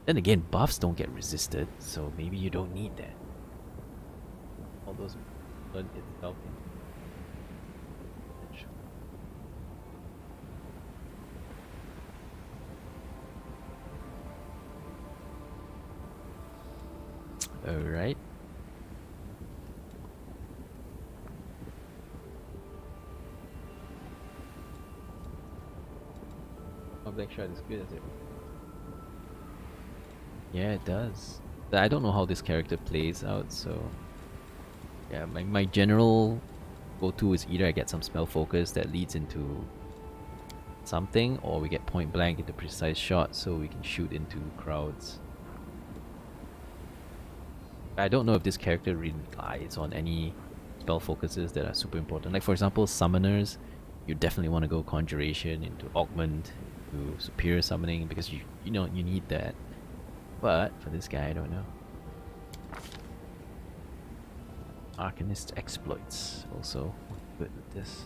Speaker 1: Then again, buffs don't get resisted, so maybe you don't need that. All those blood itself. Alright. Oh, Black Shard is good, is it? Yeah, it does. But I don't know how this character plays out, so... Yeah, my general go-to is either I get some spell focus that leads into something, or we get point blank into precise shot so we can shoot into crowds. I don't know if this character relies on any spell focuses that are super important. Like for example, summoners, you definitely want to go conjuration into augment, to superior summoning, because you know you need that. But for this guy, I don't know. Arcanist exploits also good with this.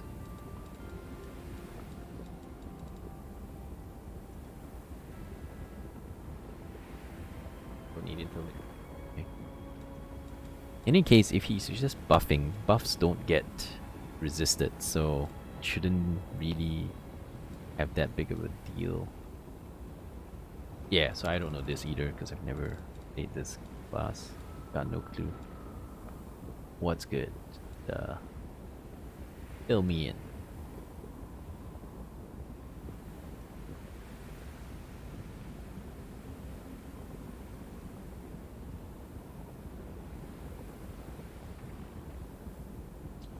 Speaker 1: Don't need it till okay. In any case, if he's just buffing, buffs don't get resisted, so it shouldn't really have that big of a deal. Yeah, so I don't know this either because I've never played this class. Got no clue. What's good? Fill me in.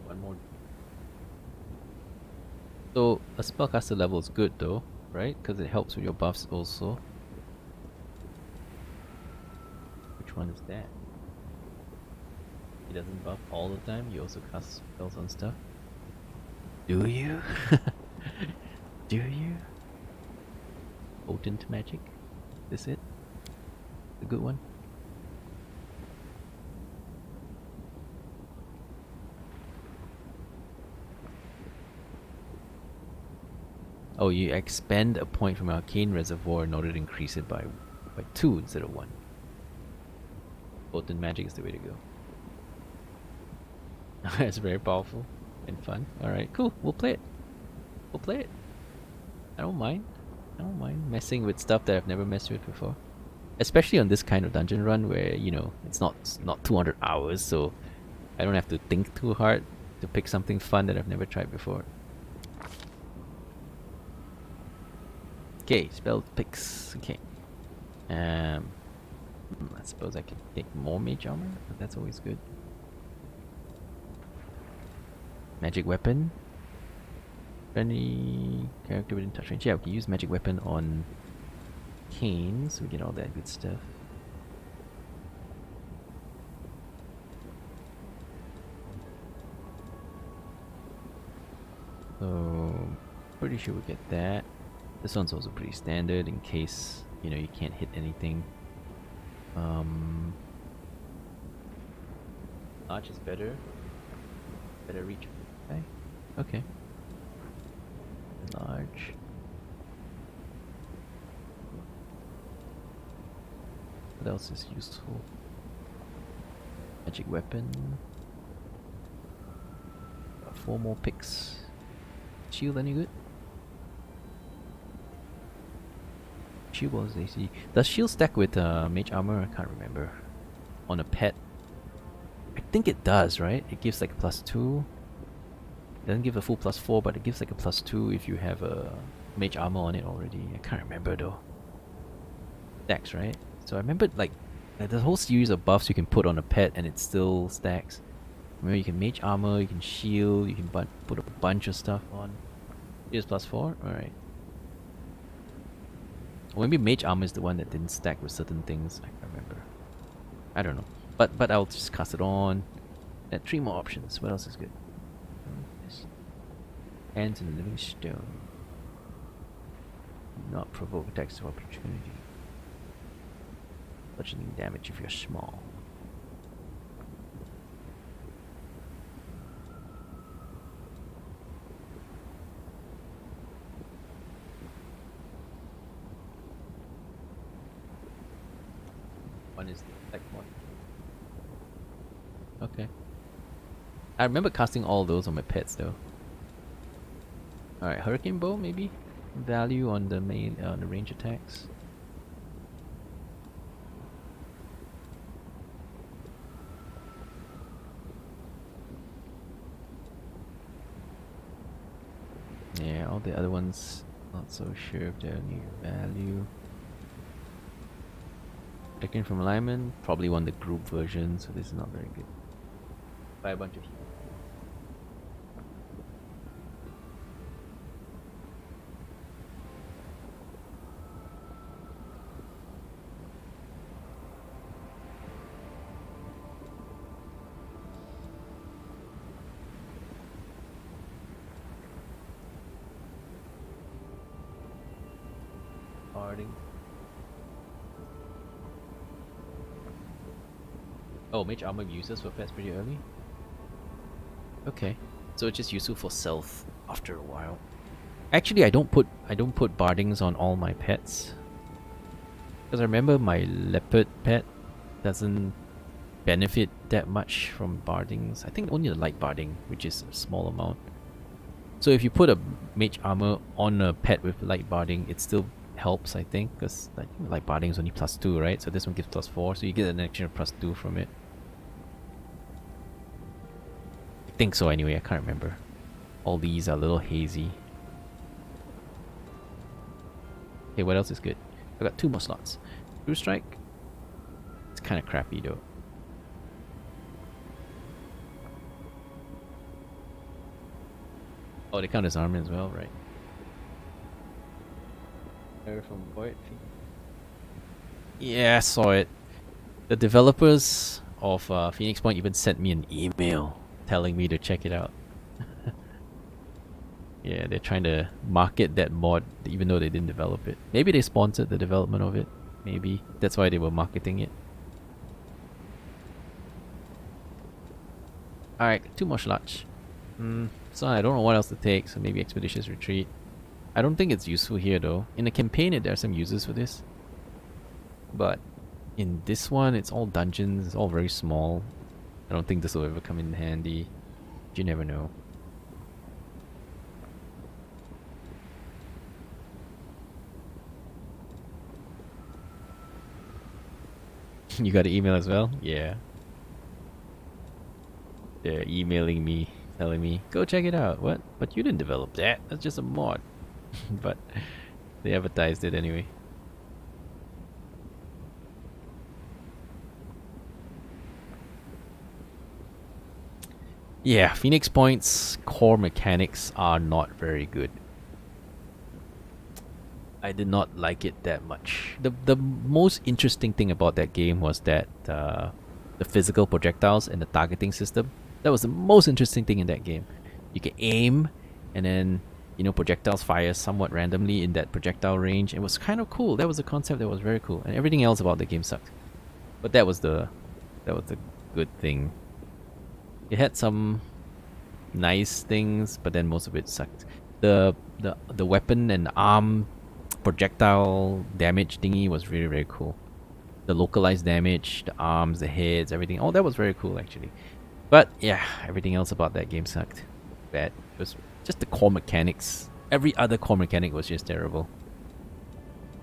Speaker 1: One more. So a spellcaster level is good though, right? Because it helps with your buffs also. Which one is that? He doesn't buff all the time, you also cast spells on stuff. Do you? Do you? Potent magic? Is this it? The good one? Oh, you expend a point from Arcane Reservoir in order to increase it by 2 instead of 1. Potent magic is the way to go. It's very powerful and fun. Alright, cool. We'll play it. We'll play it. I don't mind. I don't mind messing with stuff that I've never messed with before. Especially on this kind of dungeon run where, you know, it's not 200 hours, so I don't have to think too hard to pick something fun that I've never tried before. Okay, spell picks. Okay. I suppose I can take more mage armor, but that's always good. Magic weapon. Any character within touch range. Yeah, we can use magic weapon on Kaen, so we get all that good stuff. So pretty sure we get that. This one's also pretty standard in case, you know, you can't hit anything. Large is better. Better reach. Okay. Okay. Large. What else is useful? Magic weapon. 4 more picks. Shield any good? Shield was AC. Does shield stack with mage armor? I can't remember. On a pet. I think it does, right? It gives like a +2. It doesn't give a full +4, but it gives like a +2 if you have a mage armor on it already. I can't remember though. Stacks, right? So I remember like the whole series of buffs you can put on a pet and it still stacks. Remember, you can mage armor, you can shield, you can put a bunch of stuff on. Here's +4? Alright. Or maybe mage armor is the one that didn't stack with certain things. I can't remember. I don't know. But I'll just cast it on. And 3 more options. What else is good? Hands in living stone. Do not provoke attacks of opportunity. Bludgeoning damage if you're small. One is the like one. Okay. I remember casting all those on my pets though. Alright, Hurricane Bow maybe? Value on the main the range attacks. Yeah, all the other ones not so sure if they're any value. Taken from alignment, probably one the group version, so this is not very good. Buy a bunch of heal. Harding. Oh, mage armor uses for pets pretty early? Okay. So it's just useful for self after a while. Actually I don't put bardings on all my pets. Because I remember my leopard pet doesn't benefit that much from bardings. I think only the light barding, which is a small amount. So if you put a mage armor on a pet with light barding, it still helps, I think, because light barding is only +2, right? So this one gives +4, so you get an extra +2 from it. I think so anyway, I can't remember. All these are a little hazy. Okay, what else is good? I got 2 more slots. True Strike. It's kind of crappy though. Oh, they count as armor as well, right? Error from Void. Yeah, I saw it. The developers of Phoenix Point even sent me an email telling me to check it out. Yeah, they're trying to market that mod even though they didn't develop it. Maybe they sponsored the development of it. Maybe. That's why they were marketing it. Alright, 2 more slots. So I don't know what else to take, so maybe Expeditious Retreat. I don't think it's useful here though. In the campaign there are some uses for this. But in this one it's all dungeons, it's all very small. I don't think this will ever come in handy. You never know. You got an email as well? Yeah. They're emailing me, telling me, go check it out. What? But you didn't develop that. That's just a mod. But they advertised it anyway. Yeah, Phoenix Point's core mechanics are not very good. I did not like it that much. The most interesting thing about that game was that the physical projectiles and the targeting system. That was the most interesting thing in that game. You can aim, and then projectiles fire somewhat randomly in that projectile range. It was kind of cool. That was a concept that was very cool, and everything else about the game sucked. But that was the good thing. It had some nice things, but then most of it sucked. The weapon and arm projectile damage thingy was really, very cool. The localized damage, the arms, the heads, everything. Oh, that was very cool actually. But yeah, everything else about that game sucked. Bad. It was just the core mechanics. Every other core mechanic was just terrible.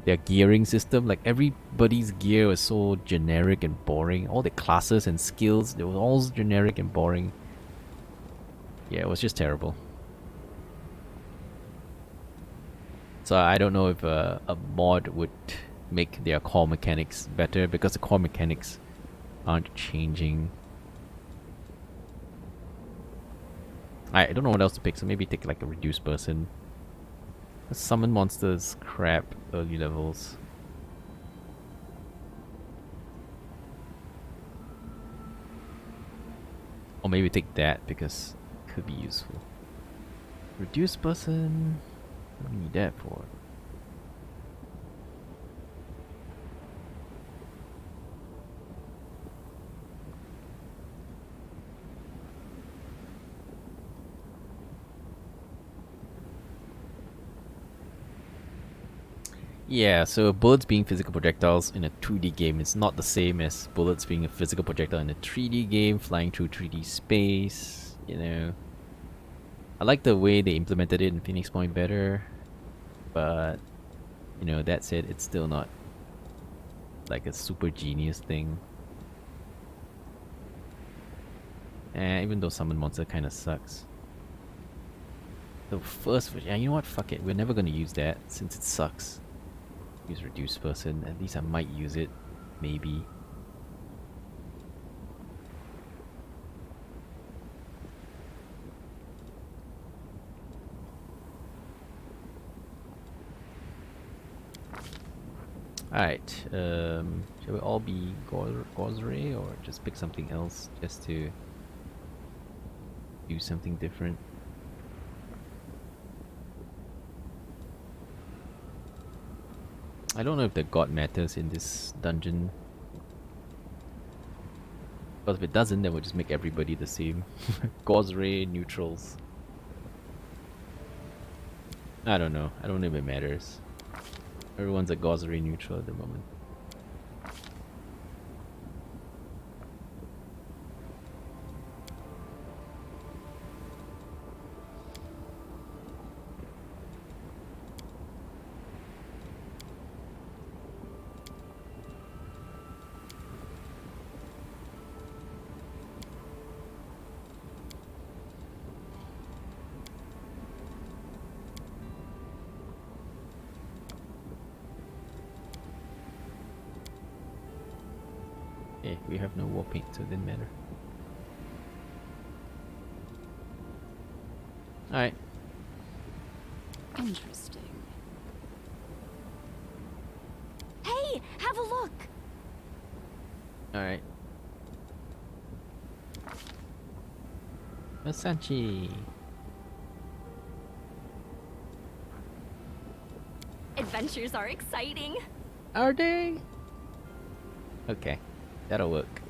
Speaker 1: Their gearing system, like everybody's gear was so generic and boring. All the classes and skills, they were all generic and boring. Yeah, it was just terrible. So I don't know if a mod would make their core mechanics better, because the core mechanics aren't changing. I don't know what else to pick, so maybe take like a reduced person. Summon monsters, crap, early levels. Or maybe take that because it could be useful. Reduce person. What do we need that for? Yeah, so bullets being physical projectiles in a 2D game is not the same as bullets being a physical projectile in a 3D game, flying through 3D space, you know. I like the way they implemented it in Phoenix Point better, but, you know, that said, it's still not like a super genius thing. And even though Summon Monster kinda sucks. The first version, yeah, you know what, fuck it, we're never gonna use that since it sucks. Use Reduce Person, at least I might use it, maybe. Alright, shall we all be Gozre or just pick something else just to do something different? I don't know if the god matters in this dungeon. But if it doesn't, then we'll just make everybody the same. Gozre neutrals. I don't know. I don't know if it matters. Everyone's a Gozre neutral at the moment. Okay, we have no war paint, so it didn't matter. Alright.
Speaker 2: Interesting. Hey, have a look.
Speaker 1: Alright. Masanchi.
Speaker 2: Adventures are exciting.
Speaker 1: Are they? Okay, that'll work.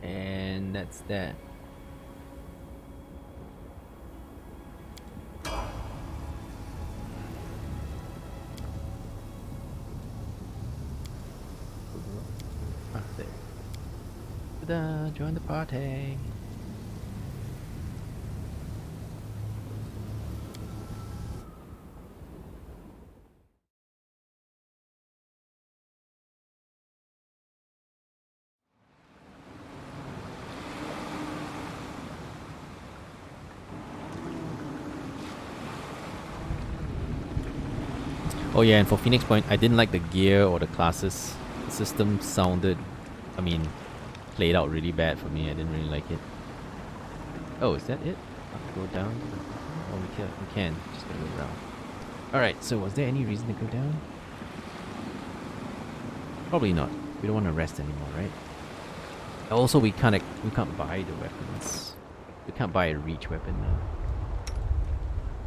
Speaker 1: And that's that. Ah, there. Ta-da, join the party. Oh yeah, and for Phoenix Point, I didn't like the gear or the classes. The system sounded, I mean, played out really bad for me. I didn't really like it. Oh, is that it? Go down? Oh, we can. Just gotta go around. Alright, so was there any reason to go down? Probably not. We don't want to rest anymore, right? Also, we can't buy the weapons. We can't buy a reach weapon now.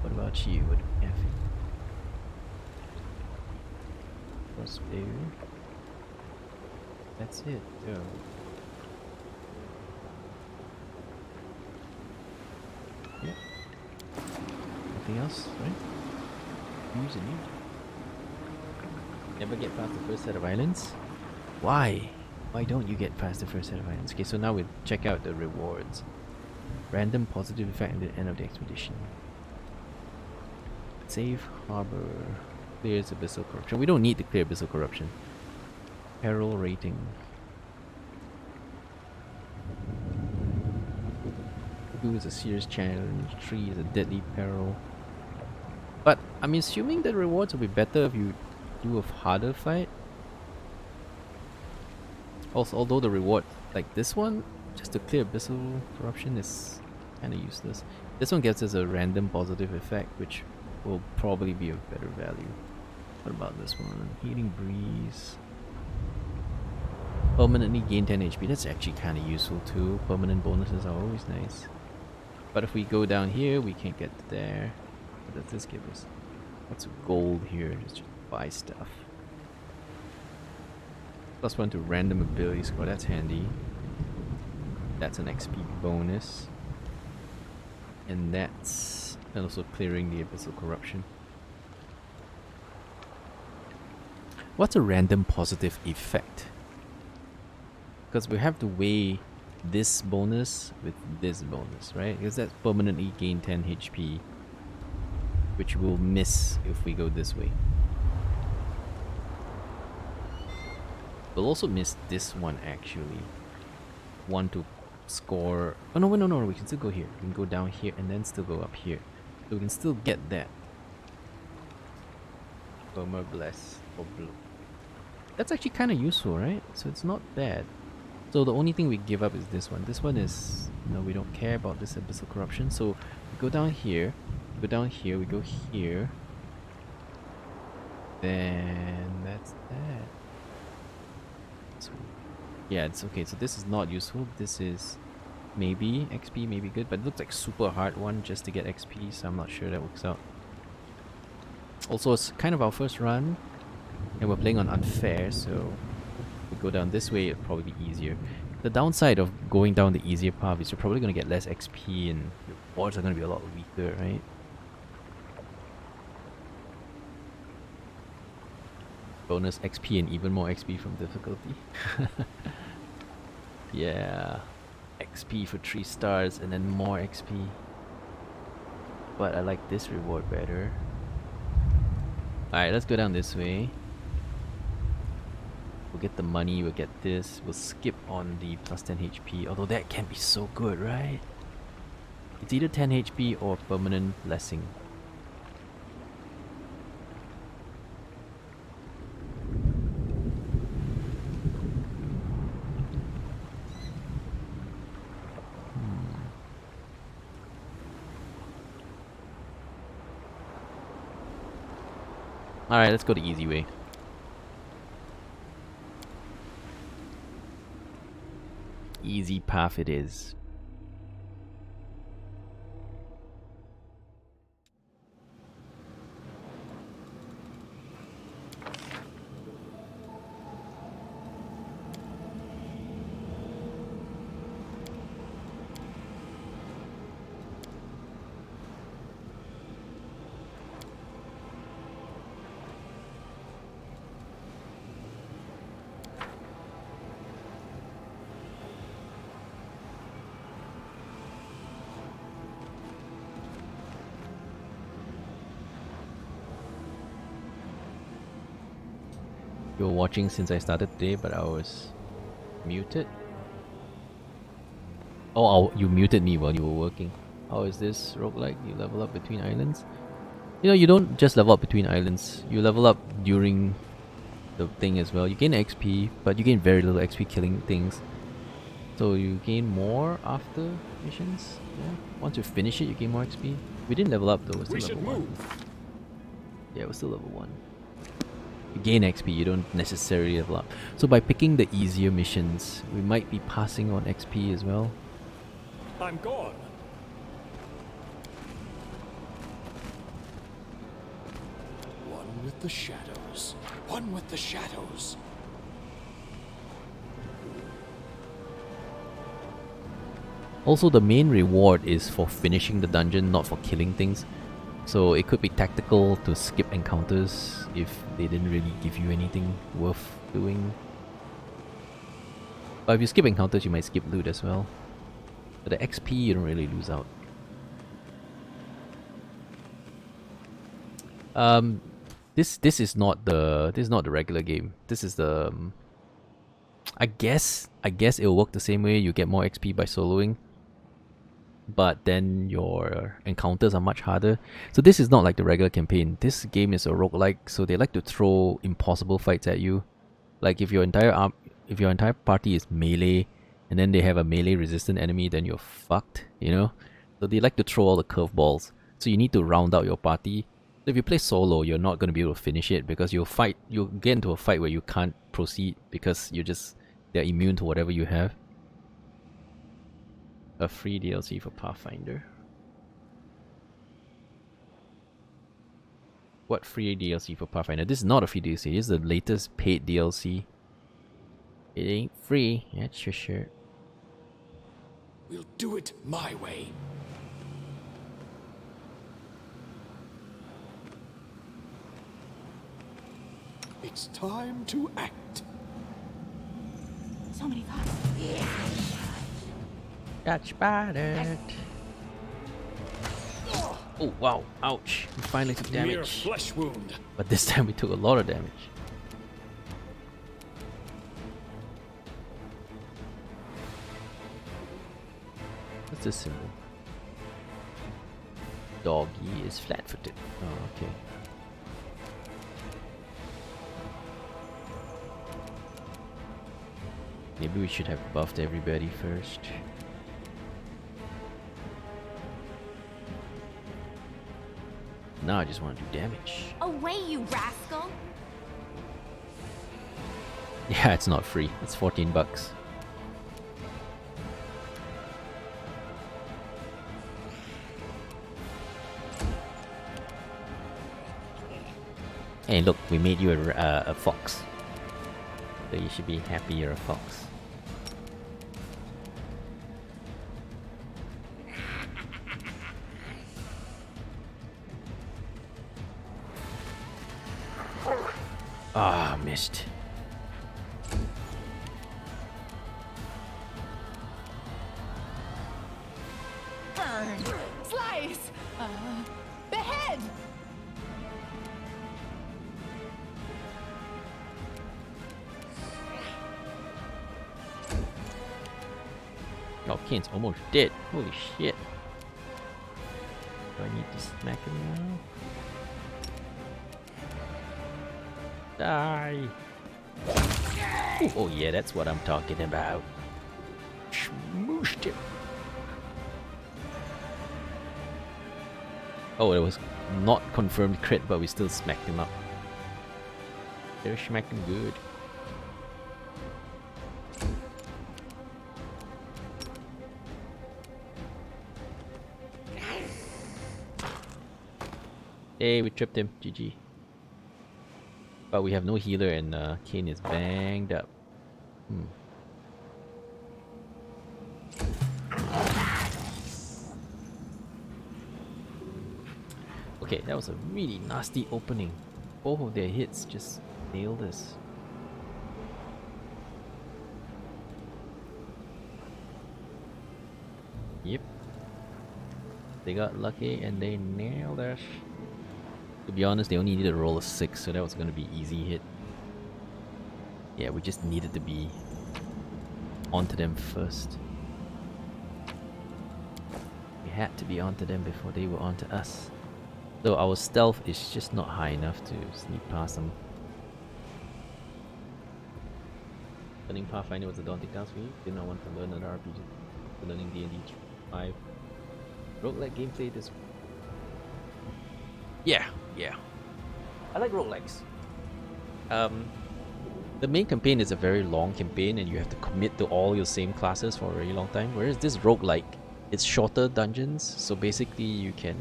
Speaker 1: What about you? What do we have? Crossbow. That's it. Oh. Yep. Nothing else, right? Using it. Never get past the first set of islands? Why? Why don't you get past the first set of islands? Okay, so now we check out the rewards. Random positive effect at the end of the expedition. Safe harbor. Clears abyssal corruption. We don't need to clear abyssal corruption. Peril rating. 2 is a serious challenge. 3 is a deadly peril. But I'm assuming the rewards will be better if you do a harder fight. Also, although the reward like this one, just to clear abyssal corruption, is kind of useless. This one gives us a random positive effect, which will probably be of better value. What about this one? Healing breeze. Permanently gain 10 HP. That's actually kind of useful too. Permanent bonuses are always nice. But if we go down here, we can't get there. What does this give us? What's gold here? Just buy stuff. +1 to random ability score. That's handy. That's an XP bonus. And that's also clearing the abyssal corruption. What's a random positive effect? Because we have to weigh this bonus with this bonus, right? Because that's permanently gain 10 HP, which we'll miss if we go this way. We'll also miss this one actually. One to score. Oh no, no, we can still go here. We can go down here and then still go up here. So we can still get that. Perma Bless or Blue. That's actually kind of useful, right? So it's not bad. So the only thing we give up is this one. This one is, no, we don't care about this abyssal corruption. So we go down here, we go down here, we go here. Then that's that. So yeah, it's okay. So this is not useful. This is maybe XP, maybe good, but it looks like super hard one just to get XP, so I'm not sure that works out. Also, it's kind of our first run, and we're playing on unfair, so if we go down this way, it'll probably be easier. The downside of going down the easier path is you're probably going to get less XP and your boards are going to be a lot weaker, right? Bonus XP and even more XP from difficulty. Yeah. XP for 3 stars and then more XP. But I like this reward better. Alright, let's go down this way. We'll get the money, we'll get this. We'll skip on the +10 HP. Although that can be so good, right? It's either 10 HP or permanent blessing. Alright, let's go the easy way. Easy path it is. You were watching since I started today, but I was muted. Oh, you muted me while you were working. How is this roguelike? You level up between islands? You know, you don't just level up between islands. You level up during the thing as well. You gain XP, but you gain very little XP killing things. So you gain more after missions. Yeah. Once you finish it, you gain more XP. We didn't level up though. We're still level 1. Yeah, we're still level 1. You gain XP, you don't necessarily level up. So by picking the easier missions, we might be passing on XP as well.
Speaker 4: I'm gone. One with the shadows. One with the shadows.
Speaker 1: Also, the main reward is for finishing the dungeon, not for killing things. So it could be tactical to skip encounters if they didn't really give you anything worth doing. But if you skip encounters, you might skip loot as well. But the XP, you don't really lose out. This is not the regular game. This is the I guess it'll work the same way. You get more XP by soloing, but then your encounters are much harder. So this is not like the regular campaign. This game is a roguelike, so they like to throw impossible fights at you. Like if your entire party is melee, and then they have a melee resistant enemy, then you're fucked, you know? So they like to throw all the curveballs. So you need to round out your party. So if you play solo, you're not going to be able to finish it because you'll get into a fight where you can't proceed because They're immune to whatever you have. A free DLC for Pathfinder. What free DLC for Pathfinder? This is not a free DLC. This is the latest paid DLC. It ain't free, that's for sure.
Speaker 4: We'll do it my way. It's time to act.
Speaker 2: So many thoughts.
Speaker 1: Got spotted. Oh wow, ouch. We finally took
Speaker 4: Mere
Speaker 1: damage.
Speaker 4: flesh wound.
Speaker 1: But this time we took a lot of damage. What's this symbol? Doggy is flat-footed. Oh, okay. Maybe we should have buffed everybody first. Now I just want to do damage.
Speaker 5: Away, you rascal!
Speaker 1: Yeah, it's not free. It's 14 bucks. Hey, look, we made you a fox. So you should be happy you're a fox. Ah, missed.
Speaker 2: Burn. Slice. Behead.
Speaker 1: Oh, Kane's almost dead. Holy shit. Do I need to smack him now? Die! Ooh, oh yeah, that's what I'm talking about. Smooshed him. Oh, it was not confirmed crit, but we still smacked him up. They're smacking good. Hey, we tripped him. GG. But we have no healer and Kaen is banged up. Okay, that was a really nasty opening. Both of their hits just nailed us. Yep. They got lucky and they nailed us. To be honest, they only needed to roll a 6, so that was going to be easy hit. Yeah, we just needed to be onto them first. We had to be onto them before they were onto us. So our stealth is just not high enough to sneak past them. Learning Pathfinder was a daunting task for you. Did not want to learn another RPG. Learning D&D 5. Roguelike gameplay this. Yeah. I like roguelikes. The main campaign is a very long campaign and you have to commit to all your same classes for a very long time. Whereas this roguelike, it's shorter dungeons, so basically you can...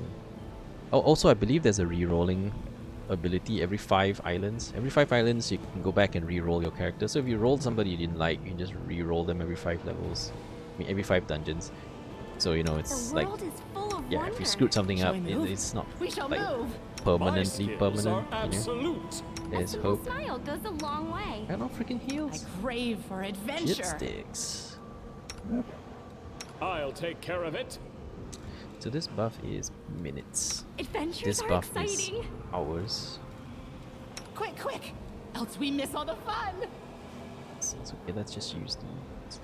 Speaker 1: Oh, also I believe there's a re-rolling ability every 5 islands. Every 5 islands you can go back and re-roll your character. So if you rolled somebody you didn't like, you can just re-roll them every 5 levels. I mean every 5 dungeons. So you know it's like... Yeah, if you screwed something up, it's not like permanently permanent, you know? There's hope.
Speaker 5: Smile goes a long way.
Speaker 1: I got no freaking
Speaker 2: I
Speaker 1: heals.
Speaker 2: crave for adventure.
Speaker 1: Shit sticks.
Speaker 4: I'll take care of it.
Speaker 1: So this buff is minutes.
Speaker 5: Adventures
Speaker 1: This
Speaker 5: are
Speaker 1: buff
Speaker 5: exciting.
Speaker 1: is hours.
Speaker 2: Quick, else we miss all the fun.
Speaker 1: So it's okay, let's just use these.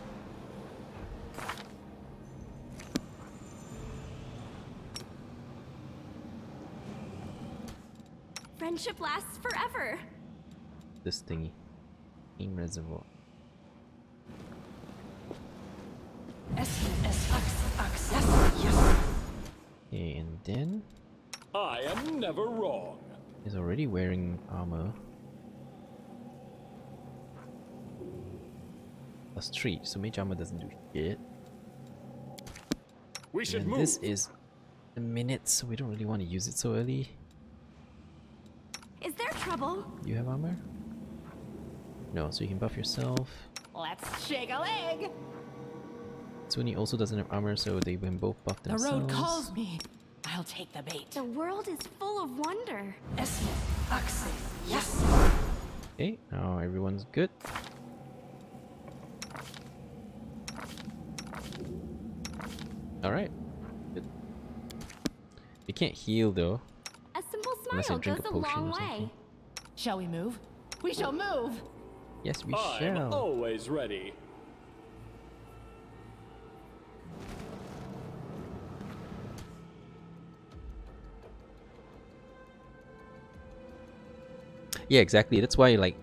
Speaker 5: Friendship lasts forever.
Speaker 1: This thingy. In reservoir. Okay, and then
Speaker 4: I am never wrong.
Speaker 1: he's already wearing armor. +3, so mage armor doesn't do shit.
Speaker 4: We should
Speaker 1: And
Speaker 4: move.
Speaker 1: this is a minute, so we don't really want to use it so early.
Speaker 5: Is there trouble?
Speaker 1: You have armor? No, so you can buff yourself.
Speaker 2: Let's shake a leg.
Speaker 1: Suni also doesn't have armor, so they can both buff
Speaker 2: The
Speaker 1: themselves.
Speaker 2: road calls me. I'll take the bait.
Speaker 5: The world is full of wonder.
Speaker 2: Yes.
Speaker 1: Okay, now everyone's good. Alright. Good. We can't heal though.
Speaker 5: A simple
Speaker 1: Unless I
Speaker 5: smile
Speaker 1: drink
Speaker 5: goes
Speaker 1: a
Speaker 5: a
Speaker 1: potion
Speaker 5: long
Speaker 1: or something.
Speaker 5: way.
Speaker 2: Shall we move? We shall move.
Speaker 1: Yes, we
Speaker 4: I'm
Speaker 1: shall.
Speaker 4: always ready.
Speaker 1: Yeah, exactly. That's why, like,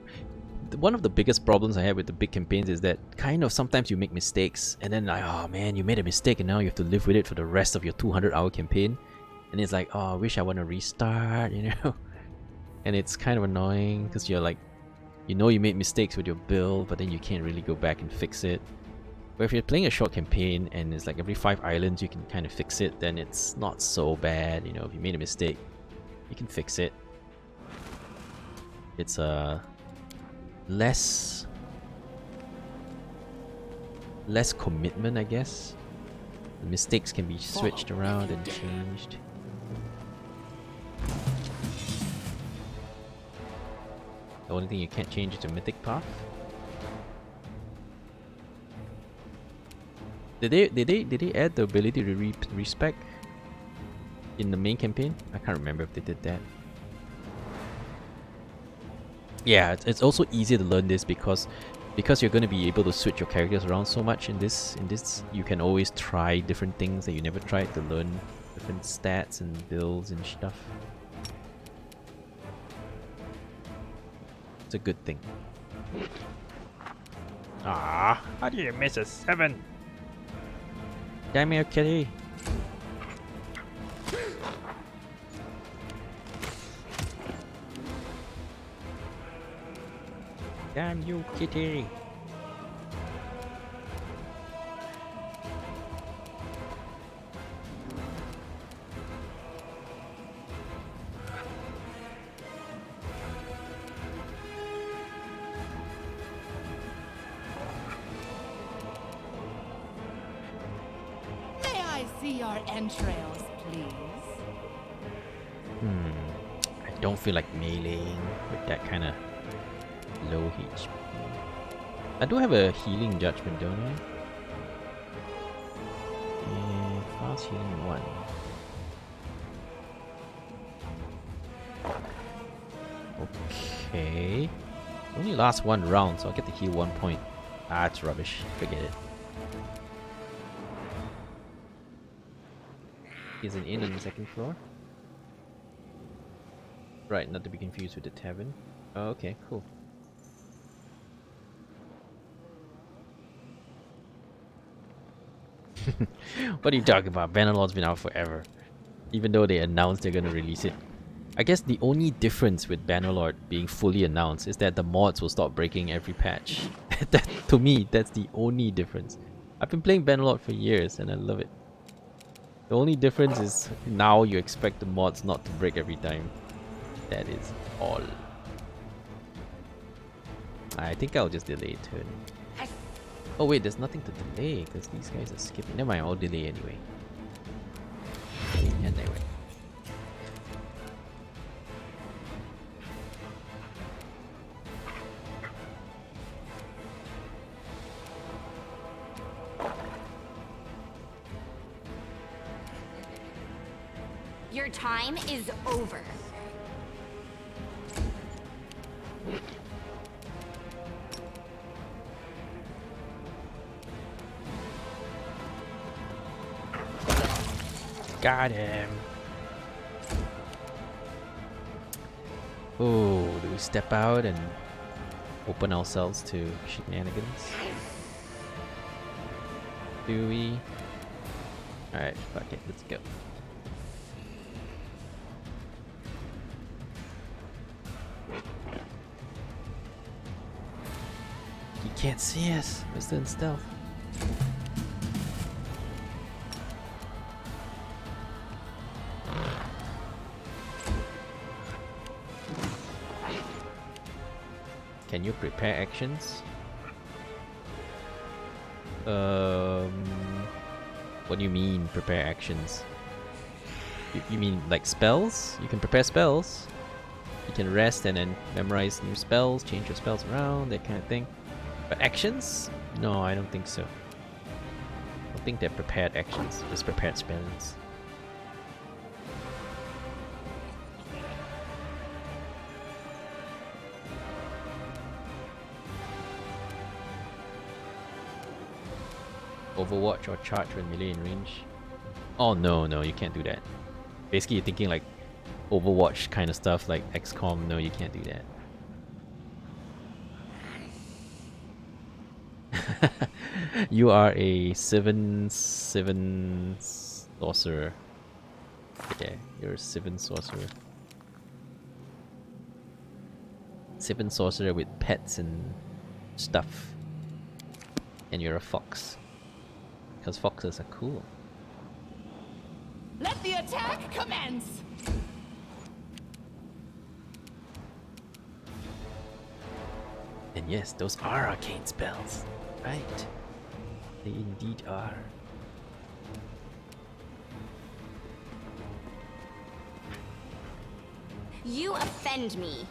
Speaker 1: one of the biggest problems I have with the big campaigns is that kind of sometimes you make mistakes, and then like, oh man, you made a mistake, and now you have to live with it for the rest of your 200-hour campaign. And it's like, oh, I wish I want to restart, you know? And it's kind of annoying because you're like, you know you made mistakes with your build, but then you can't really go back and fix it. But if you're playing a short campaign and it's like every 5 islands you can kind of fix it, then it's not so bad, you know. If you made a mistake, you can fix it. It's less commitment, I guess. The mistakes can be switched around and changed. The only thing you can't change is the mythic path. Did they add the ability to respec in the main campaign? I can't remember if they did that. Yeah, it's also easier to learn this because you're going to be able to switch your characters around so much in this. You can always try different things that you never tried to learn different stats and builds and stuff. It's a good thing.
Speaker 6: Ah, how do you miss a 7?
Speaker 1: Damn it, kitty! Damn you, kitty!
Speaker 2: May I see your entrails, please?
Speaker 1: I don't feel like meleeing with that kind of low HP. I do have a healing judgment, don't I? Yeah, fast healing 1. Okay. Only lasts 1 round, so I'll get to heal 1 point. Ah, it's rubbish. Forget it. Here's an inn on the 2nd floor. Right, not to be confused with the tavern. Oh, okay, cool. What are you talking about? Bannerlord's been out forever. Even though they announced they're gonna release it. I guess the only difference with Bannerlord being fully announced is that the mods will stop breaking every patch. To me, that's the only difference. I've been playing Bannerlord for years and I love it. The only difference is now you expect the mods not to break every time. That is all. I think I'll just delay a turn. Oh wait, there's nothing to delay because these guys are skipping. Never mind, I'll delay anyway. And they went.
Speaker 5: Your time is over.
Speaker 1: Got him. Oh, do we step out and open ourselves to shenanigans? Do we? Alright, fuck it, let's go. can't see us. We're still in stealth. Can you prepare actions? What do you mean prepare actions? You mean like spells? You can prepare spells. You can rest and then memorize new spells, change your spells around, that kind of thing. But actions? No, I don't think so. I don't think they're prepared actions, just prepared spells. Overwatch or charge when melee in range? Oh no, you can't do that. Basically you're thinking like Overwatch kind of stuff like XCOM. No, you can't do that. You are a Sylvan sorcerer. Yeah, you're a Sylvan sorcerer. Sylvan sorcerer with pets and stuff. And you're a fox. Because foxes are cool.
Speaker 2: Let the attack commence!
Speaker 1: And yes, those are arcane spells. Right. They indeed are.
Speaker 5: You offend me.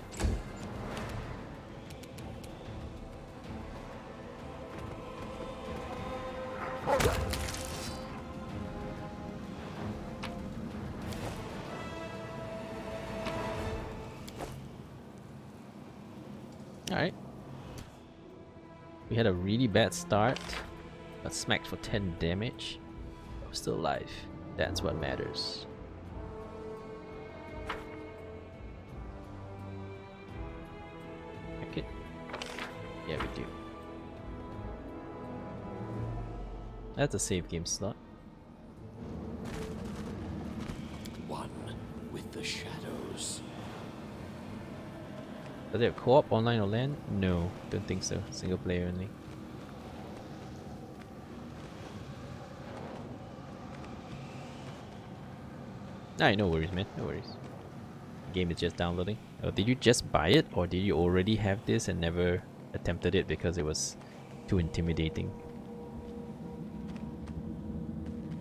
Speaker 1: Alright. We had a really bad start. Got smacked for 10 damage. But we're still alive. That's what matters. Make it? Yeah, we do. That's a save game slot.
Speaker 4: One with the shadows.
Speaker 1: Are there co-op online or LAN? No, don't think so. Single player only. Nah, no worries, man. No worries. The game is just downloading. Oh, did you just buy it, or did you already have this and never attempted it because it was too intimidating?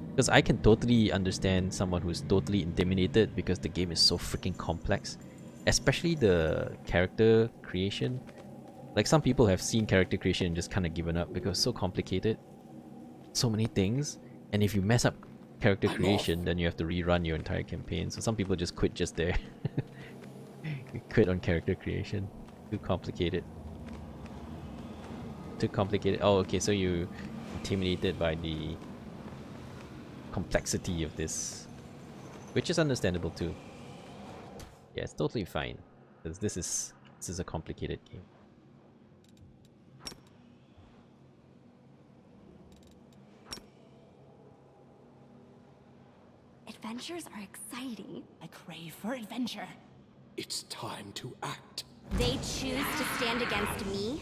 Speaker 1: Because I can totally understand someone who's totally intimidated because the game is so freaking complex. Especially the character creation. Like some people have seen character creation and just kind of given up because it's so complicated. So many things. And if you mess up character creation, then you have to rerun your entire campaign. So some people just quit just there. You quit on character creation. Too complicated. Too complicated. Oh, okay, so you're intimidated by the complexity of this. Which is understandable too. Yeah, it's totally fine. Because this is a complicated game.
Speaker 5: Adventures are exciting.
Speaker 2: I crave for adventure.
Speaker 4: It's time to act.
Speaker 5: They choose to stand against me.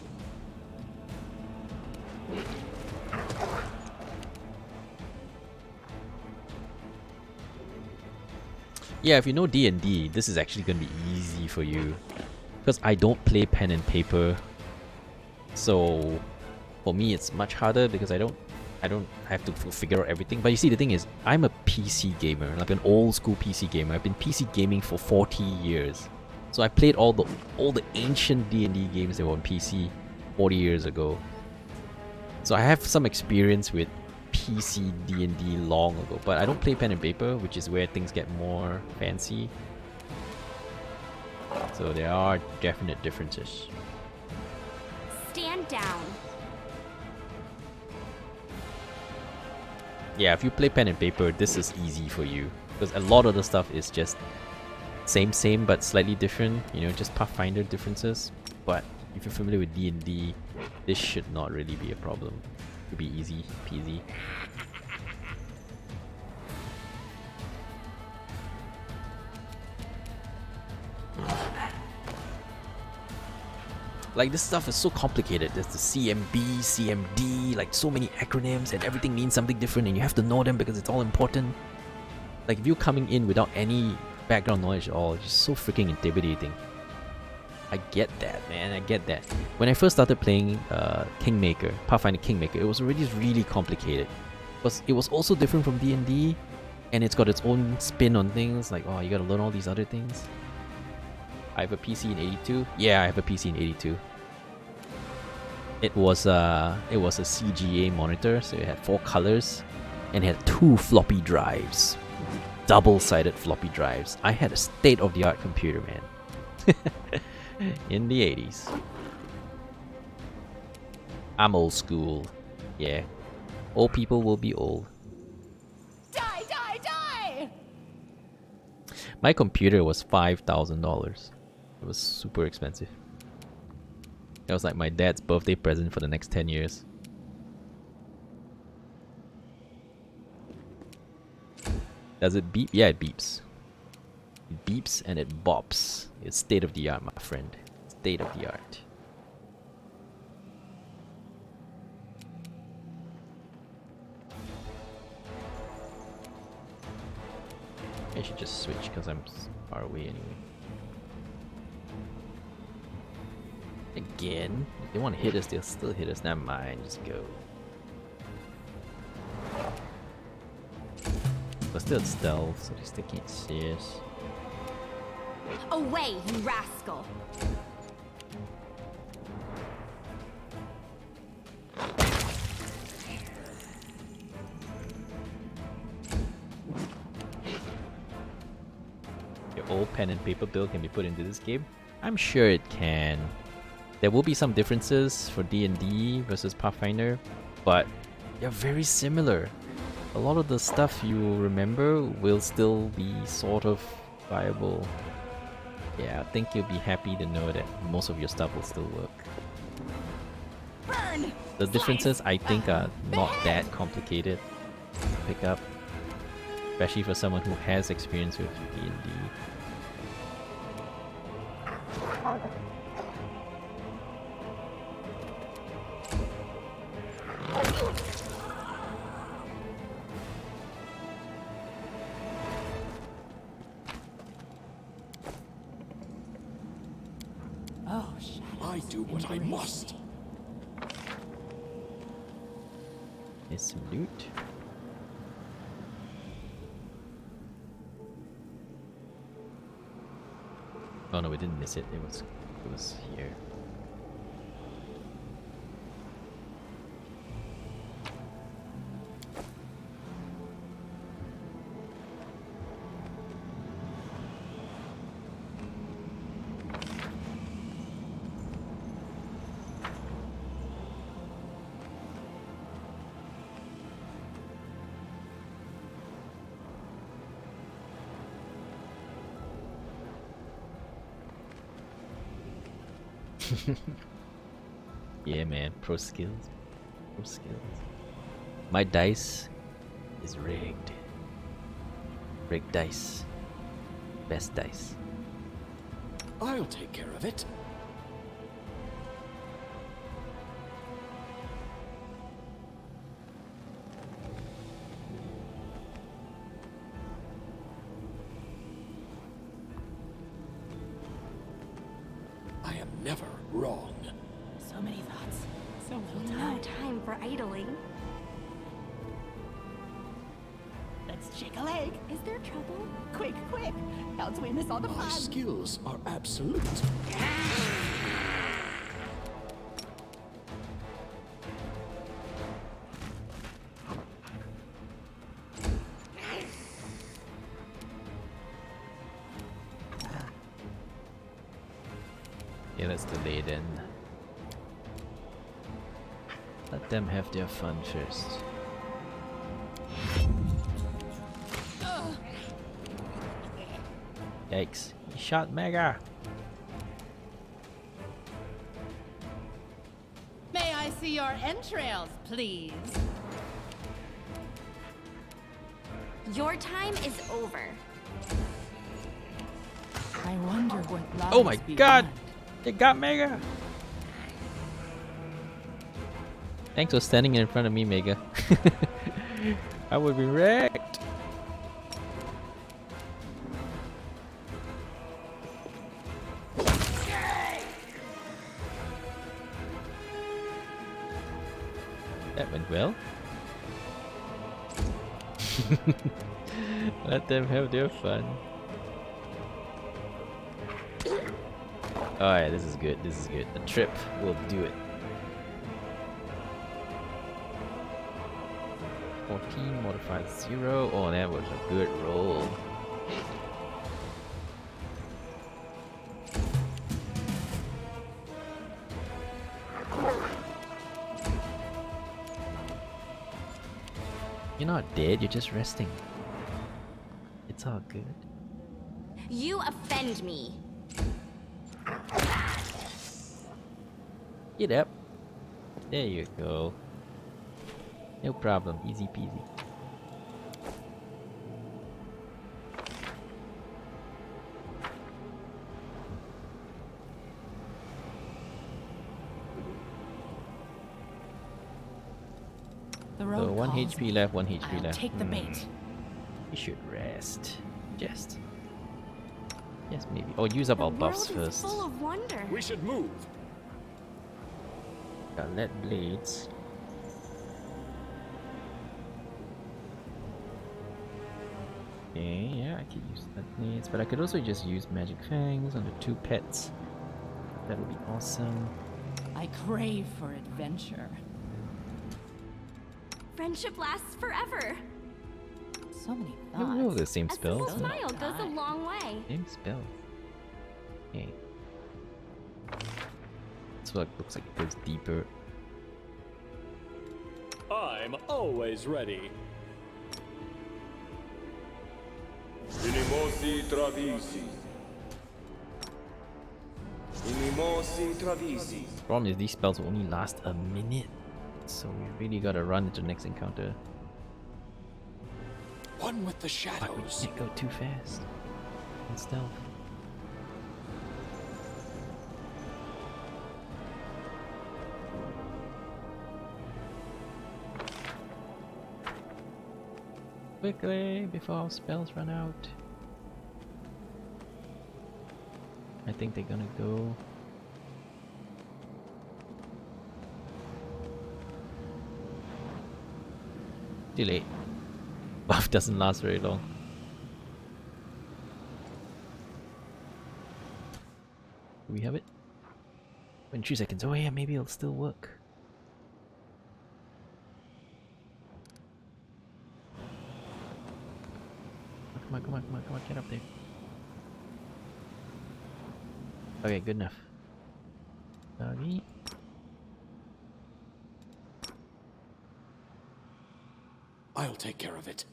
Speaker 1: Yeah, if you know D&D, this is actually going to be easy for you. Because I don't play pen and paper. So for me it's much harder because I don't have to figure out everything. But you see, the thing is, I'm a PC gamer, like an old school PC gamer. I've been PC gaming for 40 years. So I played all the ancient D&D games that were on PC 40 years ago. So I have some experience with PC D&D long ago, but I don't play pen and paper, which is where things get more fancy. So there are definite differences.
Speaker 5: Stand down.
Speaker 1: Yeah, if you play pen and paper, this is easy for you. Because a lot of the stuff is just same but slightly different, you know, just Pathfinder differences. But if you're familiar with D&D, this should not really be a problem. It'll be easy peasy. Like, this stuff is so complicated. There's the CMB, CMD, like so many acronyms, and everything means something different, and you have to know them because it's all important. Like, if you're coming in without any background knowledge at all, it's just so freaking intimidating. I get that, man. I get that. When I first started playing Kingmaker, Pathfinder Kingmaker, it was already really complicated. But it was also different from D&D, and it's got its own spin on things. Like, oh, you gotta learn all these other things. I have a PC in 82. Yeah, I have a PC in 82. It was a CGA monitor, so it had 4 colors, and it had 2 floppy drives, double-sided floppy drives. I had a state-of-the-art computer, man. In the 80s. I'm old school. Yeah. Old people will be old.
Speaker 2: Die, die, die!
Speaker 1: My computer was $5,000. It was super expensive. It was like my dad's birthday present for the next 10 years. Does it beep? Yeah, it beeps. It beeps and it bops. It's state of the art, my friend. State of the art. I should just switch because I'm far away anyway. Again? If they want to hit us, they'll still hit us. Never mind, just go. But still it's stealth, so they still can't see us.
Speaker 5: Away, you rascal!
Speaker 1: Your old pen and paper bill can be put into this game? I'm sure it can. There will be some differences for D&D versus Pathfinder, but they're very similar. A lot of the stuff you remember will still be sort of viable. Yeah, I think you'll be happy to know that most of your stuff will still work.
Speaker 2: Burn!
Speaker 1: The differences, I think, are not that complicated to pick up, especially for someone who has experience with D&D.
Speaker 2: Oh, shadows
Speaker 4: I do what I
Speaker 2: embrace
Speaker 4: must.
Speaker 2: me.
Speaker 1: There's some loot. Oh no, we didn't miss it. It was here. Yeah, man, pro skills. Pro skills. My dice is rigged. Rigged dice. Best dice.
Speaker 4: I'll take care of it. I am never wrong.
Speaker 2: So many thoughts. So little
Speaker 5: No
Speaker 2: time.
Speaker 5: time for idling.
Speaker 2: Let's shake a leg.
Speaker 5: Is there trouble?
Speaker 2: Quick, quick. Else we miss all the
Speaker 4: My
Speaker 2: fun.
Speaker 4: skills are absolute.
Speaker 1: Yeah, let's delay then. Let them have their fun first. Yikes. He shot Mega!
Speaker 2: May I see your entrails, please?
Speaker 5: Your time is over.
Speaker 2: I wonder what lies
Speaker 1: Oh my
Speaker 2: beyond.
Speaker 1: god! It got Mega! Thanks for standing in front of me, Mega. I would be wrecked. That went well. Let them have their fun. Alright, this is good. This is good. The trip will do it. 14 modified 0. Oh, that was a good roll. You're not dead, you're just resting. It's all good.
Speaker 5: You offend me.
Speaker 1: Get up. There you go. No problem, easy peasy.
Speaker 2: The
Speaker 1: So
Speaker 2: road
Speaker 1: 1
Speaker 2: calls
Speaker 1: HP
Speaker 2: me.
Speaker 1: left, 1 HP
Speaker 2: I'll
Speaker 1: left.
Speaker 2: take the bait.
Speaker 1: You should rest. Just. Yes, maybe. Oh, use up
Speaker 5: The
Speaker 1: our buffs
Speaker 5: world is
Speaker 1: first.
Speaker 5: full of wonder.
Speaker 4: We should move.
Speaker 1: Got lead blades. Okay, yeah, I could use lead blades, but I could also just use magic fangs on the 2 pets. That would be awesome.
Speaker 2: I crave for adventure.
Speaker 5: Friendship lasts forever.
Speaker 2: So many
Speaker 1: I don't know
Speaker 2: thoughts.
Speaker 1: the same
Speaker 5: A
Speaker 1: spell.
Speaker 5: simple smile goes a long way.
Speaker 1: Same spell. Okay. This one looks like it goes deeper.
Speaker 4: I'm always ready. Inimosi travisi. Inimosi travisi.
Speaker 1: Problem is these spells will only last a minute, so we really gotta run into the next encounter.
Speaker 4: One with the
Speaker 1: But we
Speaker 4: shadows.
Speaker 1: can't go too fast. And stealth. Quickly, before our spells run out. I think they're gonna go. Too late. Buff doesn't last very long. Do we have it? In 3 seconds. Oh yeah, maybe it'll still work. Come on, come on, come on, come on, get up there. Okay, good enough. Doggy.
Speaker 4: I'll take care of it.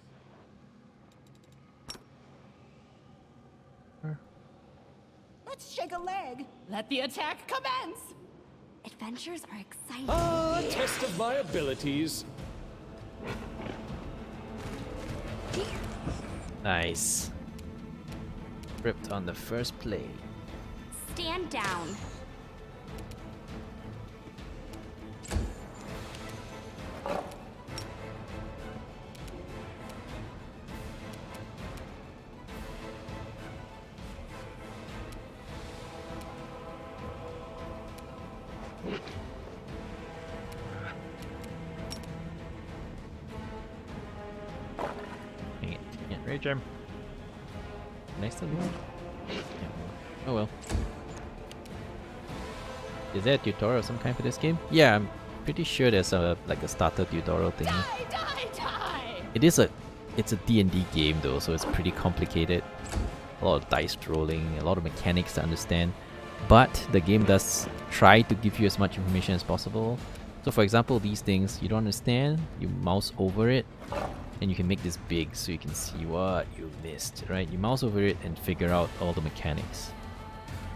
Speaker 2: Let's shake a leg. Let the attack commence.
Speaker 5: Adventures are exciting.
Speaker 4: Ah, a test of my abilities.
Speaker 1: Nice. Ripped on the first play.
Speaker 5: Stand down.
Speaker 1: Dang it. Can't
Speaker 6: Rage him.
Speaker 1: Next to the one? Yeah. Oh well. Is there a tutorial of some kind for this game? Yeah, I'm pretty sure there's a like a starter tutorial thing.
Speaker 2: Die, die, die.
Speaker 1: It's a D&D game though, so it's pretty complicated. A lot of dice rolling, a lot of mechanics to understand. But the game does try to give you as much information as possible. So for example, these things you don't understand, you mouse over it and you can make this big so you can see what you missed, right? You mouse over it and figure out all the mechanics.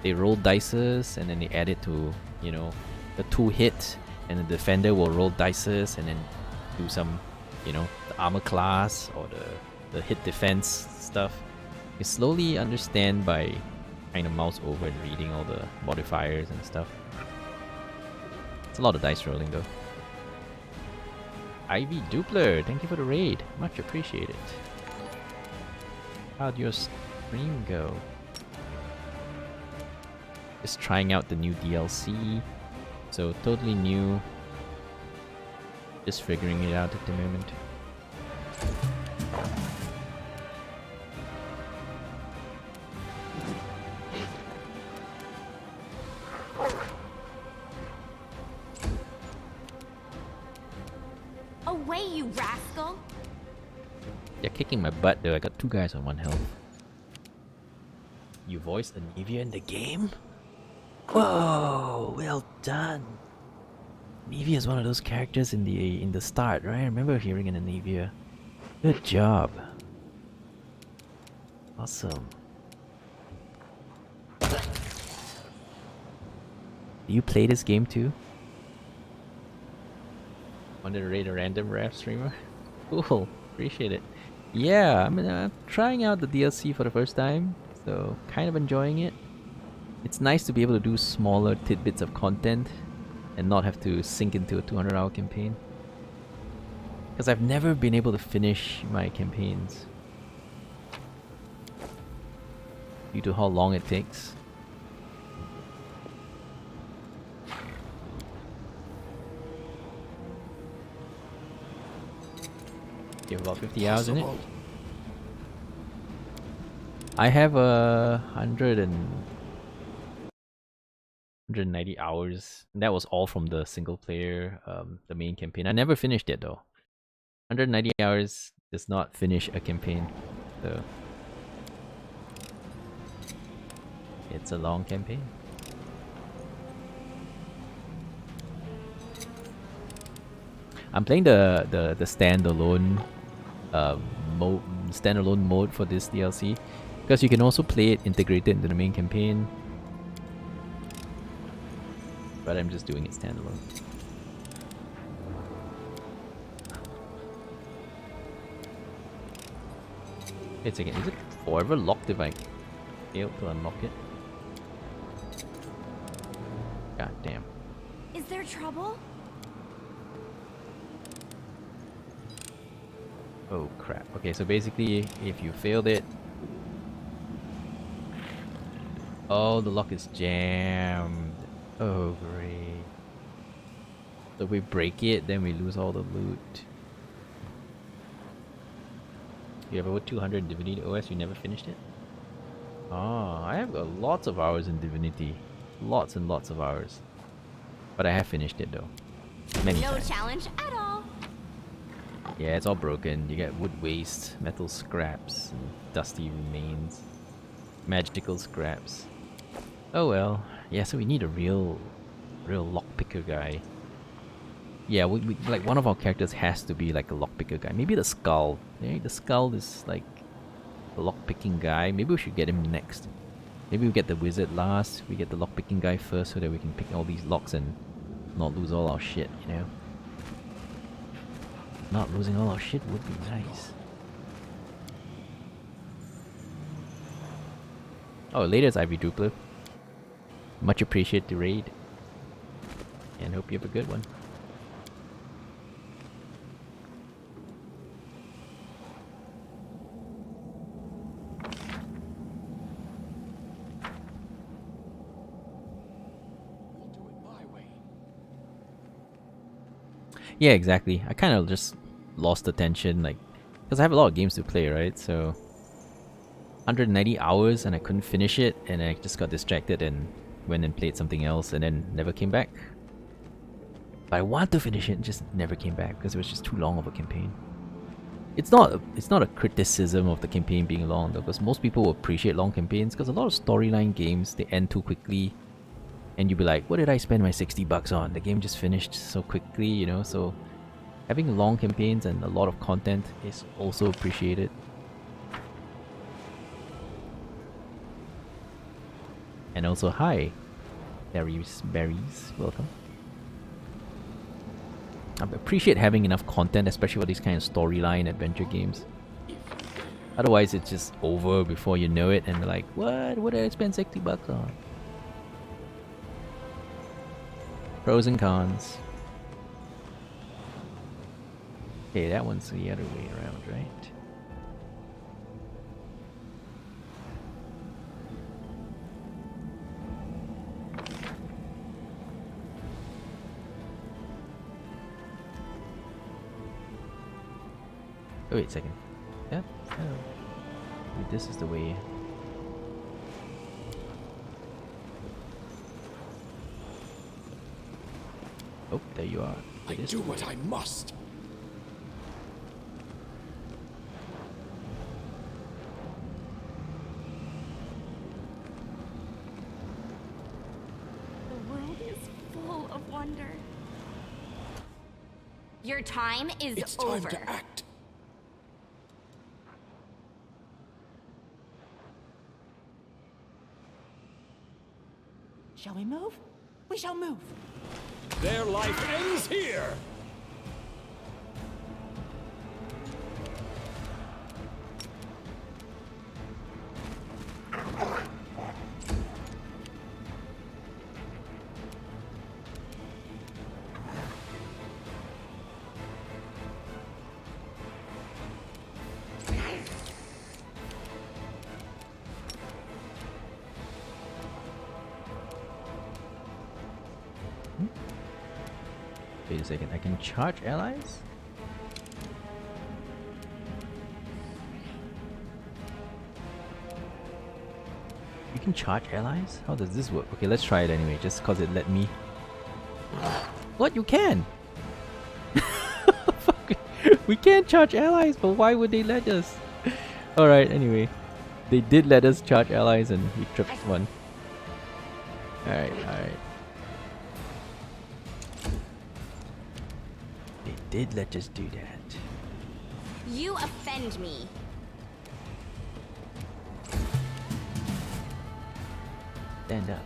Speaker 1: They roll dices and then they add it to, you know, the 2 hit, and the defender will roll dices and then do some, you know, the armor class or the hit defense stuff. You slowly understand by kind of mouse over and reading all the modifiers and stuff. It's a lot of dice rolling though. Ivy Dupler, thank you for the raid. Much appreciated. How'd your stream go? Just trying out the new DLC. So totally new. Just figuring it out at the moment.
Speaker 5: Away, you rascal!
Speaker 1: You're kicking my butt though, I got 2 guys on 1 health. You voiced Anivia in the game? Whoa, well done. Anivia is one of those characters in the start, right? I remember hearing an Anivia. Good job. Awesome. Do you play this game too? Wanted to raid a random rap streamer? Cool, appreciate it. Yeah, I'm trying out the DLC for the first time, so kind of enjoying it. It's nice to be able to do smaller tidbits of content and not have to sink into a 200-hour campaign. Because I've never been able to finish my campaigns due to how long it takes. You have about 50 hours in it. I have 190 hours. And that was all from the single player, the main campaign. I never finished it though. 190 hours does not finish a campaign, so it's a long campaign. I'm playing the standalone mode for this DLC because you can also play it integrated into the main campaign. But I'm just doing it standalone. Wait a second, is it forever locked if I fail to unlock it? God damn.
Speaker 5: Is there trouble?
Speaker 1: Oh crap. Okay, so basically if you failed it... Oh, the lock is jammed. Oh great. So if we break it, then we lose all the loot. You have over 200 Divinity OS, you never finished it? Oh, I have got lots of hours in Divinity. Lots and lots of hours. But I have finished it though. Many
Speaker 5: No
Speaker 1: times.
Speaker 5: challenge at all.
Speaker 1: Yeah, it's all broken. You get wood waste, metal scraps, and dusty remains. Magical scraps. Oh well. Yeah, so we need a real lockpicker guy. Yeah, we like one of our characters has to be like a lockpicker guy. Maybe the Skull. Yeah, the Skull is like a lockpicking guy. Maybe we should get him next. Maybe we get the wizard last. We get the lockpicking guy first so that we can pick all these locks and not lose all our shit, you know? Not losing all our shit would be nice. Oh, latest Ivy Duplo. Much appreciate the raid. And hope you have a good one. Yeah, exactly. I kind of just lost attention, like, because I have a lot of games to play, right? So 190 hours and I couldn't finish it, and I just got distracted and went and played something else, and then never came back. But I wanted to finish it and just never came back because it was just too long of a campaign. It's not a criticism of the campaign being long though, because most people will appreciate long campaigns because a lot of storyline games, they end too quickly. And you'll be like, what did I spend my 60 bucks on? The game just finished so quickly, you know? So having long campaigns and a lot of content is also appreciated. And also, hi, Berries, welcome. I appreciate having enough content, especially for these kind of storyline adventure games. Otherwise, it's just over before you know it, and they're like, what? What did I spend 60 bucks on? Pros and cons. Okay, that one's the other way around, right? Oh, wait a second. That, oh. Wait, this is the way. Oh, there you are.
Speaker 4: I
Speaker 1: It is
Speaker 4: do
Speaker 1: the
Speaker 4: what
Speaker 1: way.
Speaker 4: I must.
Speaker 5: The world is full of wonder. Your time is
Speaker 4: It's
Speaker 5: over.
Speaker 4: time to act.
Speaker 2: Shall we move? We shall move.
Speaker 4: Their life ends here.
Speaker 1: Wait a second, I can charge allies? You can charge allies? How does this work? Okay, let's try it anyway, just cause it let me. What? You can? Fuck. We can't charge allies, but why would they let us? Alright, anyway. They did let us charge allies and we tripped one. Alright, alright. They did let us do that.
Speaker 5: You offend me.
Speaker 1: Stand up.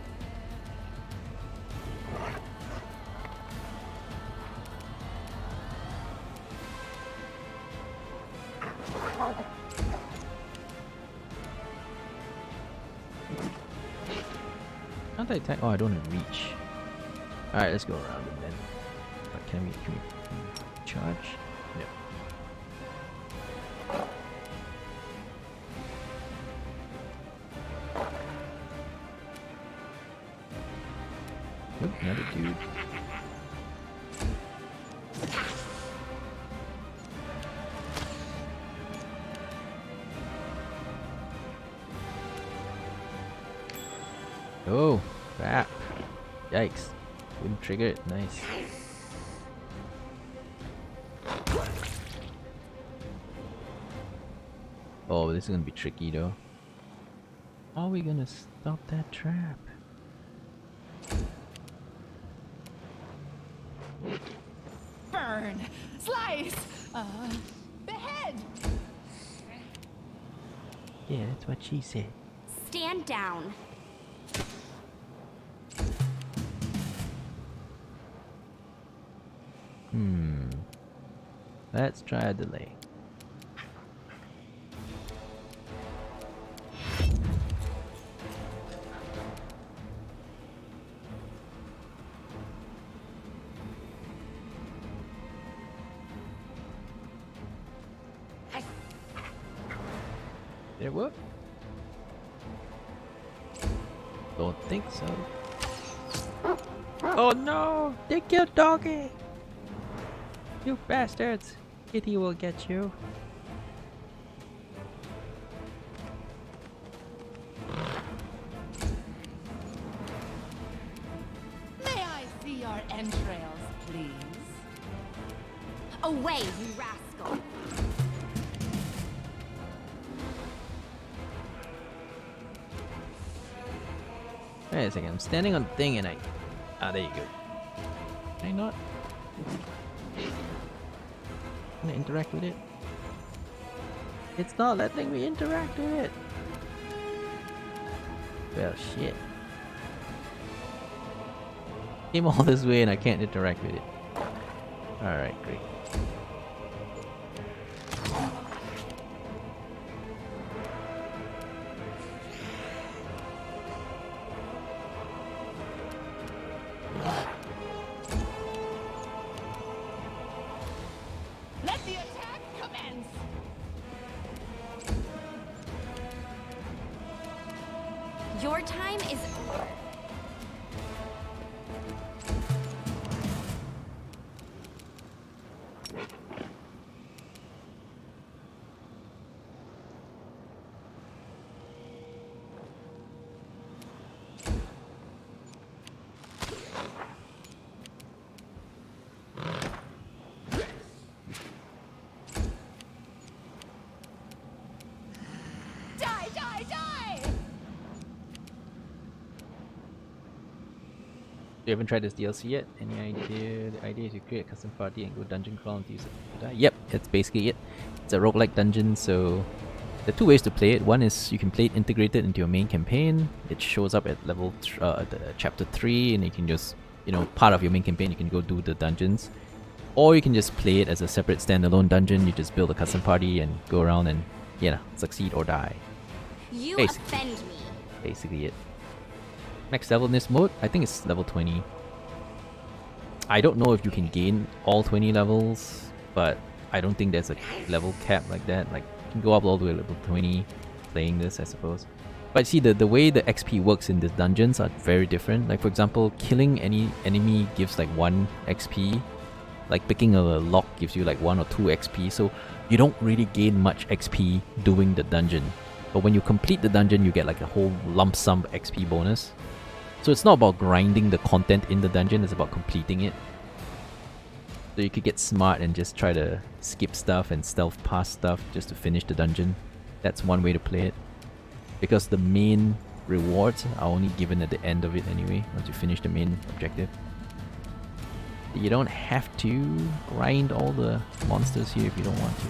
Speaker 1: Can't I attack? Oh, I don't have reach. Alright, let's go around it then. But can we charge? Yep. Oop, another dude. Oh, crap. Yikes. Wouldn't trigger it. Nice. Oh, this is gonna be tricky though. How are we gonna stop that trap?
Speaker 2: Burn! Slice! Behead!
Speaker 1: Yeah, that's what she said.
Speaker 5: Stand down.
Speaker 1: Let's try a delay. Did it work? Don't think so. Oh no! They killed Doggy! You bastards! Kitty will get you.
Speaker 2: May I see your entrails, please?
Speaker 5: Away, you rascal.
Speaker 1: Wait a second, I'm standing on the thing and I... Ah, there you go. Can I not? Can I interact with it? It's not letting me interact with it! Well, shit. Came all this way and I can't interact with it. Alright, great.
Speaker 2: Let the
Speaker 5: Your time is over. Die, die, die!
Speaker 1: You haven't tried this DLC yet? Any idea? The idea is you create a custom party and go dungeon crawl and use it to die. Yep, that's basically it. It's a roguelike dungeon, so there are two ways to play it. One is you can play it integrated into your main campaign. It shows up at the chapter 3, and you can just, you know, part of your main campaign, you can go do the dungeons. Or you can just play it as a separate standalone dungeon. You just build a custom party and go around and, you know, succeed or die.
Speaker 5: You
Speaker 1: Basically.
Speaker 5: offend me.
Speaker 1: Basically it. Max level in this mode, I think it's level 20. I don't know if you can gain all 20 levels, but I don't think there's a level cap like that. Like, you can go up all the way to level 20 playing this, I suppose. But see, the way the XP works in the dungeons are very different. Like, for example, killing any enemy gives like 1 XP. Like, picking a lock gives you like 1 or 2 XP. So, you don't really gain much XP doing the dungeon. But when you complete the dungeon, you get like a whole lump sum XP bonus. So it's not about grinding the content in the dungeon, it's about completing it. So you could get smart and just try to skip stuff and stealth past stuff just to finish the dungeon. That's one way to play it. Because the main rewards are only given at the end of it anyway, once you finish the main objective. You don't have to grind all the monsters here if you don't want to.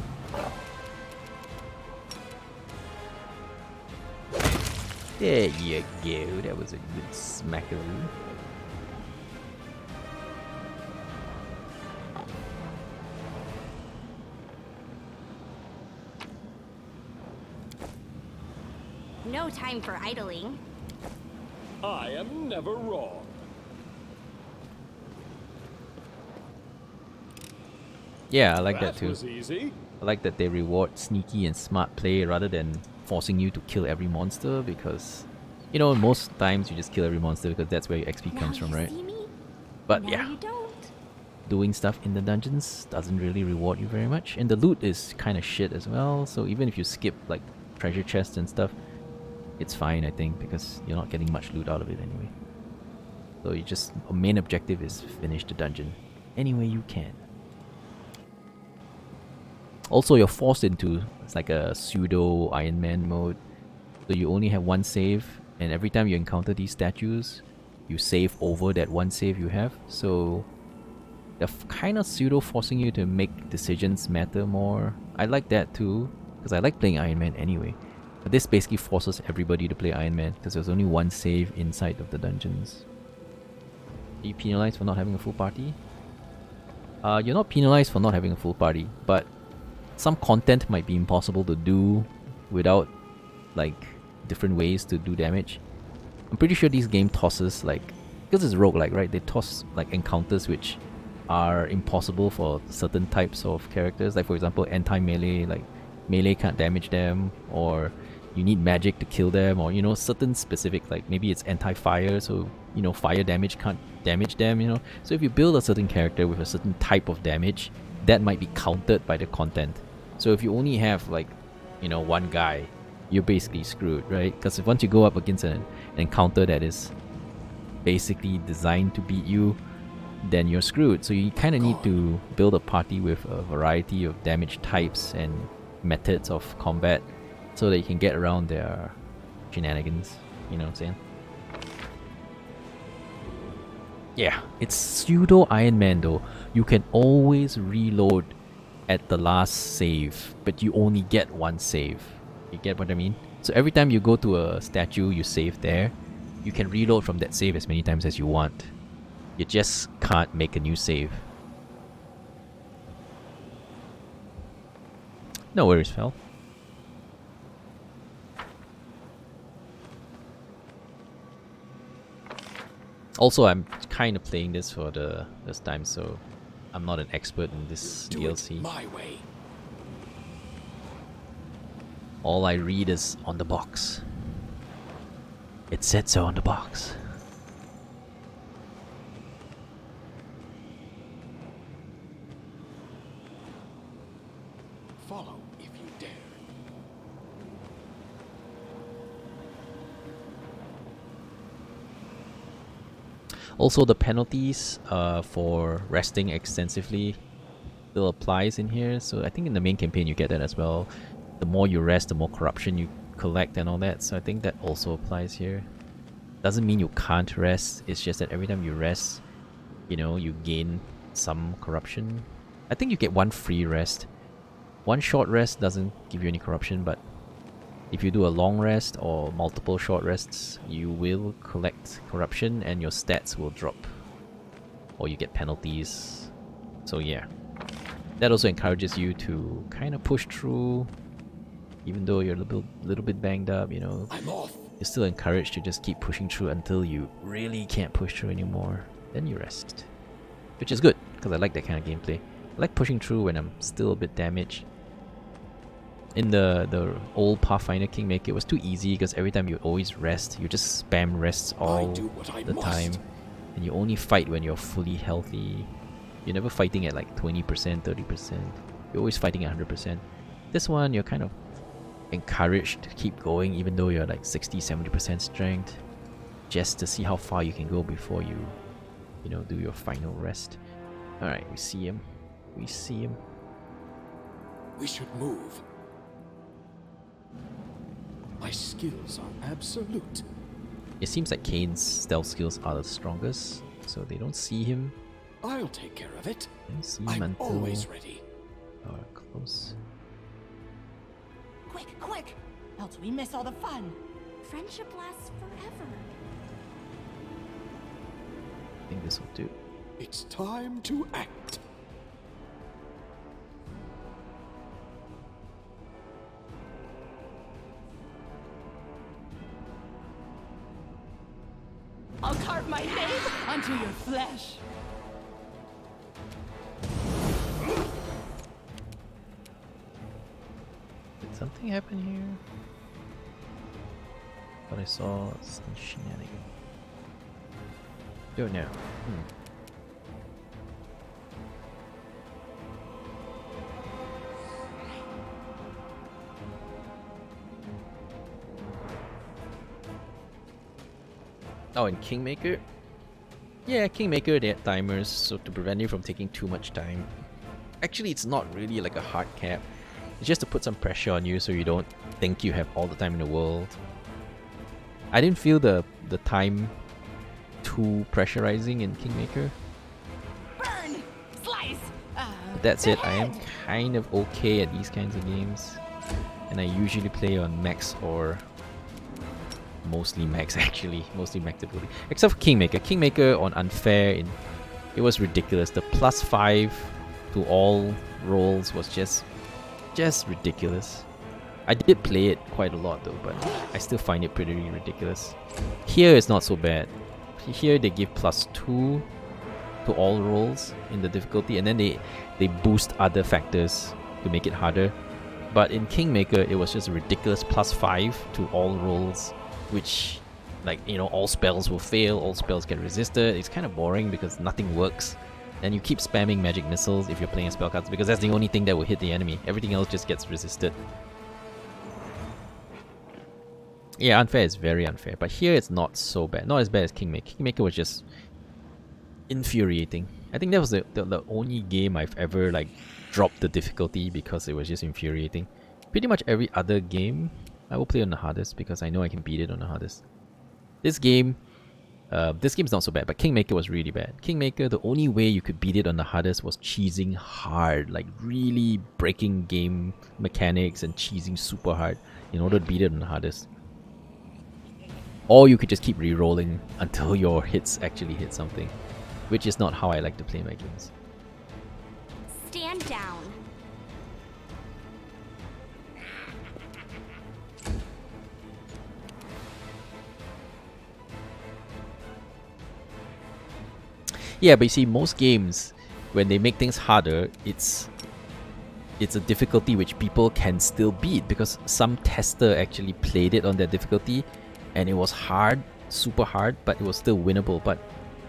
Speaker 1: There you go, that was a good smackaroo.
Speaker 5: No time for idling.
Speaker 4: I am never wrong.
Speaker 1: Yeah, I like that
Speaker 4: That
Speaker 1: too.
Speaker 4: was easy.
Speaker 1: I like that they reward sneaky and smart play rather than forcing you to kill every monster, because, you know, most times you just kill every monster because that's where your XP comes
Speaker 5: now
Speaker 1: from,
Speaker 5: you
Speaker 1: right?
Speaker 5: See me?
Speaker 1: But
Speaker 5: Now
Speaker 1: yeah,
Speaker 5: you don't.
Speaker 1: doing stuff in the dungeons doesn't really reward you very much. And the loot is kind of shit as well, so even if you skip like treasure chests and stuff, it's fine, I think, because you're not getting much loot out of it anyway. So you just, our main objective is finish the dungeon any way you can. Also, you're forced into, it's like a pseudo Iron Man mode. So you only have one save, and every time you encounter these statues, you save over that one save you have. So they're kind of pseudo forcing you to make decisions matter more. I like that too, because I like playing Iron Man anyway. But this basically forces everybody to play Iron Man, because there's only one save inside of the dungeons. Are you penalized for not having a full party? You're not penalized for not having a full party, but some content might be impossible to do without like different ways to do damage. I'm pretty sure this game tosses, like, because it's roguelike, right? They toss like encounters which are impossible for certain types of characters. Like, for example, anti-melee, like melee can't damage them, or you need magic to kill them, or, you know, certain specific, like maybe it's anti-fire, so, you know, fire damage can't damage them, you know. So if you build a certain character with a certain type of damage, that might be countered by the content. So if you only have, like, you know, one guy, you're basically screwed, right? Because if once you go up against an encounter that is basically designed to beat you, then you're screwed. So you kind of need to build a party with a variety of damage types and methods of combat so that you can get around their shenanigans, you know what I'm saying? Yeah, it's pseudo Iron Man though. You can always reload at the last save, but you only get one save. You get what I mean? So every time you go to a statue, you save there. You can reload from that save as many times as you want. You just can't make a new save. No worries, Fel. Also, I'm kind of playing this for the first time, so I'm not an expert in this
Speaker 4: Do
Speaker 1: DLC.
Speaker 4: it my way.
Speaker 1: All I read is on the box. It said so on the box.
Speaker 4: Follow if you dare.
Speaker 1: Also, the penalties for resting extensively still applies in here. So I think in the main campaign you get that as well. The more you rest, the more corruption you collect and all that. So I think that also applies here. Doesn't mean you can't rest. It's just that every time you rest, you know, you gain some corruption. I think you get one free rest. One short rest doesn't give you any corruption, but if you do a long rest or multiple short rests, you will collect corruption and your stats will drop. Or you get penalties. So yeah. That also encourages you to kind of push through. Even though you're a little bit banged up, you know.
Speaker 4: I'm off.
Speaker 1: You're still encouraged to just keep pushing through until you really can't push through anymore. Then you rest. Which is good, because I like that kind of gameplay. I like pushing through when I'm still a bit damaged. In the old Pathfinder Kingmaker, it was too easy because every time you always rest, you just spam rests all the time. And you only fight when you're fully healthy. You're never fighting at like 20%, 30%. You're always fighting at 100%. This one, you're kind of encouraged to keep going even though you're like 60-70% strength, just to see how far you can go before you know, do your final rest. Alright, we see him. We see him.
Speaker 4: We should move. My skills are absolute.
Speaker 1: It seems like Kane's stealth skills are the strongest, so they don't see him.
Speaker 4: I'll take care of it.
Speaker 1: They don't see him
Speaker 4: I'm
Speaker 1: until
Speaker 4: always ready.
Speaker 1: close.
Speaker 2: Quick, quick! Else we miss all the fun.
Speaker 5: Friendship lasts forever.
Speaker 1: I think this will do.
Speaker 4: It's time to act.
Speaker 2: I'll carve my name onto your flesh.
Speaker 1: Did something happen here? But I saw some shenanigans. Don't know. Oh, and Kingmaker? Yeah, Kingmaker, they had timers, so to prevent you from taking too much time. Actually, it's not really like a hard cap. It's just to put some pressure on you so you don't think you have all the time in the world. I didn't feel the time too pressurizing in Kingmaker.
Speaker 2: Burn! Slice!
Speaker 1: But that's it, I am kind of okay at these kinds of games. And I usually play on max or mostly max actually, mostly max difficulty. Except for Kingmaker. Kingmaker on unfair, it was ridiculous. The +5 to all rolls was just ridiculous. I did play it quite a lot though, but I still find it pretty ridiculous. Here it's not so bad. Here they give +2 to all rolls in the difficulty, and then they boost other factors to make it harder. But in Kingmaker, it was just a ridiculous +5 to all rolls, which, like, you know, all spells will fail, all spells get resisted. It's kind of boring because nothing works. And you keep spamming magic missiles if you're playing a spellcaster because that's the only thing that will hit the enemy. Everything else just gets resisted. Yeah, unfair is very unfair, but here it's not so bad. Not as bad as Kingmaker. Kingmaker was just infuriating. I think that was the only game I've ever like dropped the difficulty because it was just infuriating. Pretty much every other game I will play on the hardest because I know I can beat it on the hardest. This game's not so bad, but Kingmaker was really bad. Kingmaker, the only way you could beat it on the hardest was cheesing hard, like really breaking game mechanics and cheesing super hard in order to beat it on the hardest. Or you could just keep re-rolling until your hits actually hit something, which is not how I like to play my games.
Speaker 5: Stand down.
Speaker 1: Yeah, but you see, most games, when they make things harder, it's a difficulty which people can still beat because some tester actually played it on that difficulty and it was hard, super hard, but it was still winnable. But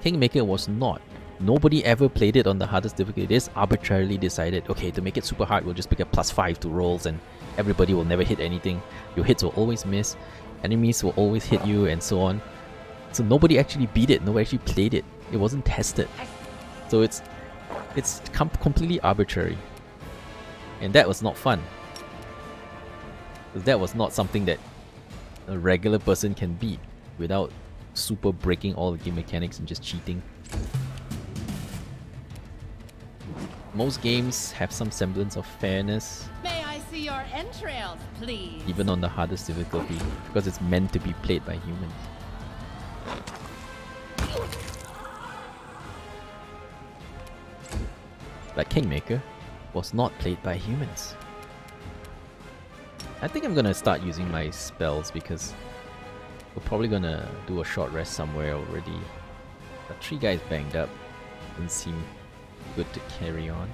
Speaker 1: Kingmaker was not. Nobody ever played it on the hardest difficulty. It is arbitrarily decided, okay, to make it super hard, we'll just pick a +5 to rolls and everybody will never hit anything. Your hits will always miss, enemies will always hit you, and so on. So nobody actually beat it, nobody actually played it. It wasn't tested. So it's completely arbitrary. And that was not fun. Because that was not something that a regular person can beat without super breaking all the game mechanics and just cheating. Most games have some semblance of fairness,
Speaker 2: May I see your entrails, please?
Speaker 1: even on the hardest difficulty, because it's meant to be played by humans. But Kingmaker was not played by humans. I think I'm gonna start using my spells because we're probably gonna do a short rest somewhere already. The 3 guys banged up. Doesn't seem good to carry on.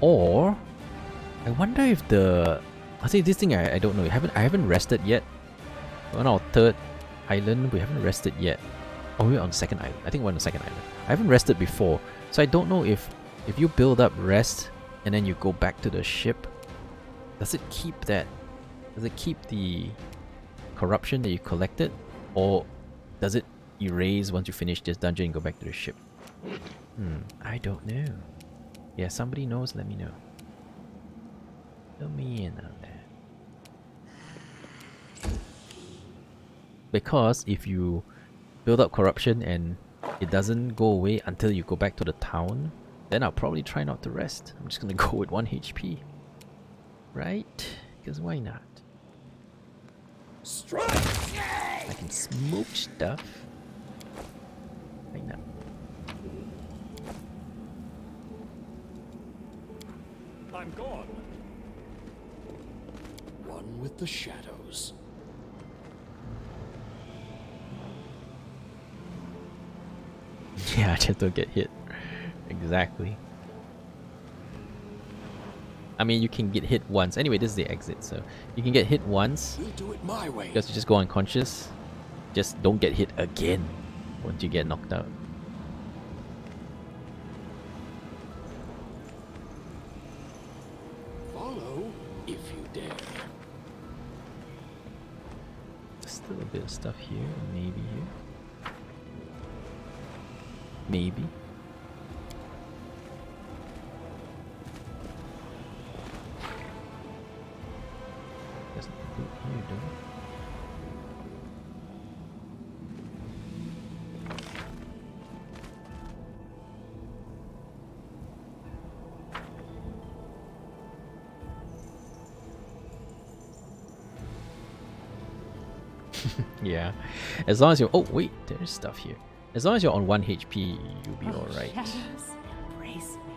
Speaker 1: Or I wonder if the I think this thing I don't know. I haven't rested yet. We're on our 3rd island. We haven't rested yet. Oh, we're on the 2nd island. I think we're on the 2nd island. I haven't rested before, so I don't know if you build up rest and then you go back to the ship, does it keep that? Does it keep the corruption that you collected, or does it erase once you finish this dungeon and go back to the ship? I don't know. Yeah, somebody knows, let me know. Fill me in on that. Because if you build up corruption and it doesn't go away until you go back to the town, then I'll probably try not to rest. I'm just gonna go with 1 HP. Right? Because why not?
Speaker 4: Strike!
Speaker 1: I can smoke stuff. Why not?
Speaker 4: I'm gone. One with the shadows.
Speaker 1: Yeah, just don't get hit. Exactly. I mean, you can get hit once. Anyway, this is the exit, so you can get hit once
Speaker 4: We'll do it my way.
Speaker 1: because you just go unconscious. Just don't get hit again once you get knocked out.
Speaker 4: Follow if you dare.
Speaker 1: Still a bit of stuff here, maybe here. Maybe. There's nothing here, though. Yeah, as long as you're. Oh wait, there's stuff here. As long as you're on 1 HP, you'll be alright.
Speaker 2: Shadows, embrace me.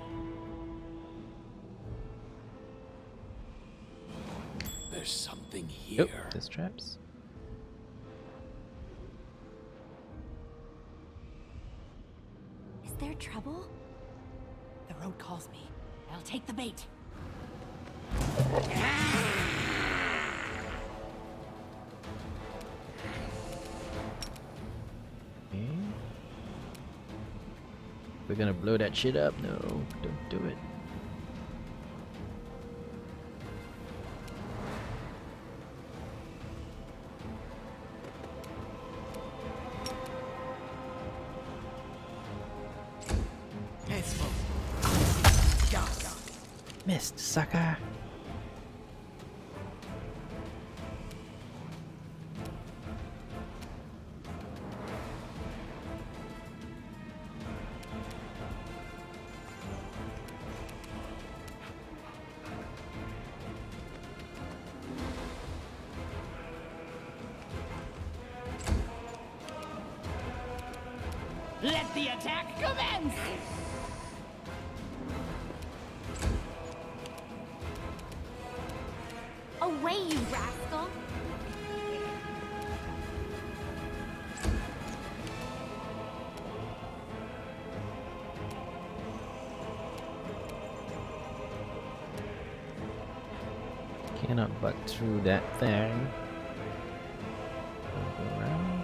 Speaker 4: There's something here.
Speaker 1: Oh, there's traps.
Speaker 5: Is there trouble?
Speaker 2: The road calls me. I'll take the bait.
Speaker 1: Okay. We're gonna blow that shit up. No, don't do it. Missed, sucker.
Speaker 2: Let the attack commence!
Speaker 5: Away, you rascal!
Speaker 1: Cannot butt through that thing. Go around.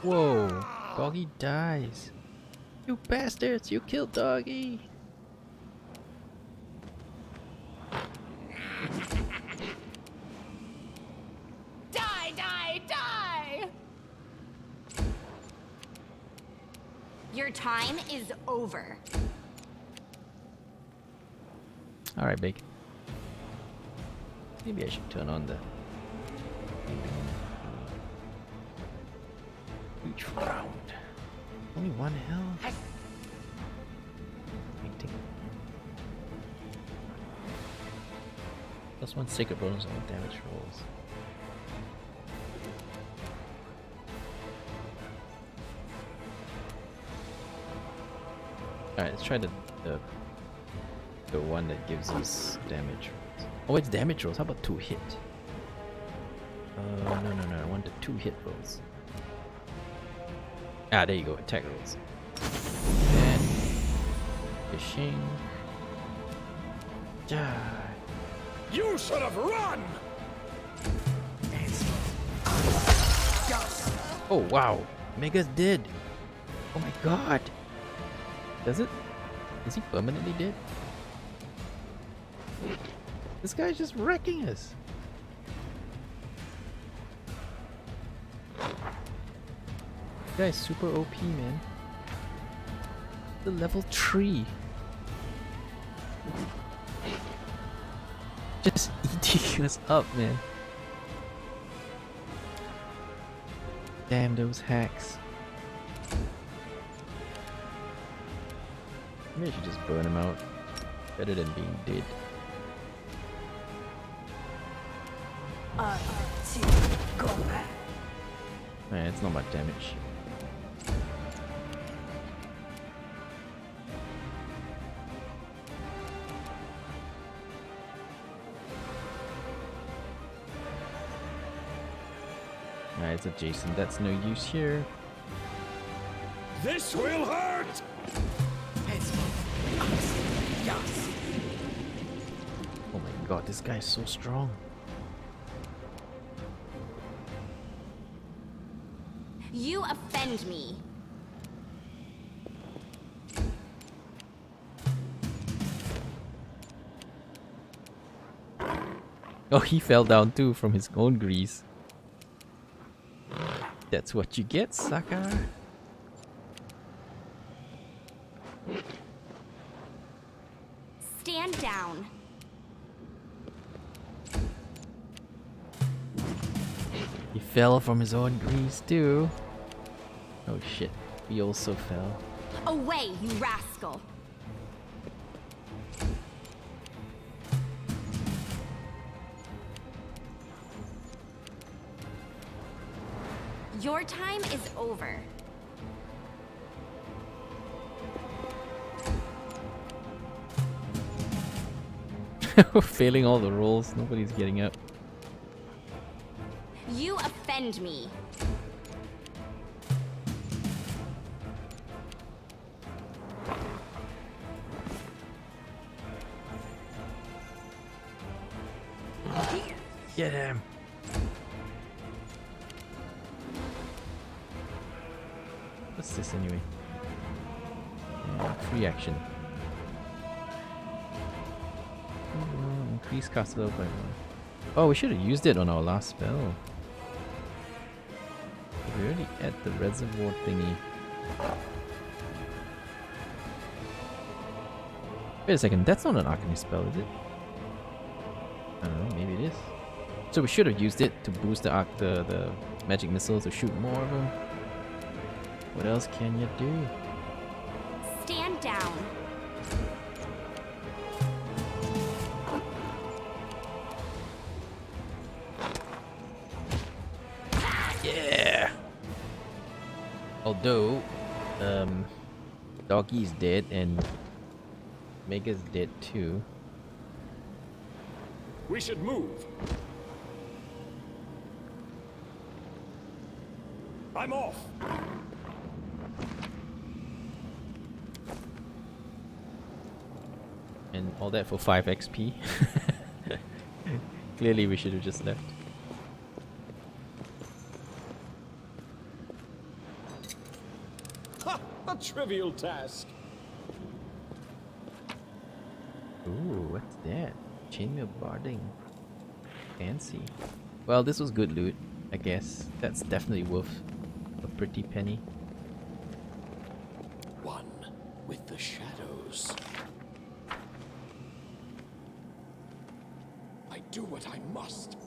Speaker 1: Whoa, Doggy dies. You bastards, you killed Doggy.
Speaker 2: Die, die, die!
Speaker 5: Your time is over.
Speaker 1: Alright, Big. Maybe I should turn on the each round. Only one health. Plus one sacred bonus on damage rolls. Alright, let's try the one that gives us damage rolls. Oh, it's damage rolls. How about 2 hit? No. I want the 2 hit rolls. Ah, there you go. Attack rolls. And fishing. Die.
Speaker 4: You should have run!
Speaker 1: Oh wow, Mega's dead. Oh my god. Does it? Is he permanently dead? This guy's just wrecking us. This guy's super OP, man. The level 3. Just eating us up, man. Damn those hacks. Maybe I should just burn him out. Better than being dead. Man, it's not much damage. Alright, it's adjacent. That's no use here.
Speaker 4: This will hurt!
Speaker 1: Oh my god, this guy is so strong.
Speaker 5: You offend me.
Speaker 1: Oh, he fell down too from his own grease. That's what you get, sucker.
Speaker 5: Stand down.
Speaker 1: He fell from his own grease too. Oh shit, we also fell.
Speaker 5: Away, you rascal. Your time is over.
Speaker 1: Failing all the rolls, nobody's getting up.
Speaker 5: You offend me.
Speaker 1: Get him. What's this anyway? Free action. Increase cast level by 1. Oh, we should have used it on our last spell. We're already at the reservoir thingy. Wait a second, that's not an alchemy spell, is it? I don't know, maybe it is. So we should have used it to boost the magic missiles to shoot more of them. What else can you do?
Speaker 5: Stand down.
Speaker 1: Although, Doggy's dead and Mega's dead too.
Speaker 4: We should move. I'm off.
Speaker 1: And all that for 5 XP. Clearly we should have just left.
Speaker 4: Ha! A trivial task.
Speaker 1: Ooh, what's that? Chainmail barding. Fancy. Well, this was good loot, I guess. That's definitely worth a pretty penny.
Speaker 4: One with the shadows. I do what I must.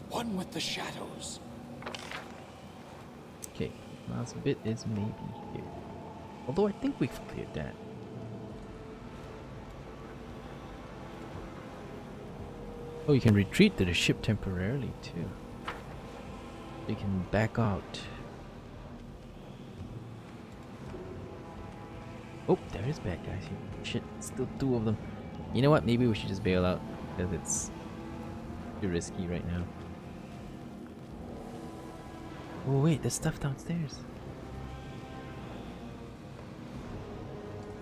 Speaker 4: One with the shadows.
Speaker 1: Okay, last bit is maybe here. Although I think we've cleared that. Oh, you can retreat to the ship temporarily too. You can back out. Oh, there is bad guys here. Shit, still 2 of them. You know what? Maybe we should just bail out because it's too risky right now. Oh wait, there's stuff downstairs.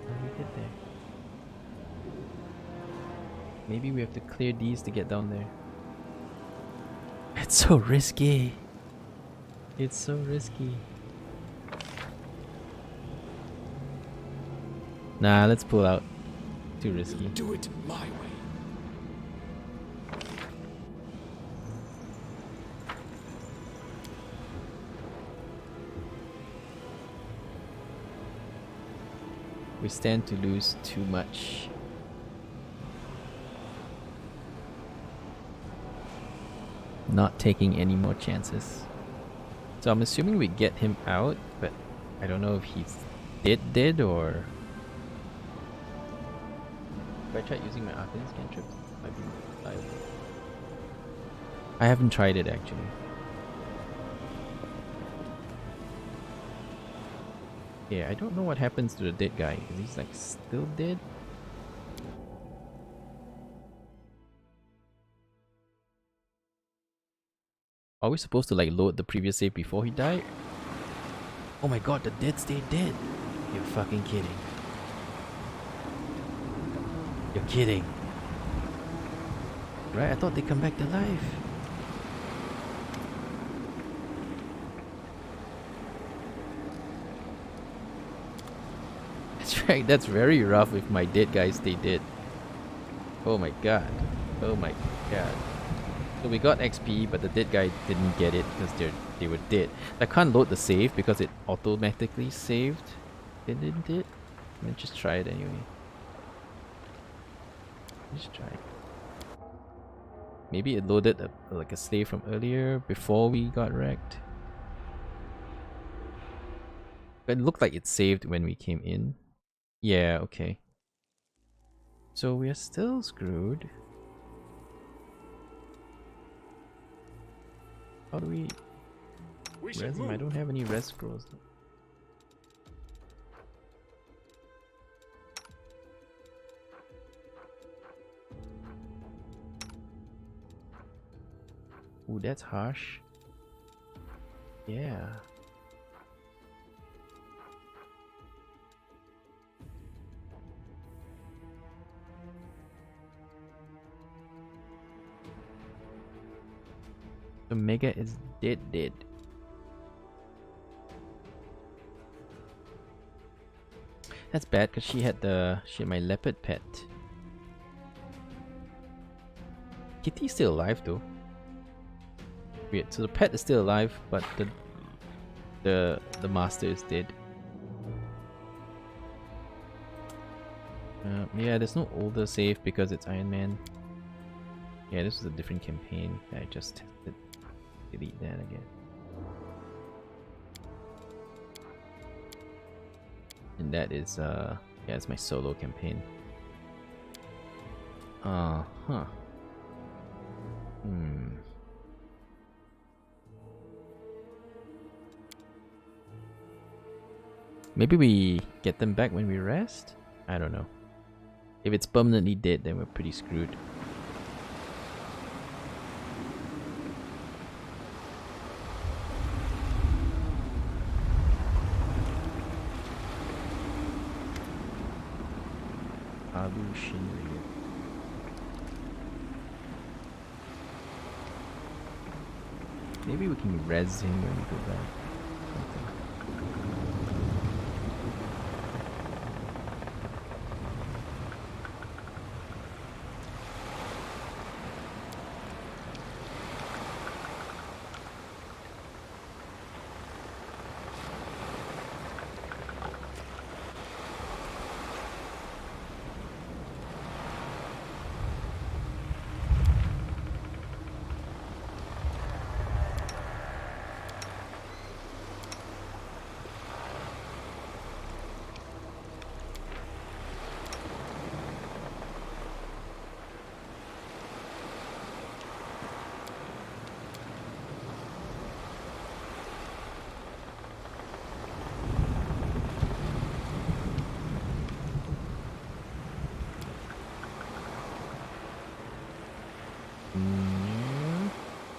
Speaker 1: How do we get there? Maybe we have to clear these to get down there. It's so risky. It's so risky. Nah, let's pull out. Too risky.
Speaker 4: Do it my way.
Speaker 1: We stand to lose too much. Not taking any more chances. So I'm assuming we get him out, but I don't know if he's dead or... If I tried using my Arcanist cantrips, might be liable. I haven't tried it actually. Yeah, I don't know what happens to the dead guy. Is he like still dead? Are we supposed to like load the previous save before he died? Oh my god, the dead stayed dead. You're fucking kidding. You're kidding. Right? I thought they come back to life. That's right, that's very rough if my dead guys stay dead. Oh my god. Oh my god. So we got XP, but the dead guy didn't get it because they were dead. I can't load the save because it automatically saved. Didn't it? Let's just try it anyway. Let's try it. Maybe it loaded like a save from earlier before we got wrecked. But it looked like it saved when we came in. Yeah, okay. So we are still screwed. How do we res him? I don't have any res scrolls. Ooh, that's harsh. Yeah. The Mega is dead. That's bad because she had my leopard pet. Kitty's still alive though. Weird. So the pet is still alive, but the master is dead. Yeah, there's no older save because it's Iron Man. Yeah, this is a different campaign that I just tested. Delete that again. And that is yeah, it's my solo campaign. Huh. Maybe we get them back when we rest? I don't know. If it's permanently dead, then we're pretty screwed. Abu Shinryu. Maybe we can res him when we go back. Something.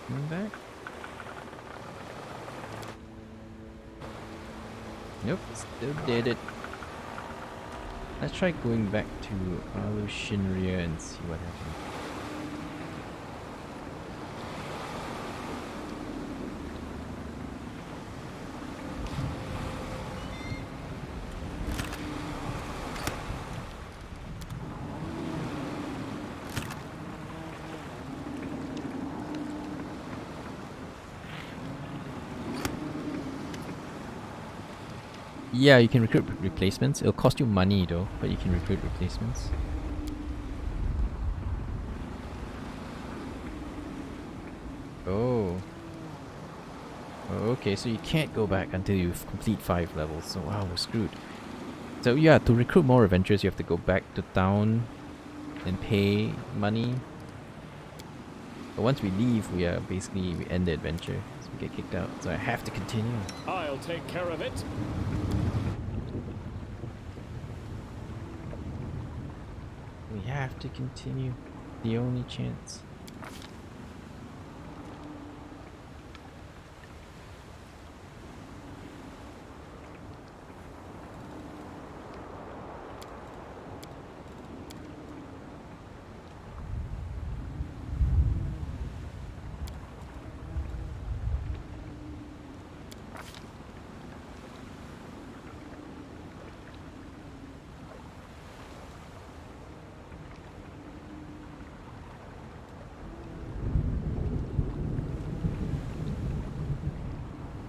Speaker 1: Coming back? Nope, still did it. Let's try going back to Alu Shinryu and see what happens. Yeah, you can recruit replacements. It'll cost you money though, but you can recruit replacements. Oh. Okay, so you can't go back until you complete 5 levels. So wow, we're screwed. So yeah, to recruit more adventurers, you have to go back to town and pay money. But once we leave, we end the adventure. So we get kicked out. So I have to continue.
Speaker 7: I'll take care of it.
Speaker 1: We have to continue. The only chance.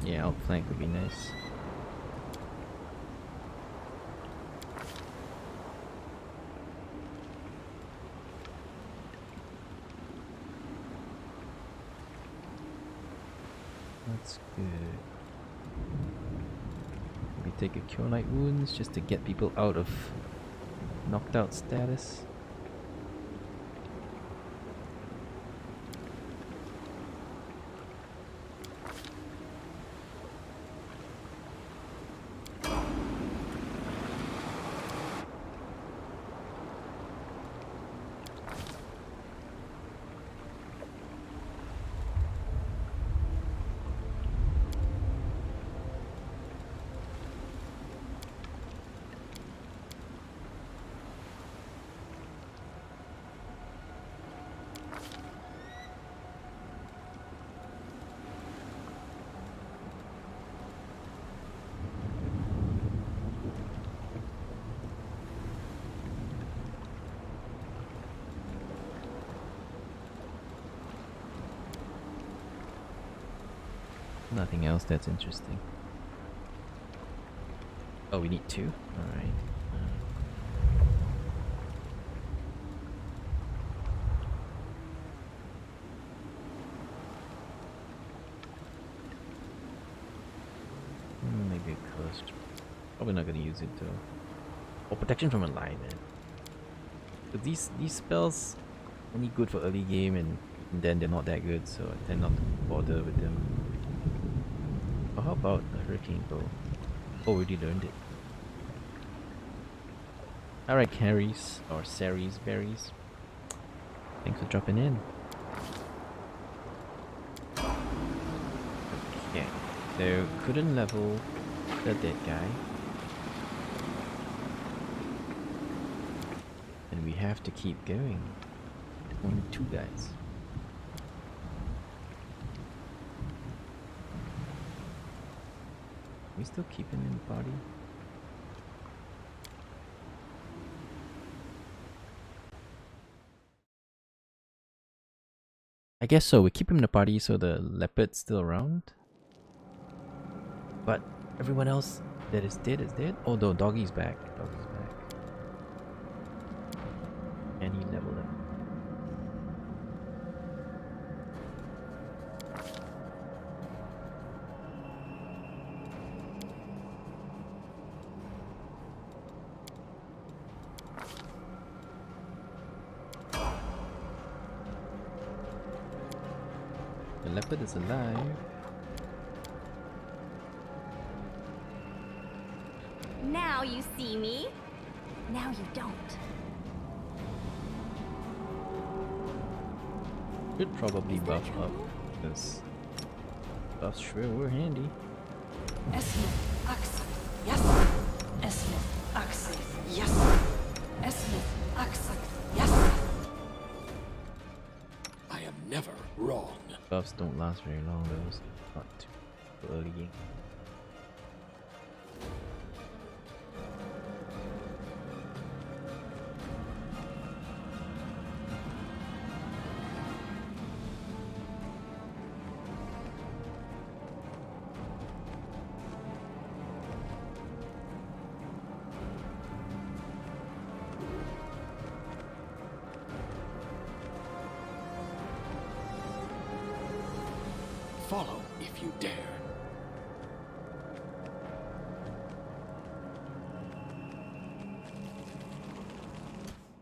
Speaker 1: Yeah, outflank would be nice. That's good. Maybe take a Cure Light Wounds just to get people out of knocked out status. Nothing else that's interesting. Oh, we need 2? Alright. Maybe a coast. Probably not gonna use it though. Or protection from alignment. But these spells only good for early game, and then they're not that good, so I tend not to bother with them. Or how about the hurricane bow? Oh, already learned it. Alright, carries or Ceres berries. Thanks for dropping in. Okay, so couldn't level the dead guy. And we have to keep going. Only 2 guys. We still keep him in the party? I guess so. We keep him in the party so the leopard's still around. But everyone else that is dead is dead. Oh no, doggy's back. Doggy's back. And he leveled up. The leopard is alive.
Speaker 5: Now you see me. Now you don't.
Speaker 1: Should probably buff up because buffs sure were handy.
Speaker 2: Esmith, Axe, yes. Esmith, Axe, yes. Esmith, Axe, yes.
Speaker 4: I am never wrong.
Speaker 1: Buffs don't last very long though, so not too early game.
Speaker 4: Follow if you dare.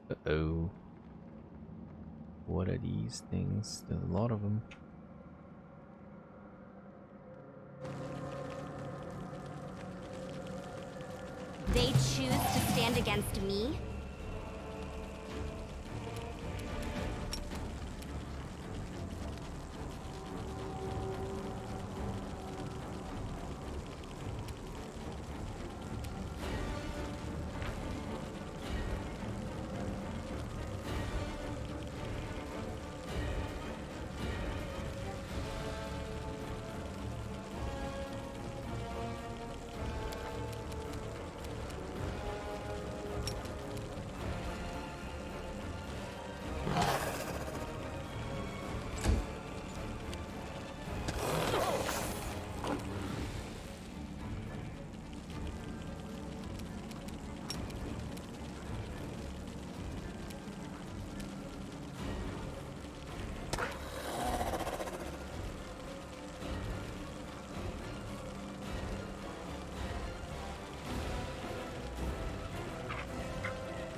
Speaker 1: Uh-oh. What are these things? There's a lot of them.
Speaker 5: They choose to stand against me?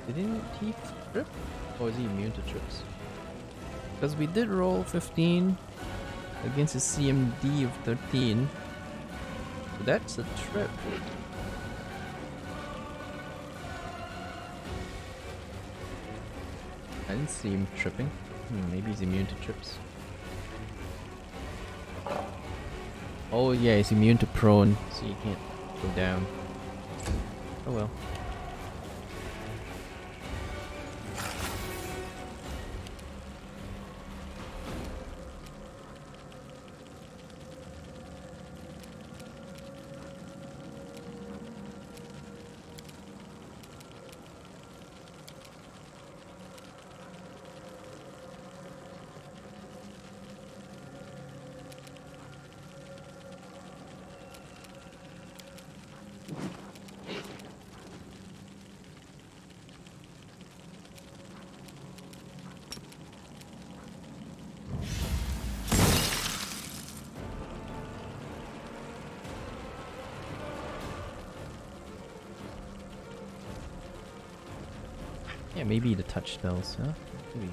Speaker 1: Didn't he trip? Or is he immune to trips? Because we did roll 15 against his CMD of 13. So that's a trip. I didn't see him tripping. Maybe he's immune to trips. Oh yeah, he's immune to prone, so you can't go down. Oh well. Yeah, maybe the touch spells, huh? Maybe.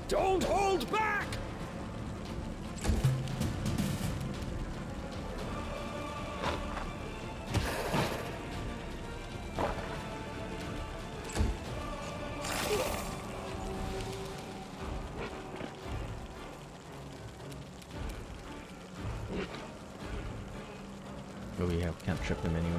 Speaker 4: Don't hold back!
Speaker 1: But we can't trip him anyway.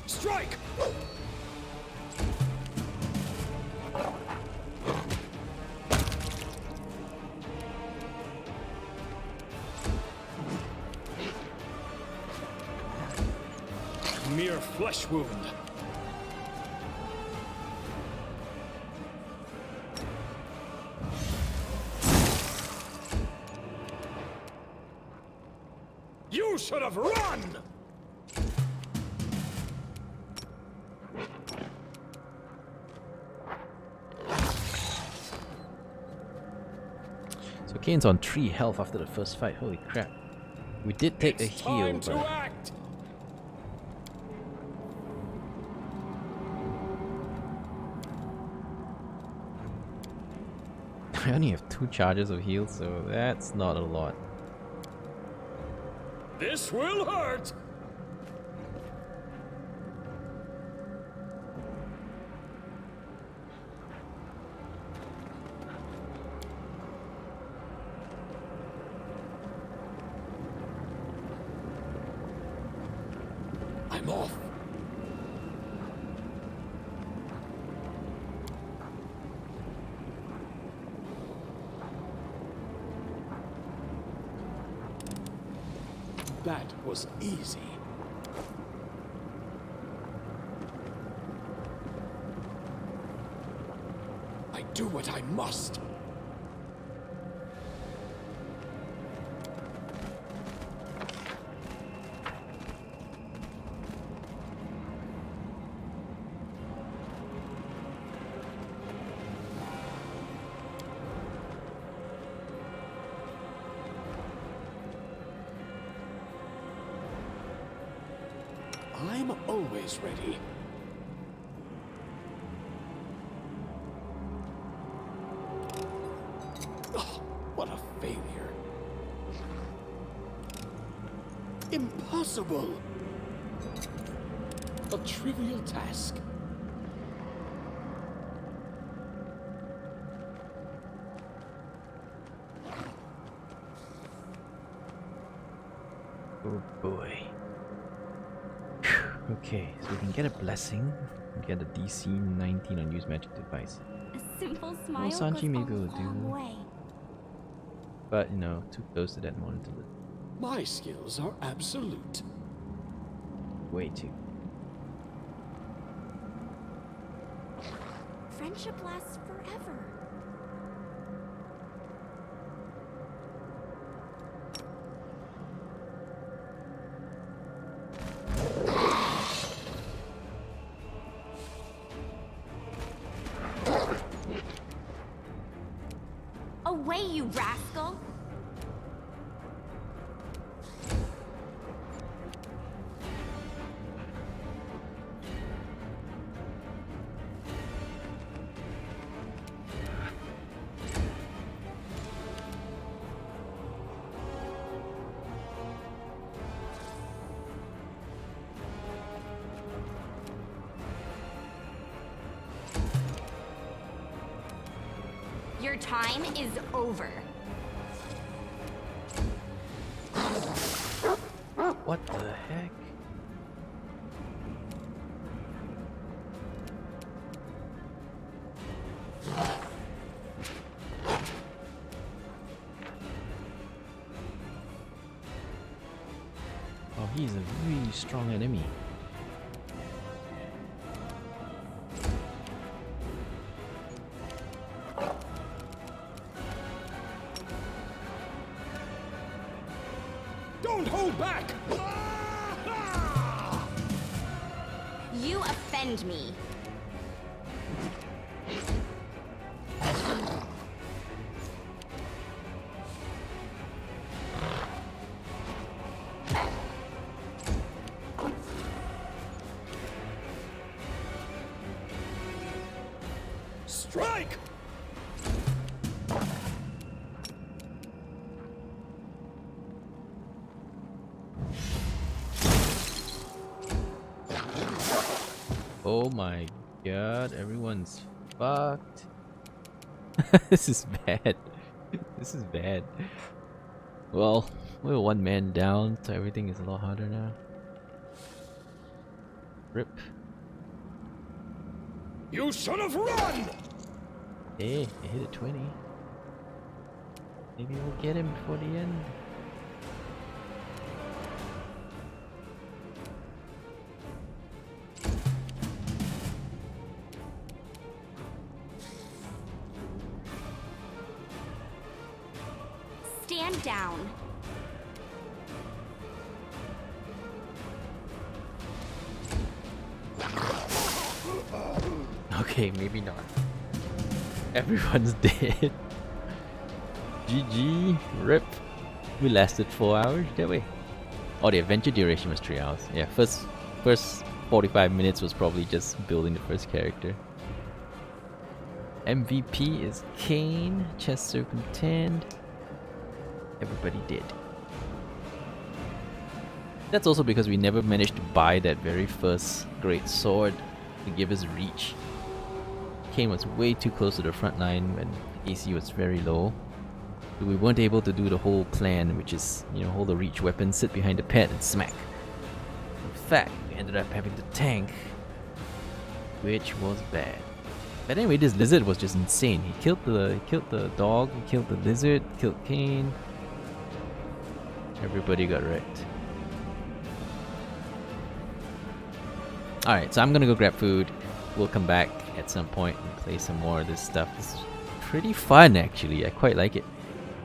Speaker 4: Strike! Mere flesh wound. You should have run!
Speaker 1: So Kane's on 3 health after the first fight. Holy crap. We did take a
Speaker 4: It's
Speaker 1: heal,
Speaker 4: time to
Speaker 1: but
Speaker 4: act!
Speaker 1: I only have 2 charges of heal, so that's not a lot.
Speaker 4: This will hurt! I'm off. That was easy. I do what I must. I'm always ready. Oh, what a failure. Impossible! A trivial task.
Speaker 1: oh boy. Okay, so we can get a blessing, get a DC 19 on use magic device.
Speaker 5: A simple smile goes
Speaker 1: Sanji
Speaker 5: a
Speaker 1: maybe will
Speaker 5: long
Speaker 1: do.
Speaker 5: way.
Speaker 1: But you know, too close to that monitor.
Speaker 4: My skills are absolute.
Speaker 1: Way too.
Speaker 5: Friendship lasts forever. Away, you rascal! Your time is over.
Speaker 1: What the heck? Oh, he's a really strong enemy.
Speaker 4: Don't hold back!
Speaker 5: You offend me.
Speaker 4: Strike!
Speaker 1: Oh my god, everyone's fucked. This is bad. This is bad. Well, we're one man down, so everything is a lot harder now. Rip.
Speaker 4: You should have run!
Speaker 1: Hey, I hit a 20. Maybe we'll get him before the end.
Speaker 5: Stand down.
Speaker 1: Okay, maybe not. Everyone's dead. GG. Rip. We lasted 4 hours, did we? Oh, the adventure duration was 3 hours. Yeah, first 45 minutes was probably just building the first character. MVP is Kaen. Chest Serpentine. Everybody did. That's also because we never managed to buy that very first great sword to give us reach. Kaen was way too close to the front line when AC was very low. So we weren't able to do the whole plan, which is, you know, hold the reach weapon, sit behind the pet and smack. In fact, we ended up having to tank, which was bad. But anyway, this lizard was just insane. He killed the dog, he killed the lizard, killed Kaen. Everybody got wrecked. Alright, so I'm gonna go grab food. We'll come back at some point and play some more of this stuff. This is pretty fun actually. I quite like it.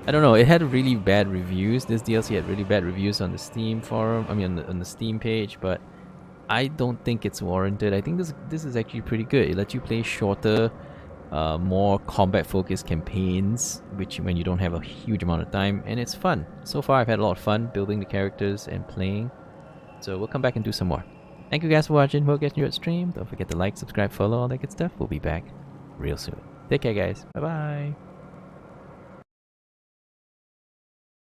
Speaker 1: I don't know, it had really bad reviews. This DLC had really bad reviews on the Steam forum. I mean on the Steam page, but I don't think it's warranted. I think this is actually pretty good. It lets you play shorter, more combat-focused campaigns, which when you don't have a huge amount of time, and it's fun. So far, I've had a lot of fun building the characters and playing. So we'll come back and do some more. Thank you guys for watching. We'll get you at stream. Don't forget to like, subscribe, follow, all that good stuff. We'll be back real soon. Take care, guys. Bye-bye.